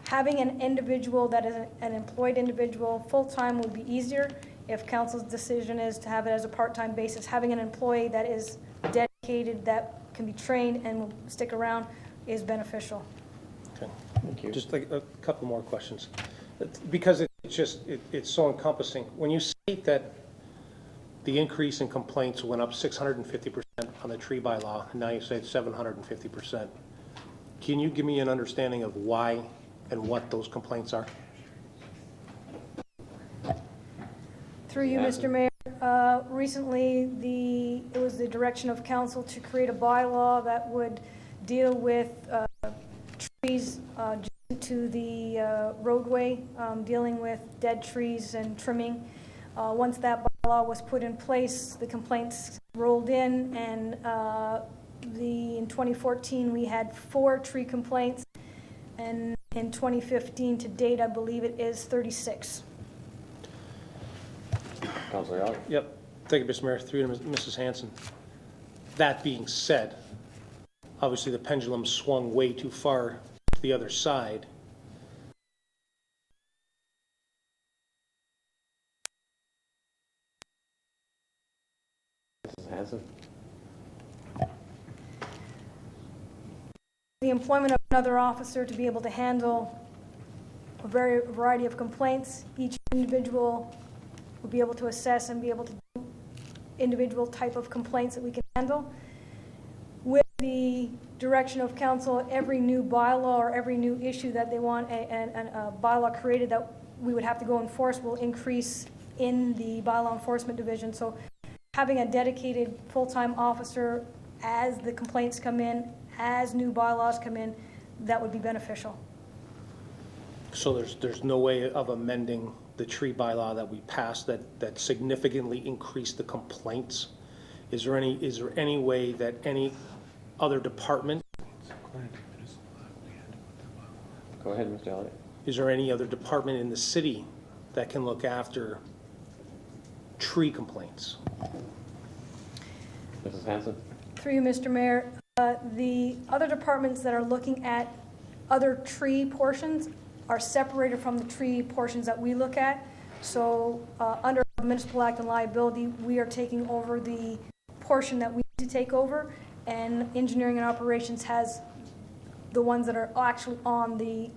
Q: Having an individual that is an employed individual full-time would be easier. If council's decision is to have it as a part-time basis, having an employee that is dedicated, that can be trained and will stick around is beneficial.
G: Okay. Thank you. Just like a couple more questions. Because it's so encompassing. When you state that the increase in complaints went up 650% on the tree bylaw, and now you say it's 750%, can you give me an understanding of why and what those complaints are?
Q: Through you, Mr. Mayor, recently it was the direction of council to create a bylaw that would deal with trees to the roadway, dealing with dead trees and trimming. Once that bylaw was put in place, the complaints rolled in, and in 2014 we had 4 tree complaints, and in 2015 to date I believe it is 36.
A: Councillor Elliott.
G: Yep. Thank you, Mr. Mayor. Through to Mrs. Hanson. That being said, obviously the pendulum swung way too far to the other side.
A: Mrs. Hanson.
Q: The employment of another officer to be able to handle a variety of complaints, each individual will be able to assess and be able to do individual type of complaints that we can handle. With the direction of council, every new bylaw or every new issue that they want a bylaw created that we would have to go enforce will increase in the bylaw enforcement division. So having a dedicated full-time officer as the complaints come in, as new bylaws come in, that would be beneficial.
G: So there's no way of amending the tree bylaw that we passed that significantly increased the complaints? Is there any way that any other department?
A: Go ahead, Mr. Elliott.
G: Is there any other department in the city that can look after tree complaints?
A: Mrs. Hanson.
Q: Through you, Mr. Mayor, the other departments that are looking at other tree portions are separated from the tree portions that we look at. So under Municipal Act and Liability, we are taking over the portion that we need to take over, and Engineering and Operations has the ones that are actually on the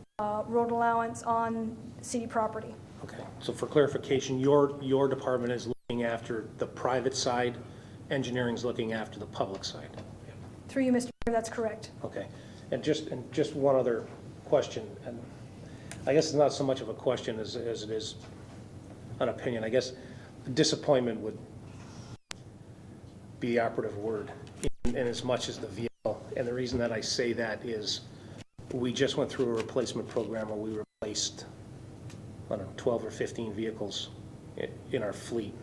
Q: road allowance on city property.
G: Okay, so for clarification, your department is looking after the private side, engineering is looking after the public side.
Q: Through you, Mr. Mayor, that's correct.
G: Okay, and just one other question, and I guess it's not so much of a question as it is an opinion. I guess disappointment be the operative word, in as much as the vehicle. And the reason that I say that is we just went through a replacement program where we replaced, I don't know, 12 or 15 vehicles in our fleet.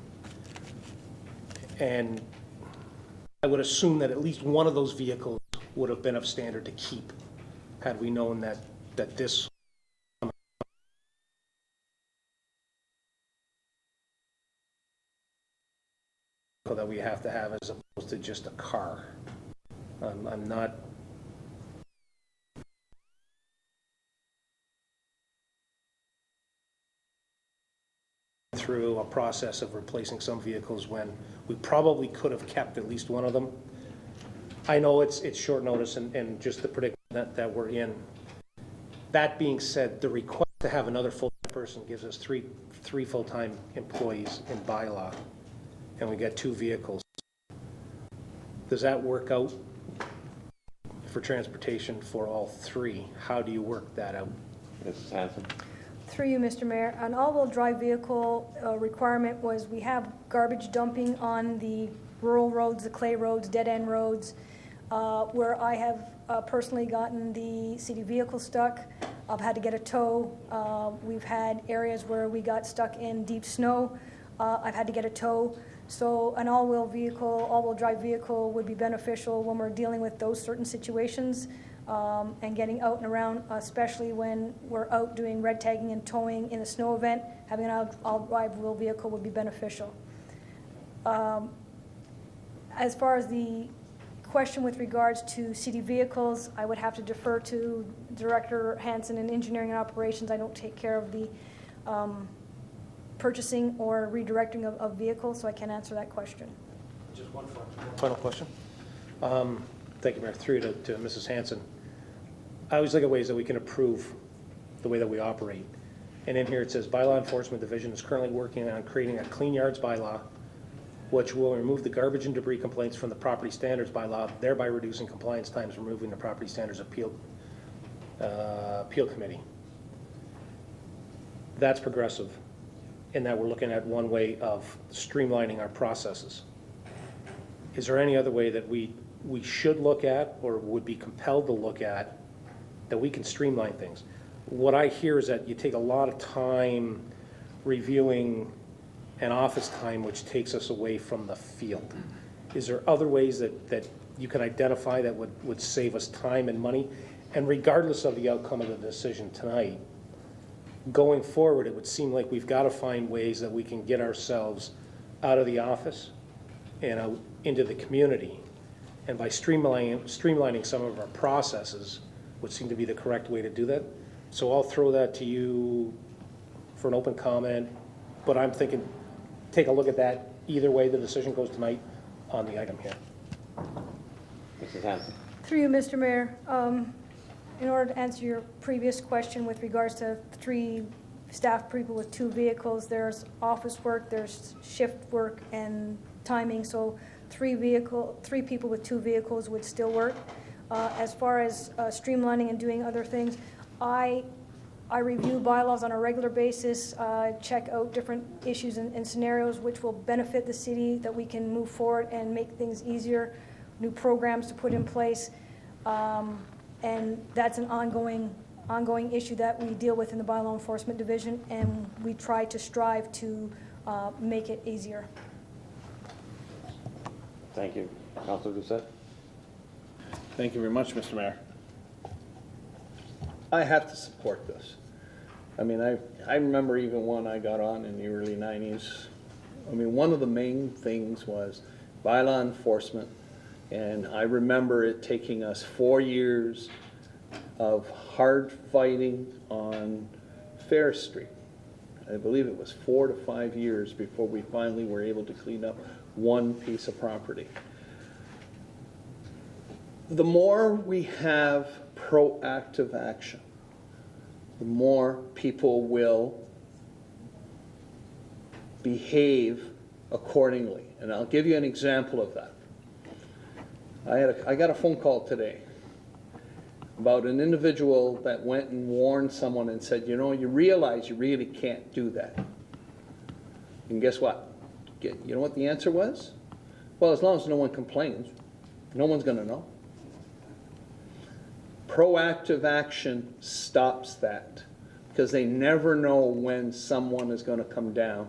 G: And I would assume that at least one of those vehicles would have been of standard to keep had we known that this that we have to have as opposed to just a car. I'm not through a process of replacing some vehicles when we probably could have kept at least one of them. I know it's short notice and just the predicament that we're in. That being said, the request to have another full-time person gives us three full-time employees in bylaw, and we get 2 vehicles. Does that work out for transportation for all 3? How do you work that out?
A: Mrs. Hanson.
Q: Through you, Mr. Mayor, an all-wheel drive vehicle requirement was we have garbage dumping on the rural roads, the clay roads, dead-end roads, where I have personally gotten the city vehicle stuck. I've had to get a tow. We've had areas where we got stuck in deep snow. I've had to get a tow. So an all-wheel drive vehicle would be beneficial when we're dealing with those certain situations and getting out and around, especially when we're out doing red tagging and towing in a snow event. Having an all-wheel vehicle would be beneficial. As far as the question with regards to city vehicles, I would have to defer to Director Hanson in Engineering and Operations. I don't take care of the purchasing or redirecting of vehicles, so I can't answer that question.
G: Just one final question. Thank you, Mayor. Through to Mrs. Hanson. I always look at ways that we can improve the way that we operate. And in here it says, Bylaw Enforcement Division is currently working on creating a clean yards bylaw, which will remove the garbage and debris complaints from the property standards bylaw, thereby reducing compliance times, removing the property standards appeal committee. That's progressive in that we're looking at one way of streamlining our processes. Is there any other way that we should look at or would be compelled to look at that we can streamline things? What I hear is that you take a lot of time reviewing and office time, which takes us away from the field. Is there other ways that you can identify that would save us time and money? And regardless of the outcome of the decision tonight, going forward, it would seem like we've got to find ways that we can get ourselves out of the office and out into the community. And by streamlining some of our processes would seem to be the correct way to do that. So I'll throw that to you for an open comment, but I'm thinking take a look at that either way the decision goes tonight on the item here.
A: Mrs. Hanson.
Q: Through you, Mr. Mayor, in order to answer your previous question with regards to 3 staff people with 2 vehicles, there's office work, there's shift work and timing, so 3 people with 2 vehicles would still work. As far as streamlining and doing other things, I review bylaws on a regular basis, check out different issues and scenarios which will benefit the city, that we can move forward and make things easier, new programs to put in place. And that's an ongoing issue that we deal with in the Bylaw Enforcement Division, and we try to strive to make it easier.
A: Thank you. Councilor Doucette.
E: Thank you very much, Mr. Mayor. I have to support this. I mean, I remember even when I got on in the early 90s, I mean, one of the main things was bylaw enforcement, and I remember it taking us 4 years of hard fighting on Fair Street. I believe it was 4 to 5 years before we finally were able to clean up one piece of property. The more we have proactive action, the more people will behave accordingly. And I'll give you an example of that. I got a phone call today about an individual that went and warned someone and said, you know, you realize you really can't do that. And guess what? You know what the answer was? Well, as long as no one complains, no one's gonna know. Proactive action stops that, because they never know when someone is gonna come down,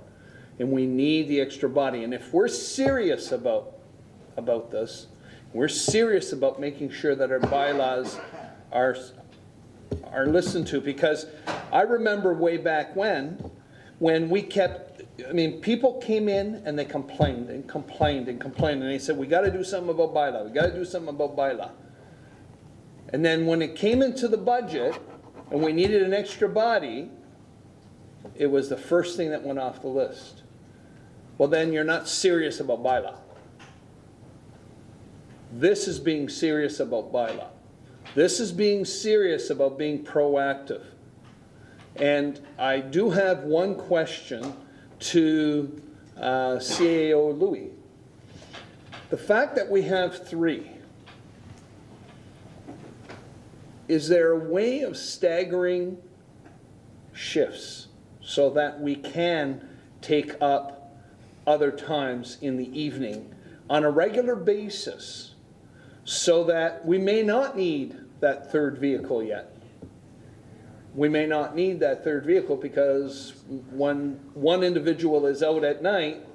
E: and we need the extra body. And if we're serious about this, we're serious about making sure that our bylaws are listened to, because I remember way back when we kept, I mean, people came in and they complained and complained and complained, and they said, we got to do something about bylaw, we got to do something about bylaw. And then when it came into the budget and we needed an extra body, it was the first thing that went off the list. Well, then you're not serious about bylaw. This is being serious about bylaw. This is being serious about being proactive. And I do have one question to CAO Louis. The fact that we have 3, is there a way of staggering shifts so that we can take up other times in the evening on a regular basis, so that we may not need that 3rd vehicle yet? We may not need that 3rd vehicle because when one individual is out at night,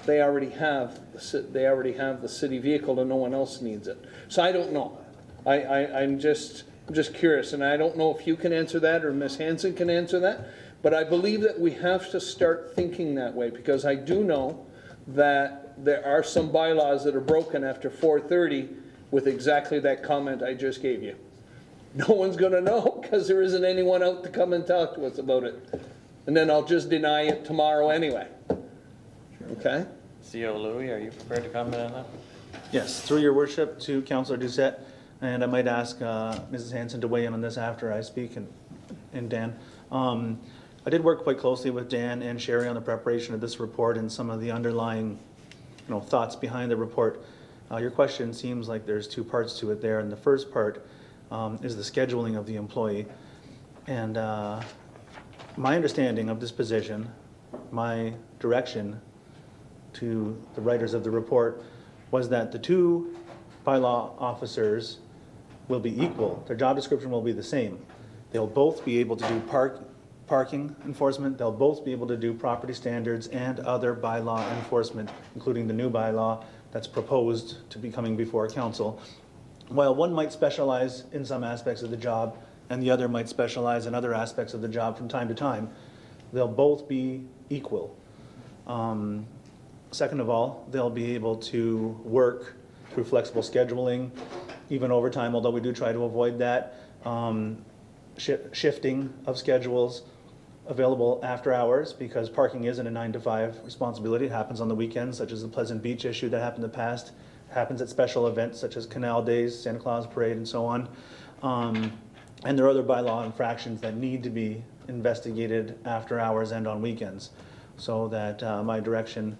E: they already have the city vehicle and no one else needs it. So I don't know. I'm just curious, and I don't know if you can answer that or Ms. Hanson can answer that, but I believe that we have to start thinking that way, because I do know that there are some bylaws that are broken after 4:30 with exactly that comment I just gave you. No one's going to know because there isn't anyone out to come and talk to us about it. And then I'll just deny it tomorrow anyway. Okay?
A: CO Louis, are you prepared to comment on that?
M: Yes, through your worship to Councillor Doucette, and I might ask Mrs. Hanson to weigh in on this after I speak, and Dan. I did work quite closely with Dan and Sherry on the preparation of this report and some of the underlying thoughts behind the report. Your question seems like there's 2 parts to it there, and the first part is the scheduling of the employee. And my understanding of this position, my direction to the writers of the report, was that the 2 bylaw officers will be equal. Their job description will be the same. They'll both be able to do parking enforcement. They'll both be able to do property standards and other bylaw enforcement, including the new bylaw that's proposed to be coming before council. While one might specialize in some aspects of the job and the other might specialize in other aspects of the job from time to time, they'll both be equal. Second of all, they'll be able to work through flexible scheduling, even overtime, although we do try to avoid that, shifting of schedules, available after hours, because parking isn't a 9-to-5 responsibility. It happens on the weekends, such as the Pleasant Beach issue that happened in the past. It happens at special events such as Canal Days, Santa Claus Parade, and so on. And there are other bylaw infractions that need to be investigated after hours and on weekends. So that my direction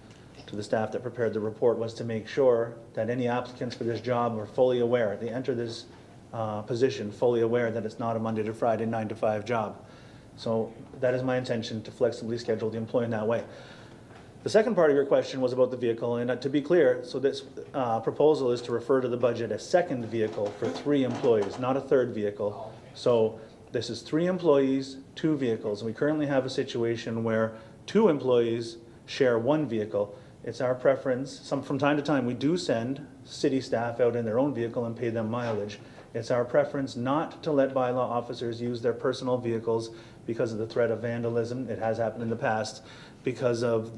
M: to the staff that prepared the report was to make sure that any applicants for this job are fully aware. They enter this position fully aware that it's not a Monday to Friday 9-to-5 job. So that is my intention, to flexibly schedule the employee in that way. The second part of your question was about the vehicle, and to be clear, so this proposal is to refer to the budget as 2nd vehicle for 3 employees, not a 3rd vehicle. So this is 3 employees, 2 vehicles. And we currently have a situation where 2 employees share 1 vehicle. It's our preference, from time to time we do send city staff out in their own vehicle and pay them mileage. It's our preference not to let bylaw officers use their personal vehicles because of the threat of vandalism. It has happened in the past because of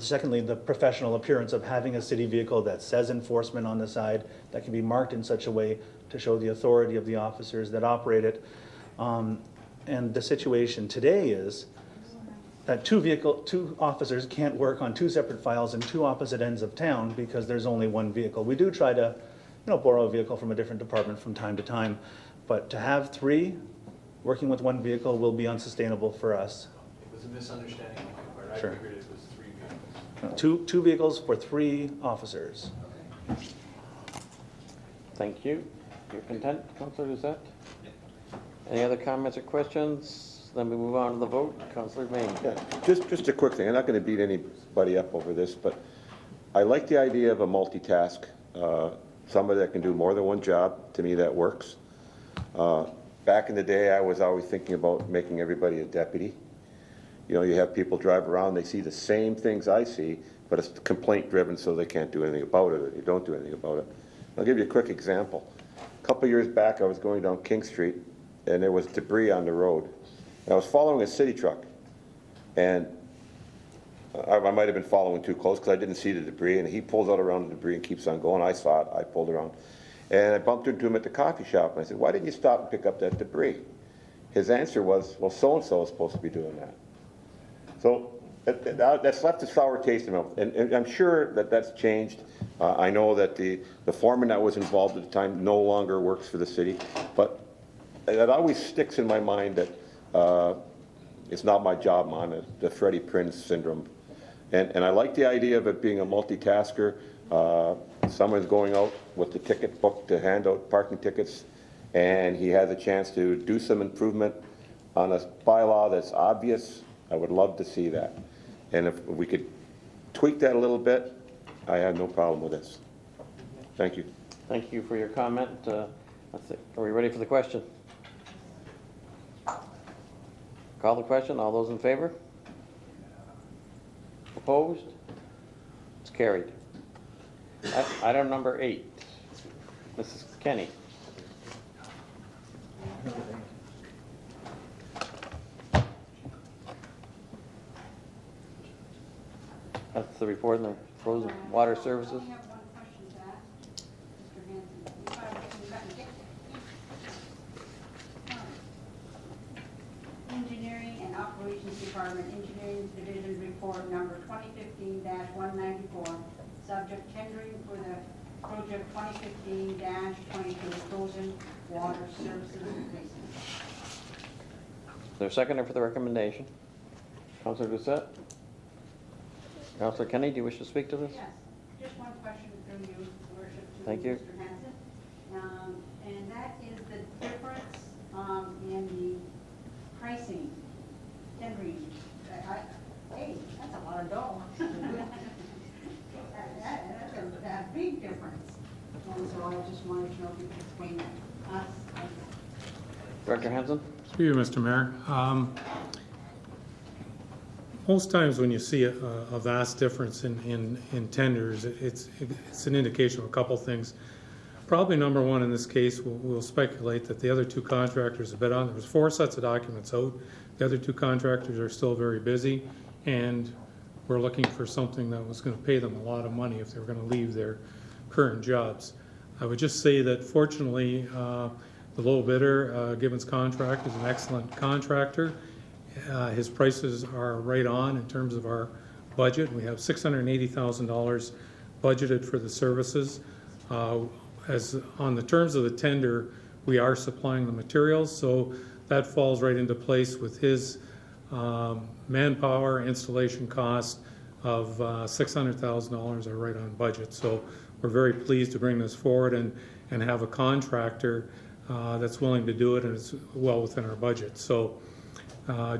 M: secondly, the professional appearance of having a city vehicle that says enforcement on the side, that can be marked in such a way to show the authority of the officers that operate it. And the situation today is that 2 officers can't work on 2 separate files in 2 opposite ends of town because there's only 1 vehicle. We do try to borrow a vehicle from a different department from time to time, but to have 3 working with 1 vehicle will be unsustainable for us.
R: It was a misunderstanding on my part.
M: Sure.
R: I figured it was 3 vehicles.
M: Two vehicles for 3 officers.
A: Thank you. You're content, Councillor Doucette? Any other comments or questions? Then we move on to the vote. Councillor Main.
L: Yeah, just a quick thing. I'm not going to beat anybody up over this, but I like the idea of a multitask, somebody that can do more than one job. To me, that works. Back in the day, I was always thinking about making everybody a deputy. You know, you have people drive around, they see the same things I see, but it's complaint driven, so they can't do anything about it, or they don't do anything about it. I'll give you a quick example. A couple years back, I was going down King Street, and there was debris on the road. And I was following a city truck, and I might have been following too close because I didn't see the debris, and he pulls out around the debris and keeps on going. I saw it, I pulled around. And I bumped into him at the coffee shop, and I said, why didn't you stop and pick up that debris? His answer was, well, so-and-so is supposed to be doing that. So that's left a sour taste in my mouth, and I'm sure that that's changed. I know that the foreman that was involved at the time no longer works for the city, but that always sticks in my mind that it's not my job, man, the Freddie Prinze syndrome. And I like the idea of it being a multitasker. Someone's going out with the ticket book to hand out parking tickets, and he has a chance to do some improvement on a bylaw that's obvious. I would love to see that. And if we could tweak that a little bit, I have no problem with this. Thank you.
A: Thank you for your comment. Let's see. Are we ready for the question? Call the question. All those in favor? Opposed? It's carried. Item number 8. Mrs. Kenny. That's the report on the frozen water services.
F: Engineering and Operations Department, Engineering Division Report number 2015-194, subject tendering for the project 2015-22 frozen water services replacement.
A: Is there a seconder for the recommendation? Councillor Doucette? Councillor Kenny, do you wish to speak to this?
F: Yes, just one question from you, Worship, to
A: Thank you.
F: Mr. Hanson. And that is the difference in the pricing, tendering. Hey, that's a lot of dough. That's a big difference. And so I just wanted to know if you could explain that to us.
A: Director Hanson?
K: Through you, Mr. Mayor. Most times when you see a vast difference in tenders, it's an indication of a couple things. Probably number one in this case, we'll speculate that the other two contractors have been on. There was 4 sets of documents out. The other 2 contractors are still very busy, and we're looking for something that was going to pay them a lot of money if they were going to leave their current jobs. I would just say that fortunately, the low bidder, Gibbons Contract, is an excellent contractor. His prices are right on in terms of our budget. We have $680,000 budgeted for the services. As on the terms of the tender, we are supplying the materials, so that falls right into place with his manpower, installation cost of $600,000 are right on budget. So we're very pleased to bring this forward and have a contractor that's willing to do it, and it's well within our budget. So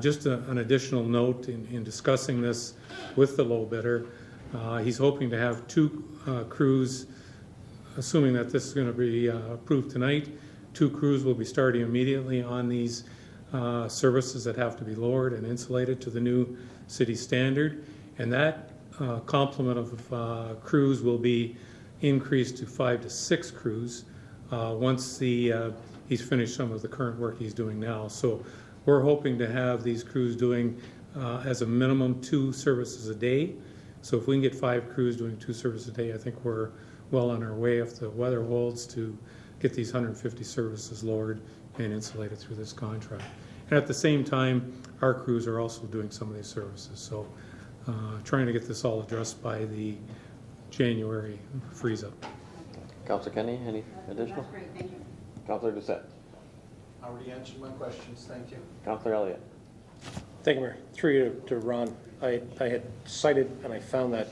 K: just an additional note in discussing this with the low bidder, he's hoping to have 2 crews, assuming that this is going to be approved tonight. 2 crews will be starting immediately on these services that have to be lowered and insulated to the new city standard, and that complement of crews will be increased to 5 to 6 crews once he's finished some of the current work he's doing now. So we're hoping to have these crews doing as a minimum 2 services a day. So if we can get 5 crews doing 2 services a day, I think we're well on our way, if the weather holds, to get these 150 services lowered and insulated through this contract. And at the same time, our crews are also doing some of these services. So trying to get this all addressed by the January freeze-up.
A: Councillor Kenny, any additional?
F: That's great, thank you.
A: Councillor Doucette?
I: I already answered my questions, thank you.
A: Councillor Elliott?
G: Thank you, Mayor. Through you to Ron. I had cited and I found that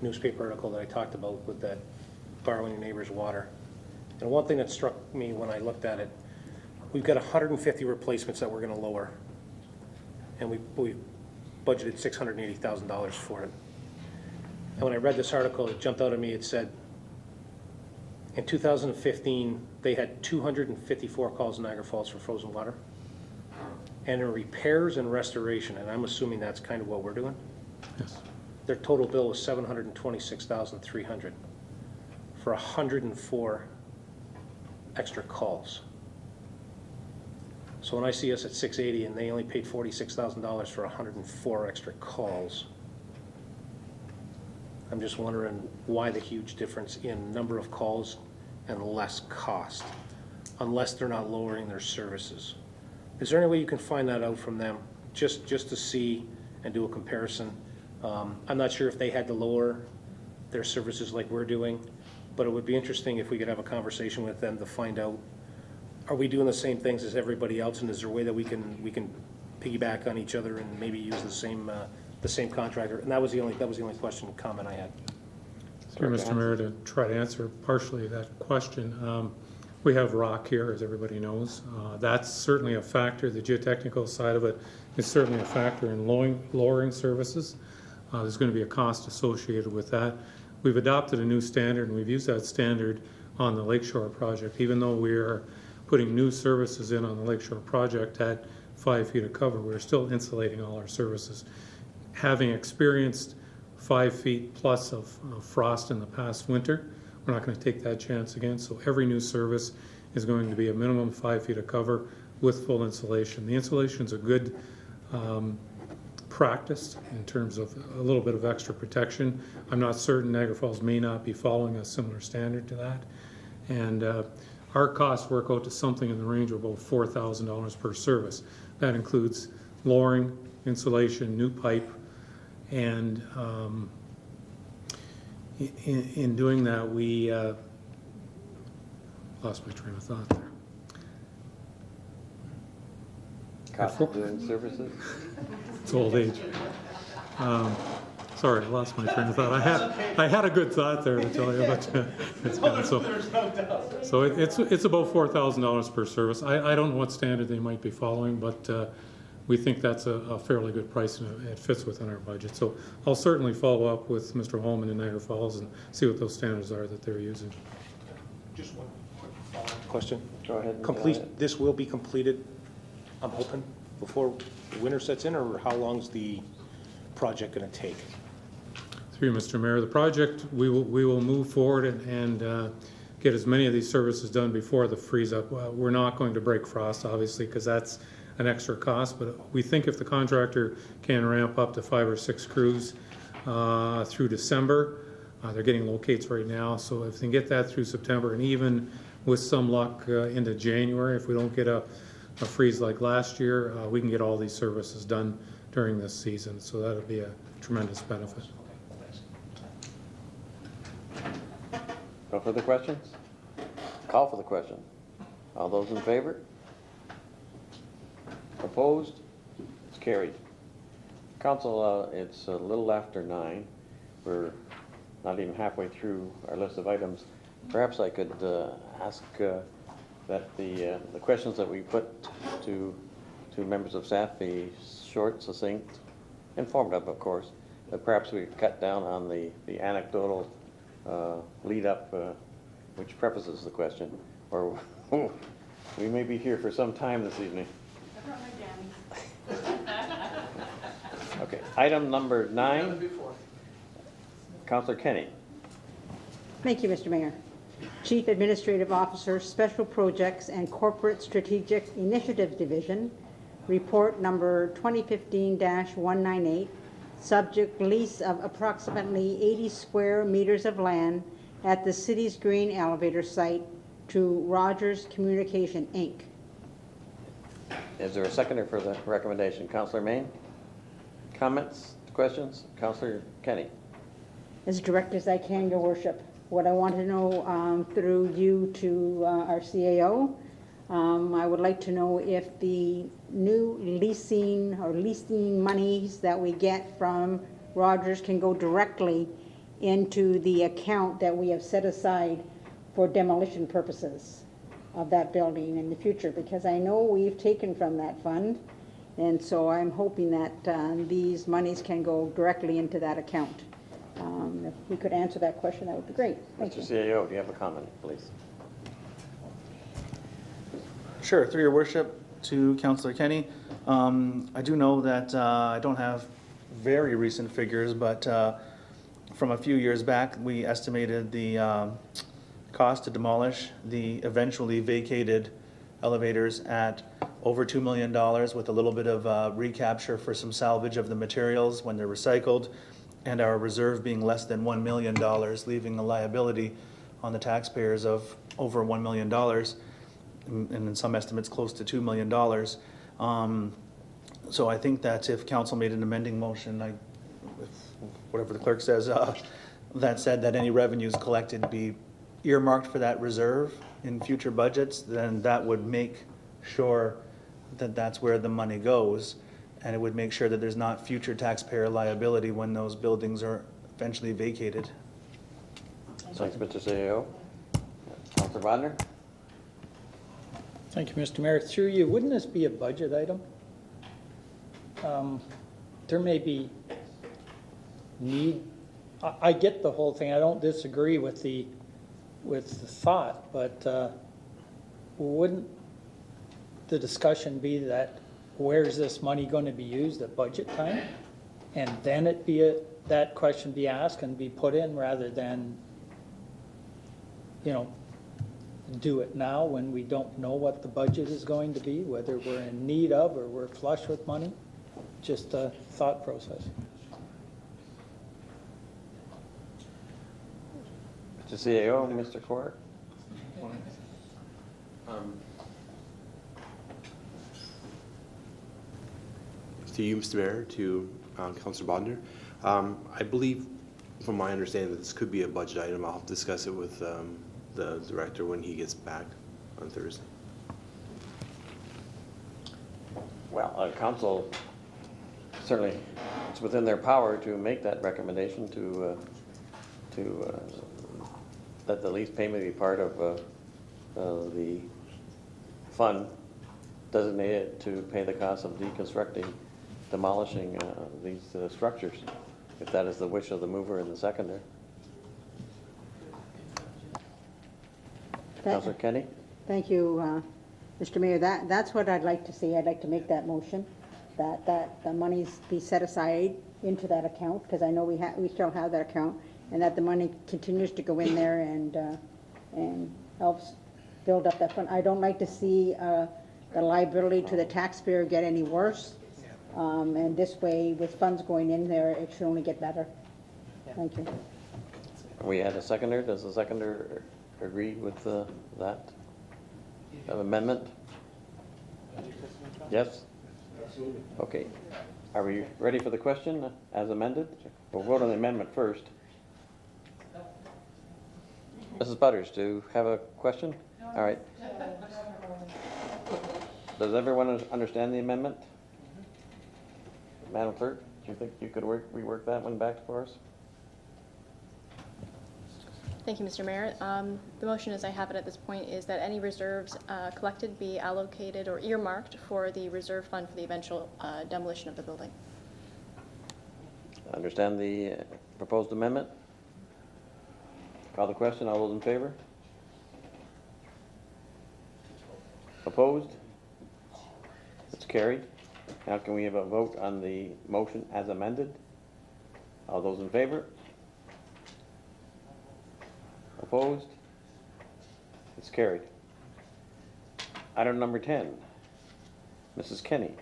G: newspaper article that I talked about with that borrowing your neighbor's water. And one thing that struck me when I looked at it, we've got 150 replacements that we're going to lower, and we budgeted $680,000 for it. And when I read this article, it jumped out at me. It said, in 2015, they had 254 calls in Niagara Falls for frozen water. And in repairs and restoration, and I'm assuming that's kind of what we're doing,
K: Yes.
G: their total bill was $726,300 for 104 extra calls. So when I see us at 680 and they only paid $46,000 for 104 extra calls, I'm just wondering why the huge difference in number of calls and less cost, unless they're not lowering their services. Is there any way you can find that out from them, just to see and do a comparison? I'm not sure if they had to lower their services like we're doing, but it would be interesting if we could have a conversation with them to find out, are we doing the same things as everybody else, and is there a way that we can piggyback on each other and maybe use the same contractor? And that was the only question, comment I had.
K: Through Mr. Mayor, to try to answer partially that question. We have rock here, as everybody knows. That's certainly a factor. The geotechnical side of it is certainly a factor in lowering services. There's going to be a cost associated with that. We've adopted a new standard, and we've used that standard on the Lakeshore project. Even though we are putting new services in on the Lakeshore project at 5 feet of cover, we're still insulating all our services. Having experienced 5 feet plus of frost in the past winter, we're not going to take that chance again. So every new service is going to be a minimum 5 feet of cover with full insulation. The insulation is a good practice in terms of a little bit of extra protection. I'm not certain Niagara Falls may not be following a similar standard to that. And our costs work out to something in the range of about $4,000 per service. That includes lowering, insulation, new pipe, and in doing that, we lost my train of thought there.
A: Cost of doing services?
K: It's old age. Sorry, I lost my train of thought. I had a good thought there to tell you, but it's gone. So it's about $4,000 per service. I don't know what standard they might be following, but we think that's a fairly good price, and it fits within our budget. So I'll certainly follow up with Mr. Holman in Niagara Falls and see what those standards are that they're using.
G: Just one quick follow-up question.
A: Go ahead.
G: This will be completed, I'm hoping, before winter sets in, or how long's the project going to take?
K: Through you, Mr. Mayor, the project, we will move forward and get as many of these services done before the freeze up. We're not going to break frost, obviously, because that's an extra cost, but we think if the contractor can ramp up to 5 or 6 crews through December, they're getting locates right now, so if they can get that through September, and even with some luck into January, if we don't get a freeze like last year, we can get all these services done during this season, so that'll be a tremendous benefit.
A: No further questions? Call for the question. All those in favor? Opposed? It's carried. Council, it's a little after 9. We're not even halfway through our list of items. Perhaps I could ask that the questions that we put to members of staff be short, succinct, informative, of course. But perhaps we cut down on the anecdotal lead up, which prefaces the question, or we may be here for some time this evening. Okay, item number 9. Councillor Kenny.
F: Thank you, Mr. Mayor. Chief Administrative Officer, Special Projects and Corporate Strategic Initiatives Division, report number 2015-198, subject lease of approximately 80 square meters of land at the city's grain elevator site to Rogers Communication, Inc.
A: Is there a seconder for the recommendation? Councillor Main? Comments, questions? Councillor Kenny.
F: As direct as I can, Your Worship. What I want to know through you to our CAO, I would like to know if the new leasing monies that we get from Rogers can go directly into the account that we have set aside for demolition purposes of that building in the future, because I know we've taken from that fund, and so I'm hoping that these monies can go directly into that account. If we could answer that question, that would be great. Thank you.
A: Mr. CAO, do you have a comment, please?
M: Sure, through your worship to Councillor Kenny. I do know that I don't have very recent figures, but from a few years back, we estimated the cost to demolish the eventually vacated elevators at over $2 million with a little bit of recapture for some salvage of the materials when they're recycled, and our reserve being less than $1 million, leaving a liability on the taxpayers of over $1 million, and in some estimates close to $2 million. So I think that if council made an amending motion, whatever the clerk says, that said that any revenues collected be earmarked for that reserve in future budgets, then that would make sure that that's where the money goes, and it would make sure that there's not future taxpayer liability when those buildings are eventually vacated.
A: Thanks, Mr. CAO. Councillor Bodnar?
I: Thank you, Mr. Mayor. Through you, wouldn't this be a budget item? There may be need. I get the whole thing. I don't disagree with the thought, but wouldn't the discussion be that where's this money going to be used at budget time, and then that question be asked and be put in rather than, do it now when we don't know what the budget is going to be, whether we're in need of or we're flush with money. Just a thought process.
A: Mr. CAO, Mr. Court?
S: To you, Mr. Mayor, to Councillor Bodnar. I believe, from my understanding, that this could be a budget item. I'll discuss it with the director when he gets back on Thursday.
A: Well, council, certainly, it's within their power to make that recommendation to let the lease payment be part of the fund designated to pay the cost of deconstructing, demolishing these structures, if that is the wish of the mover and the seconder. Councillor Kenny?
F: Thank you, Mr. Mayor. That's what I'd like to see. I'd like to make that motion, that the monies be set aside into that account, because I know we still have that account, and that the money continues to go in there and helps build up that fund. I don't like to see the liability to the taxpayer get any worse, and this way, with funds going in there, it should only get better. Thank you.
A: We had a seconder. Does the seconder agree with that amendment? Yes? Okay. Are we ready for the question as amended? We'll vote on the amendment first. Mrs. Butters, do you have a question? All right. Does everyone understand the amendment? Madam Clerk, do you think you could rework that one back for us?
D: Thank you, Mr. Mayor. The motion as I have it at this point is that any reserves collected be allocated or earmarked for the reserve fund for the eventual demolition of the building.
A: Understand the proposed amendment? Call the question. All those in favor? Opposed? It's carried. Now can we have a vote on the motion as amended? All those in favor? Opposed? It's carried. Item number 10. Mrs. Kenny.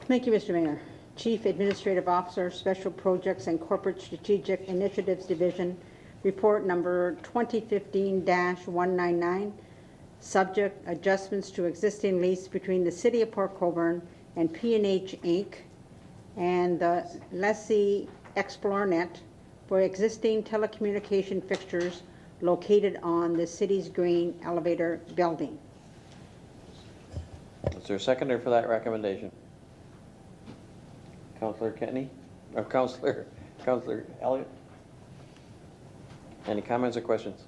F: Thank you, Mr. Mayor. Chief Administrative Officer, Special Projects and Corporate Strategic Initiatives Division, report number 2015-199, subject adjustments to existing lease between the City of Port Colborne and P&H Inc. and the lessee Explornet for existing telecommunication fixtures located on the city's green elevator building.
A: Is there a seconder for that recommendation? Councillor Kenny? Or Councillor Elliott? Any comments or questions?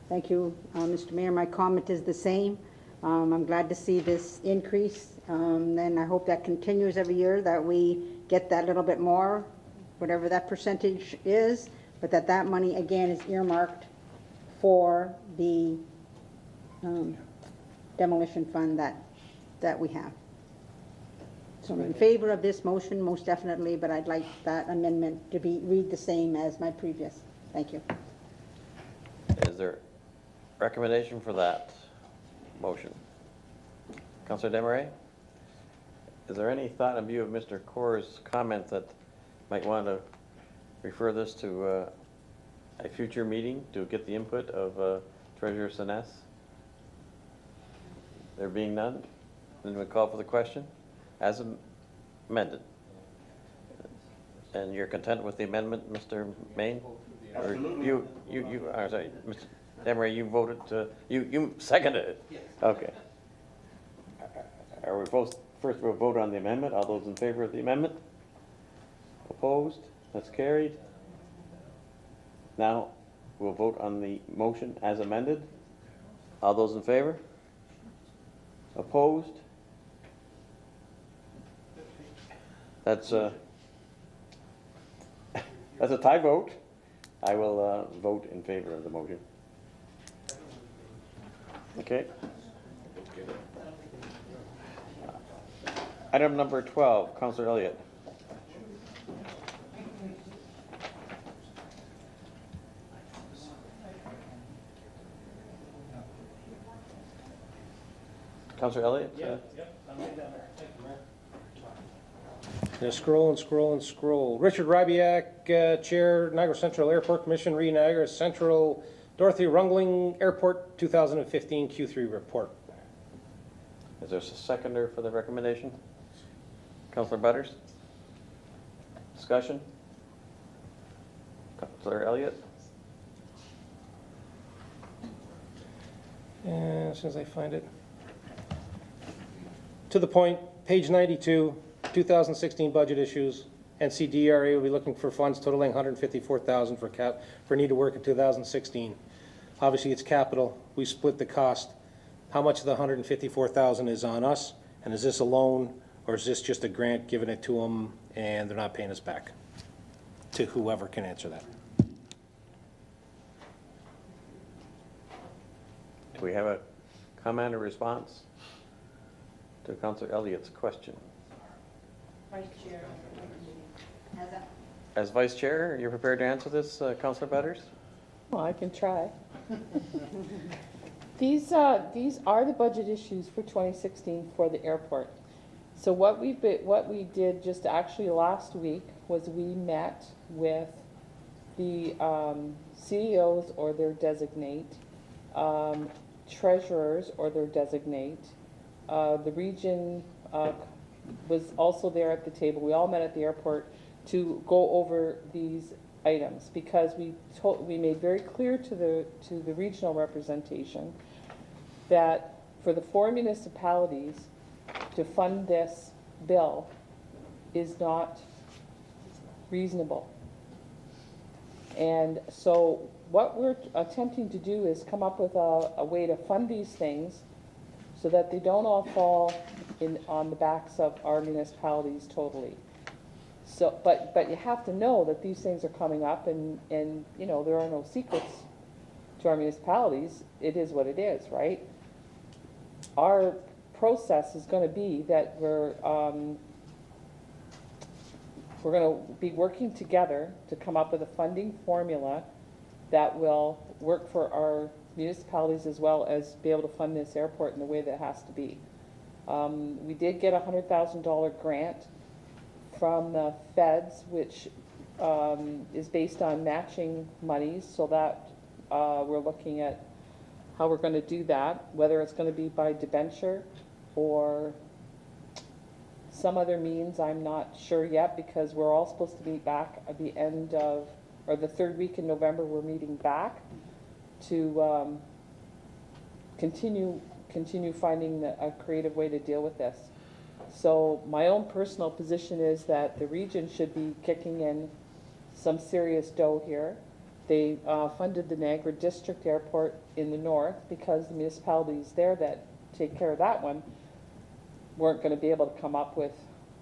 F: Thank you, Mr. Mayor. My comment is the same. I'm glad to see this increase, and I hope that continues every year, that we get that little bit more whatever that percentage is, but that money, again, is earmarked for the demolition fund that we have. So I'm in favor of this motion, most definitely, but I'd like that amendment to read the same as my previous. Thank you.
A: Is there recommendation for that motion? Councillor Desmarais? Is there any thought in view of Mr. Corr's comment that might want to refer this to a future meeting to get the input of Treasurer Siness? There being none, then we call for the question as amended. And you're content with the amendment, Mr. Maine?
B: Absolutely.
A: I'm sorry, Mr. Desmarais, you voted you seconded it? Yes. Okay. Are we both, first we'll vote on the amendment. All those in favor of the amendment? Opposed? That's carried. Now we'll vote on the motion as amended. All those in favor? Opposed? That's a tie vote. I will vote in favor of the motion. Okay. Item number 12, Councillor Elliott. Councillor Elliott?
G: Yeah, scroll and scroll and scroll. Richard Rybiak, Chair, Niagara Central Airport Commission, Niagara Central, Dorothy Rungling Airport 2015 Q3 report.
A: Is there a seconder for the recommendation? Councillor Butters? Discussion? Councillor Elliott?
G: And as soon as I find it. To the point, page 92, 2016 budget issues. NCDRA will be looking for funds totaling $154,000 for need to work in 2016. Obviously, it's capital. We split the cost. How much of the $154,000 is on us? And is this a loan, or is this just a grant giving it to them and they're not paying us back? To whoever can answer that.
A: Do we have a comment or response to Councillor Elliott's question?
F: Vice Chair.
A: As Vice Chair, are you prepared to answer this, Councillor Butters?
H: Well, I can try. These are the budget issues for 2016 for the airport. So what we did just actually last week was we met with the CEOs or their designate, treasurers or their designate. The region was also there at the table. We all met at the airport to go over these items because we made very clear to the regional representation that for the 4 municipalities to fund this bill is not reasonable. And so what we're attempting to do is come up with a way to fund these things so that they don't all fall on the backs of our municipalities totally. So, but you have to know that these things are coming up, and you know there are no secrets to our municipalities. It is what it is, right? Our process is going to be that we're going to be working together to come up with a funding formula that will work for our municipalities as well as be able to fund this airport in the way that it has to be. We did get a $100,000 grant from the feds, which is based on matching monies, so that we're looking at how we're going to do that, whether it's going to be by debenture or some other means. I'm not sure yet because we're all supposed to meet back at the end of, or the third week in November, we're meeting back to continue finding a creative way to deal with this. So my own personal position is that the region should be kicking in some serious dough here. They funded the Niagara District Airport in the north because the municipalities there that take care of that one weren't going to be able to come up with,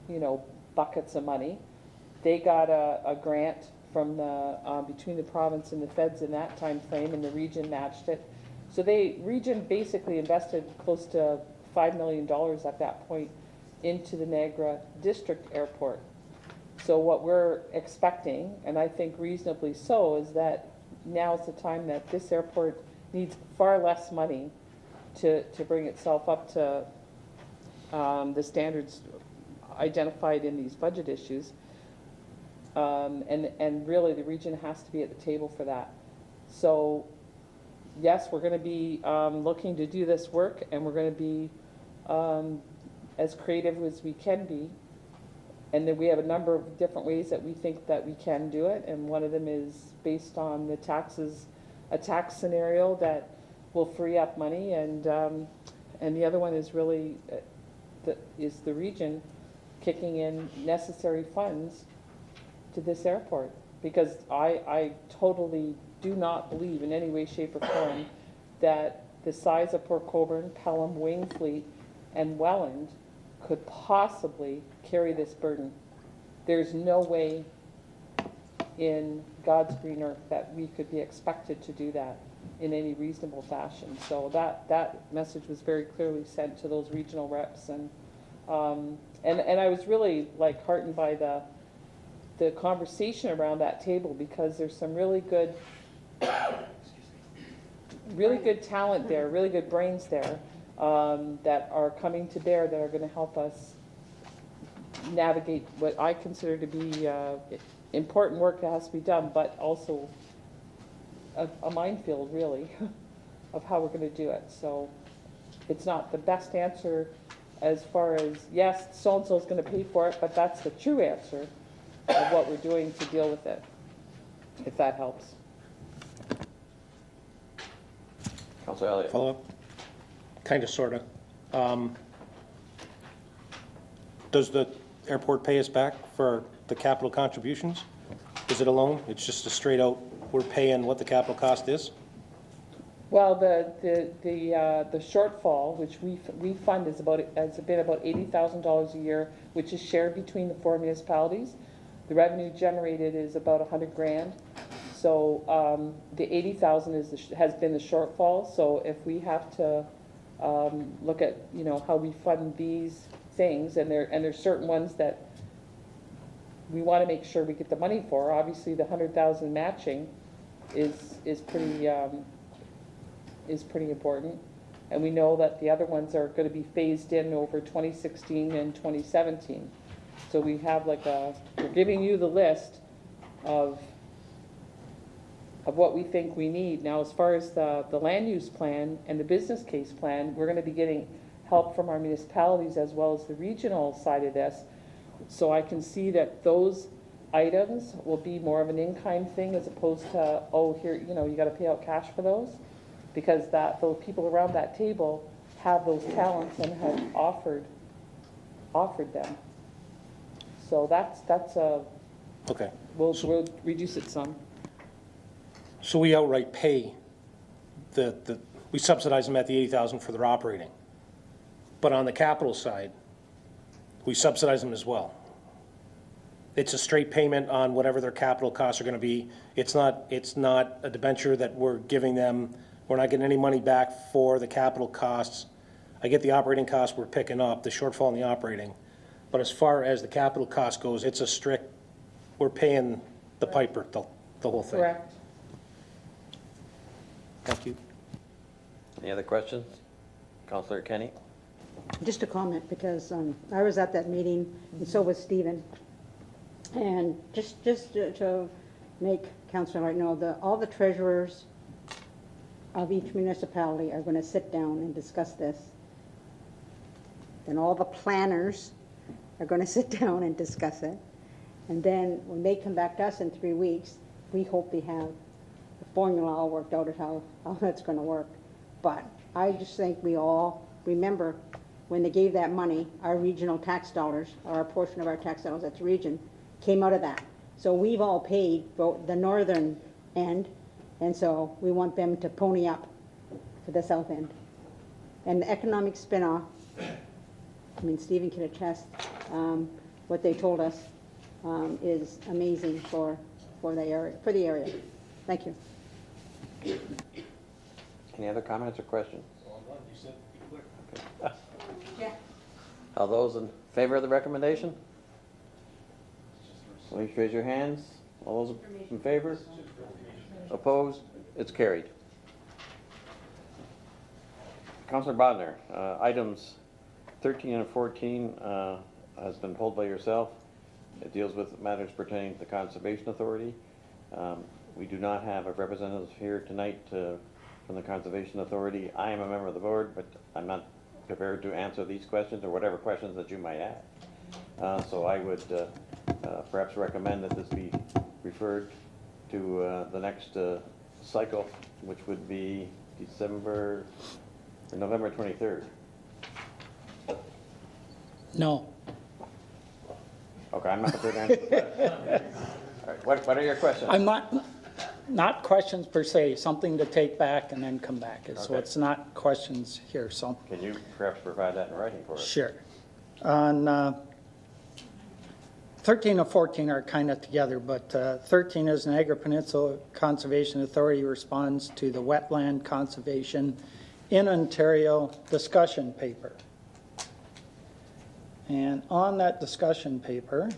H: you know, buckets of money. They got a grant from the, between the province and the feds in that time frame, and the region matched it. So region basically invested close to $5 million at that point into the Niagara District Airport. So what we're expecting, and I think reasonably so, is that now's the time that this airport needs far less money to bring itself up to the standards identified in these budget issues. And really the region has to be at the table for that. So yes, we're going to be looking to do this work, and we're going to be as creative as we can be. And then we have a number of different ways that we think that we can do it, and one of them is based on the taxes, a tax scenario that will free up money, and the other one is really the region kicking in necessary funds to this airport, because I totally do not believe in any way, shape, or form that the size of Port Colborne, Pelham, Wingfleet, and Welland could possibly carry this burden. There's no way in God's green earth that we could be expected to do that in any reasonable fashion. So that message was very clearly sent to those regional reps, and I was really like heartened by the conversation around that table, because there's some really good talent there, really good brains there, that are coming to bear, that are going to help us navigate what I consider to be important work that has to be done, but also a minefield, really, of how we're going to do it. So it's not the best answer as far as, yes, so-and-so is going to pay for it, but that's the true answer of what we're doing to deal with it, if that helps.
A: Councilor Elliott.
G: Follow up? Kind of, sort of. Does the airport pay us back for the capital contributions? Is it a loan? It's just a straight out, we're paying what the capital cost is?
H: Well, the shortfall, which we fund, has been about $80,000 a year, which is shared between the 4 municipalities. The revenue generated is about $100,000. So the 80,000 has been the shortfall. So if we have to look at how we fund these things, and there's certain ones that we want to make sure we get the money for. Obviously, the 100,000 matching is pretty important, and we know that the other ones are going to be phased in over 2016 and 2017. So we have we're giving you the list of what we think we need. Now, as far as the land use plan and the business case plan, we're going to be getting help from our municipalities as well as the regional side of this. So I can see that those items will be more of an in-kind thing, as opposed to, oh, here, you got to pay out cash for those, because those people around that table have those talents and have offered them. So that's
G: Okay.
H: We'll reduce it some.
G: So we outright pay we subsidize them at the 80,000 for their operating. But on the capital side, we subsidize them as well. It's a straight payment on whatever their capital costs are going to be. It's not a debenture that we're giving them. We're not getting any money back for the capital costs. I get the operating costs we're picking up, the shortfall in the operating. But as far as the capital cost goes, it's a strict, we're paying the piper, the whole thing.
H: Correct.
G: Thank you.
A: Any other questions? Councilor Kenny.
F: Just a comment, because I was at that meeting, and so was Stephen. And just to make Councilor Wright know, all the treasurers of each municipality are going to sit down and discuss this. Then all the planners are going to sit down and discuss it. And then when they come back to us in 3 weeks, we hope they have the formula all worked out of how that's going to work. But I just think we all remember when they gave that money, our regional tax dollars, or a portion of our tax dollars at the region, came out of that. So we've all paid for the northern end, and so we want them to pony up for the south end. And the economic spin-off, I mean, Stephen can attest what they told us is amazing for the area. Thank you.
A: Any other comments or questions? All those in favor of the recommendation? Please raise your hands. All those in favor? Opposed? It's carried. Councillor Bodnar, items 13 and 14 has been pulled by yourself. It deals with matters pertaining to the Conservation Authority. We do not have a representative here tonight from the Conservation Authority. I am a member of the board, but I'm not prepared to answer these questions or whatever questions that you might have. So I would perhaps recommend that this be referred to the next cycle, which would be November 23rd.
I: No.
A: Okay, I'm not prepared to answer that. All right, what are your questions?
I: I'm not questions per se, something to take back and then come back. So it's not questions here, so.
A: Can you perhaps provide that in writing for us?
I: Sure. On 13 and 14 are kind of together, but 13 is Niagara Peninsula Conservation Authority responds to the Wetland Conservation in Ontario discussion paper. And on that discussion paper,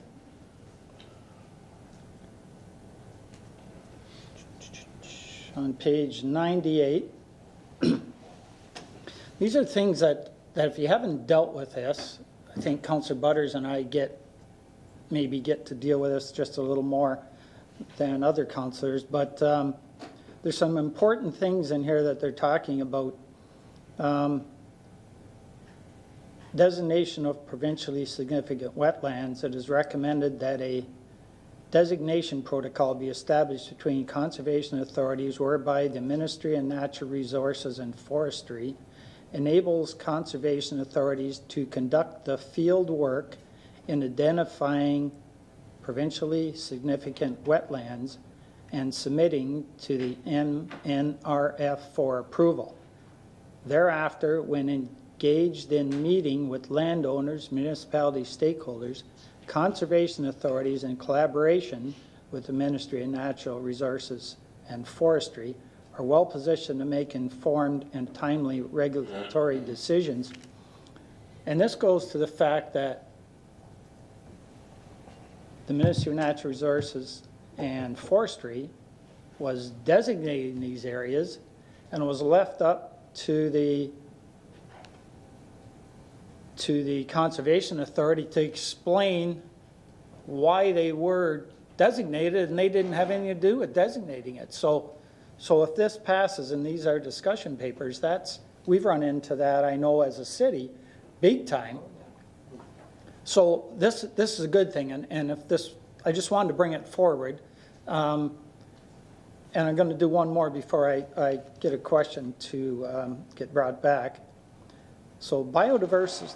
I: on page 98, these are things that if you haven't dealt with this, I think Councillor Butters and I maybe get to deal with this just a little more than other councillors, but there's some important things in here that they're talking about. Designation of provincially significant wetlands. It is recommended that a designation protocol be established between conservation authorities whereby the Ministry of Natural Resources and Forestry enables conservation authorities to conduct the field work in identifying provincially significant wetlands and submitting to the NRF for approval. Thereafter, when engaged in meeting with landowners, municipality stakeholders, conservation authorities in collaboration with the Ministry of Natural Resources and Forestry are well positioned to make informed and timely regulatory decisions. And this goes to the fact that the Ministry of Natural Resources and Forestry was designating these areas and was left up to the Conservation Authority to explain why they were designated, and they didn't have anything to do with designating it. So if this passes, and these are discussion papers, we've run into that, I know, as a city, big time. So this is a good thing, and if this, I just wanted to bring it forward. And I'm going to do one more before I get a question to get brought back. So biodiversity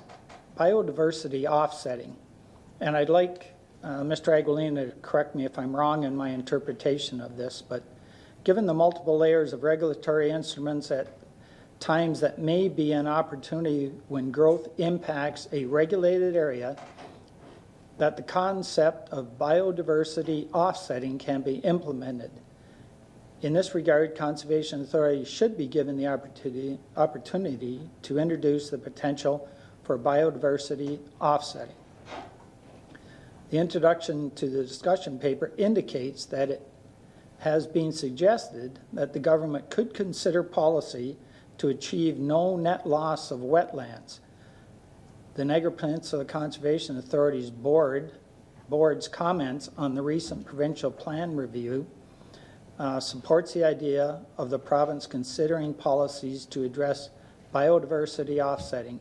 I: offsetting. And I'd like Mr. Aguilina to correct me if I'm wrong in my interpretation of this, but given the multiple layers of regulatory instruments at times that may be an opportunity when growth impacts a regulated area, that the concept of biodiversity offsetting can be implemented. In this regard, conservation authorities should be given the opportunity to introduce the potential for biodiversity offsetting. The introduction to the discussion paper indicates that it has been suggested that the government could consider policy to achieve no net loss of wetlands. The Niagara Peninsula Conservation Authority's board's comments on the recent provincial plan review supports the idea of the province considering policies to address biodiversity offsetting.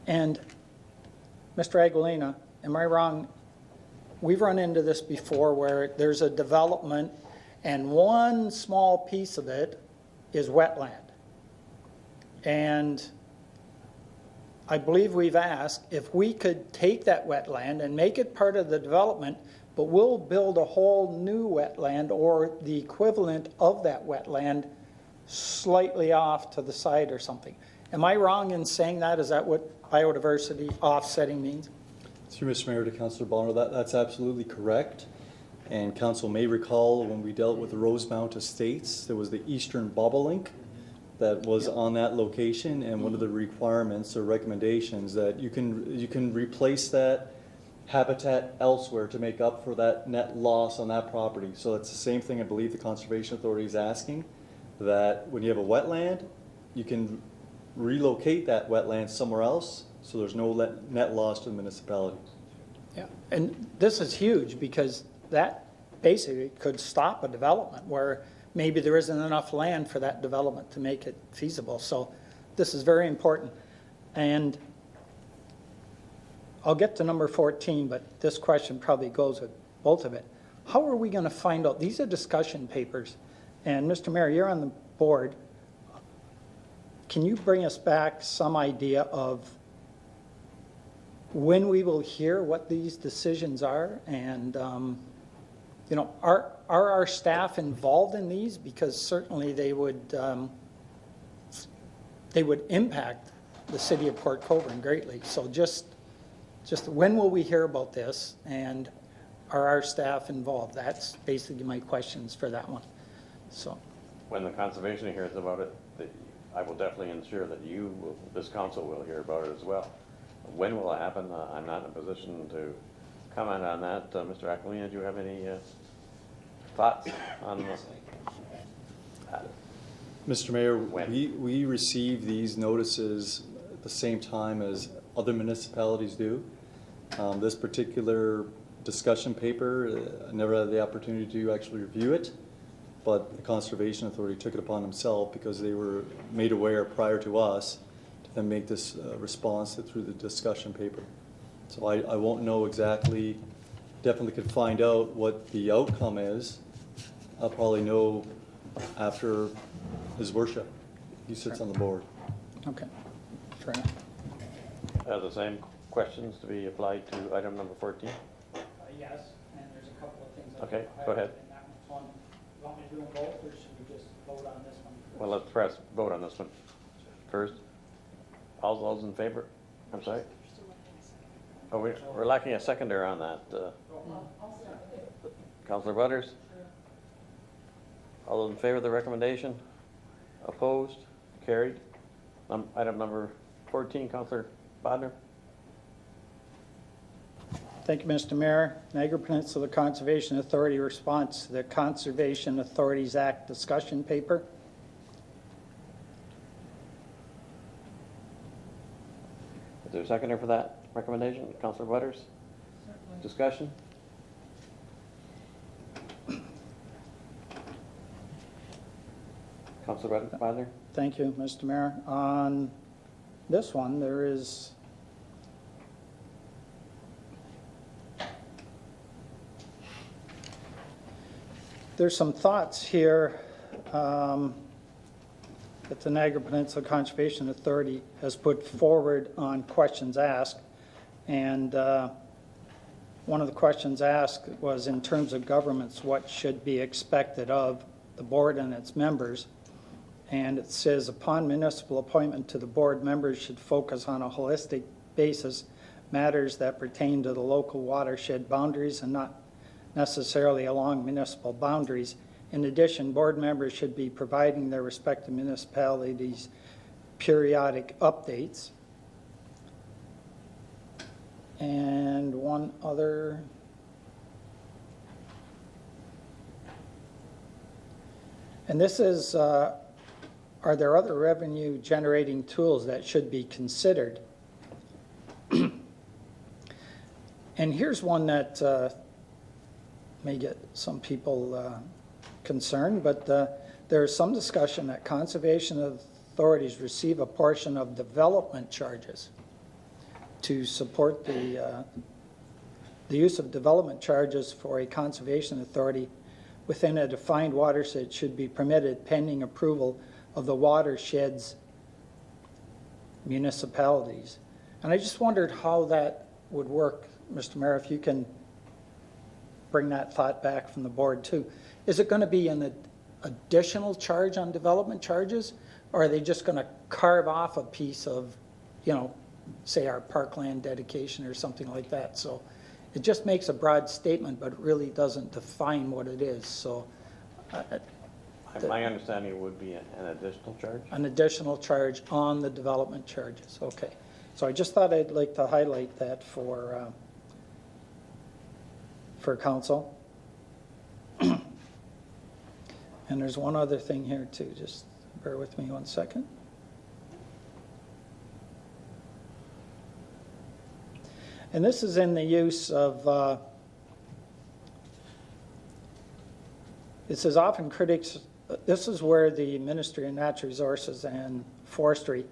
I: And Mr. Aguilina, am I wrong? We've run into this before where there's a development and one small piece of it is wetland. And I believe we've asked if we could take that wetland and make it part of the development, but we'll build a whole new wetland or the equivalent of that wetland slightly off to the side or something. Am I wrong in saying that? Is that what biodiversity offsetting means?
J: Through Mr. Mayor to Councillor Bonner, that's absolutely correct. And council may recall when we dealt with the Rosemount Estates, there was the Eastern Bobolink that was on that location, and one of the requirements or recommendations that you can replace that habitat elsewhere to make up for that net loss on that property. So it's the same thing I believe the Conservation Authority is asking, that when you have a wetland, you can relocate that wetland somewhere else so there's no net loss to the municipality.
I: Yeah, and this is huge because that basically could stop a development where maybe there isn't enough land for that development to make it feasible. So this is very important. And I'll get to number 14, but this question probably goes with both of it. How are we going to find out? These are discussion papers. And Mr. Mayor, you're on the board. Can you bring us back some idea of when we will hear what these decisions are? And, you know, are our staff involved in these? Because certainly they would impact the city of Port Colborne greatly. So just when will we hear about this, and are our staff involved? That's basically my questions for that one. So
A: when the conservation hears about it, I will definitely ensure that this council will hear about it as well. When will it happen? I'm not in a position to comment on that. Mr. Aquilina, do you have any thoughts on that?
J: Mr. Mayor, we receive these notices at the same time as other municipalities do. This particular discussion paper, I never had the opportunity to actually review it, but the Conservation Authority took it upon themselves because they were made aware prior to us to then make this response through the discussion paper. So I won't know exactly, definitely could find out what the outcome is. I'll probably know after his worship. He sits on the board.
I: okay, fair enough.
A: The same questions to be applied to item number 14?
I: Yes, and there's a couple of things.
A: Okay, go ahead.
I: You want me to do them both, or should we just vote on this one first?
A: Well, let's press vote on this one first. All those in favor? I'm sorry? Oh, we're lacking a seconder on that. Councillor Butters? All those in favor of the recommendation? Opposed? Carried. Item number 14, Councillor Bodnar.
I: Thank you, Mr. Mayor. Niagara Peninsula Conservation Authority response to the Conservation Authorities Act discussion paper.
A: Is there a seconder for that recommendation? Councillor Butters? Discussion? Councillor Bodnar?
I: Thank you, Mr. Mayor. On this one, there's some thoughts here that the Niagara Peninsula Conservation Authority has put forward on questions asked. And one of the questions asked was, in terms of governments, what should be expected of the board and its members? And it says, upon municipal appointment to the board, members should focus on a holistic basis matters that pertain to the local watershed boundaries and not necessarily along municipal boundaries. In addition, board members should be providing their respective municipalities periodic updates. And one other. And this is, are there other revenue generating tools that should be considered? And here's one that may get some people concerned, but there's some discussion that conservation authorities receive a portion of development charges to support the use of development charges for a conservation authority within a defined watershed should be permitted pending approval of the watershed's municipalities. And I just wondered how that would work, Mr. Mayor, if you can bring that thought back from the board too. Is it going to be an additional charge on development charges, or are they just going to carve off a piece of, you know, say our parkland dedication or something like that. So it just makes a broad statement, but it really doesn't define what it is. So
A: My understanding would be an additional charge.
I: an additional charge on the development charges. Okay. So I just thought I'd like to highlight that for council. And there's one other thing here too. Just bear with me 1 second. And this is in the use of, it says often critics, this is where the Ministry of Natural Resources and Forestry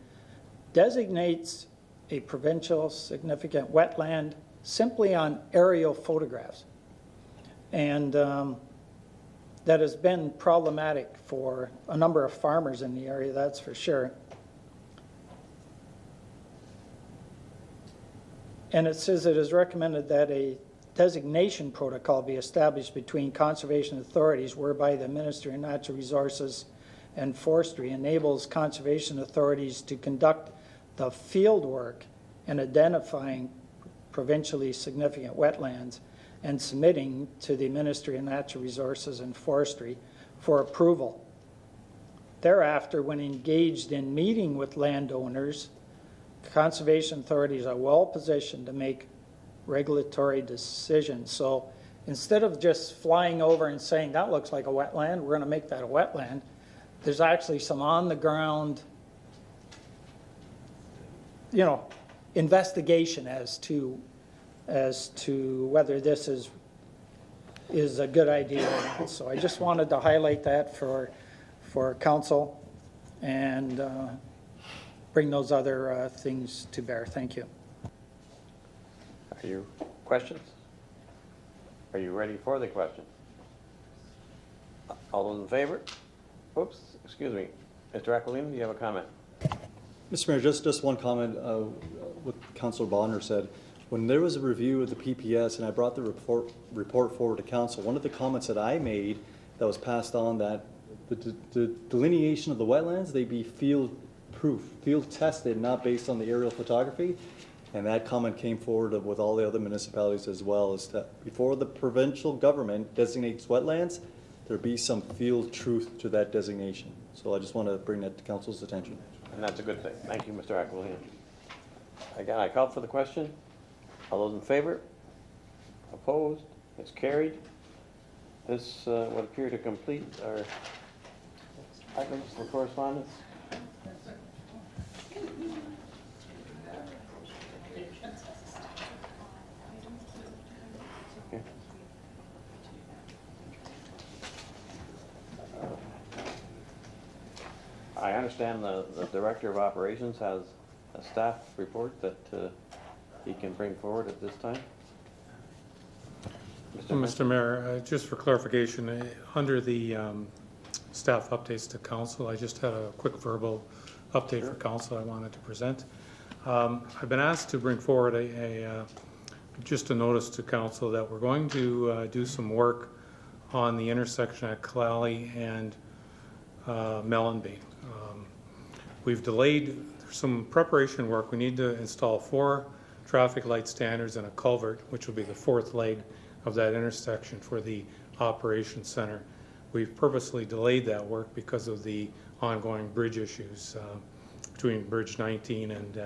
I: designates a provincial significant wetland simply on aerial photographs. And that has been problematic for a number of farmers in the area, that's for sure. And it says it is recommended that a designation protocol be established between conservation authorities whereby the Ministry of Natural Resources and Forestry enables conservation authorities to conduct the field work in identifying provincially significant wetlands and submitting to the Ministry of Natural Resources and Forestry for approval. Thereafter, when engaged in meeting with landowners, conservation authorities are well positioned to make regulatory decisions. So instead of just flying over and saying, that looks like a wetland, we're going to make that a wetland, there's actually some on the ground, investigation as to whether this is a good idea or not. So I just wanted to highlight that for council and bring those other things to bear. Thank you.
A: Are you questions? Are you ready for the question? All those in favor? Oops, excuse me. Mr. Aquilino, do you have a comment?
J: Mr. Mayor, just one comment, what Councilor Bonner said. When there was a review of the PPS and I brought the report forward to council, one of the comments that I made that was passed on that the delineation of the wetlands, they be field proof, field tested, not based on the aerial photography. And that comment came forward with all the other municipalities as well, is that before the provincial government designates wetlands, there be some field truth to that designation. So I just want to bring that to council's attention.
A: And that's a good thing. Thank you, Mr. Aquilino. Again, I called for the question. All those in favor? Opposed? It's carried. This would appear to complete our items for correspondence. Okay. I understand the Director of Operations has a staff report that he can bring forward at this time.
K: Mr. Mayor, just for clarification, under the staff updates to council, I just had a quick verbal update for council I wanted to present. I've been asked to bring forward just a notice to council that we're going to do some work on the intersection at Kalali and Melonby. We've delayed some preparation work. We need to install 4 traffic light standards and a culvert, which will be the 4th leg of that intersection for the operations center. We've purposely delayed that work because of the ongoing bridge issues between Bridge 19 and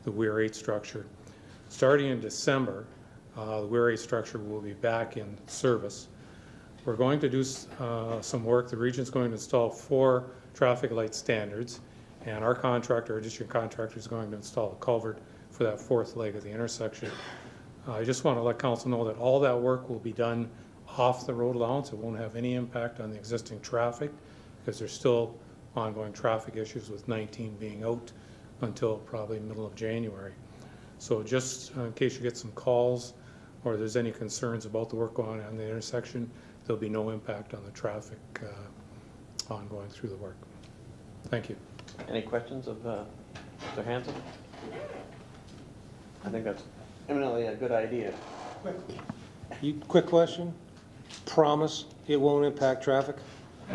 K: the Weir 8 structure. Starting in December, the Weir 8 structure will be back in service. We're going to do some work. The region's going to install 4 traffic light standards, and our contractor, our district contractor, is going to install a culvert for that 4th leg of the intersection. I just want to let council know that all that work will be done off the road allowance. It won't have any impact on the existing traffic because there's still ongoing traffic issues with 19 being out until probably middle of January. So just in case you get some calls or there's any concerns about the work going on the intersection, there'll be no impact on the traffic ongoing through the work. Thank you.
A: Any questions of Mr. Hanson? I think that's eminently a good idea.
T: Quick question. Promise it won't impact traffic?
A: I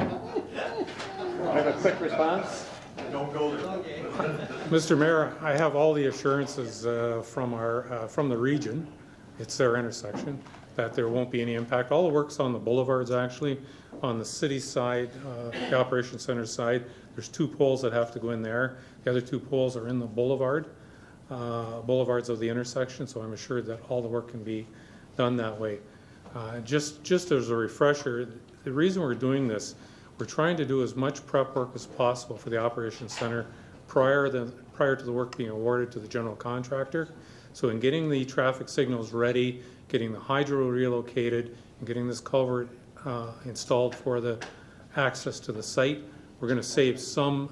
A: have a quick response.
J: Don't go there.
K: Mr. Mayor, I have all the assurances from the region, it's their intersection, that there won't be any impact. All the work's on the boulevards, actually. On the city side, the operations center side, there's 2 poles that have to go in there. The other 2 poles are in the boulevards of the intersection, so I'm assured that all the work can be done that way. Just as a refresher, the reason we're doing this, we're trying to do as much prep work as possible for the operations center prior to the work being awarded to the general contractor. So in getting the traffic signals ready, getting the hydro relocated, and getting this culvert installed for the access to the site, we're going to save some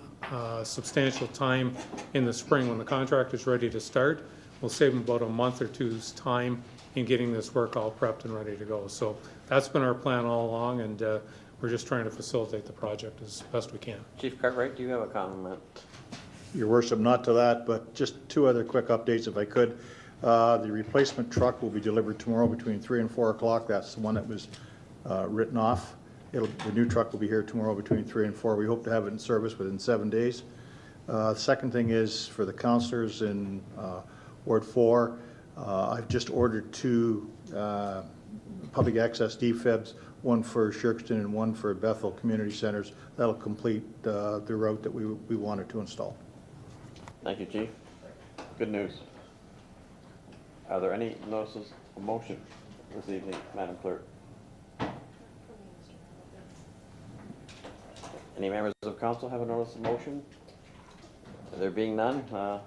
K: substantial time in the spring when the contractor is ready to start. We'll save them about a month or two's time in getting this work all prepped and ready to go. So that's been our plan all along, and we're just trying to facilitate the project as best we can.
A: Chief Cartwright, do you have a comment?
N: Your worship, not to that, but just 2 other quick updates if I could. The replacement truck will be delivered tomorrow between 3 and 4 o'clock. That's the one that was written off. The new truck will be here tomorrow between 3 and 4. We hope to have it in service within 7 days. The second thing is for the councillors in Ward 4, I've just ordered 2 public access defibs, one for Shirkston and one for Bethel Community Centers. That'll complete the route that we wanted to install.
A: Thank you, Chief. Good news. Are there any notices of motion this evening, Madam Clerk? Any members of council have a notice of motion? There being none, I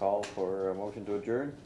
A: call for a motion to adjourn.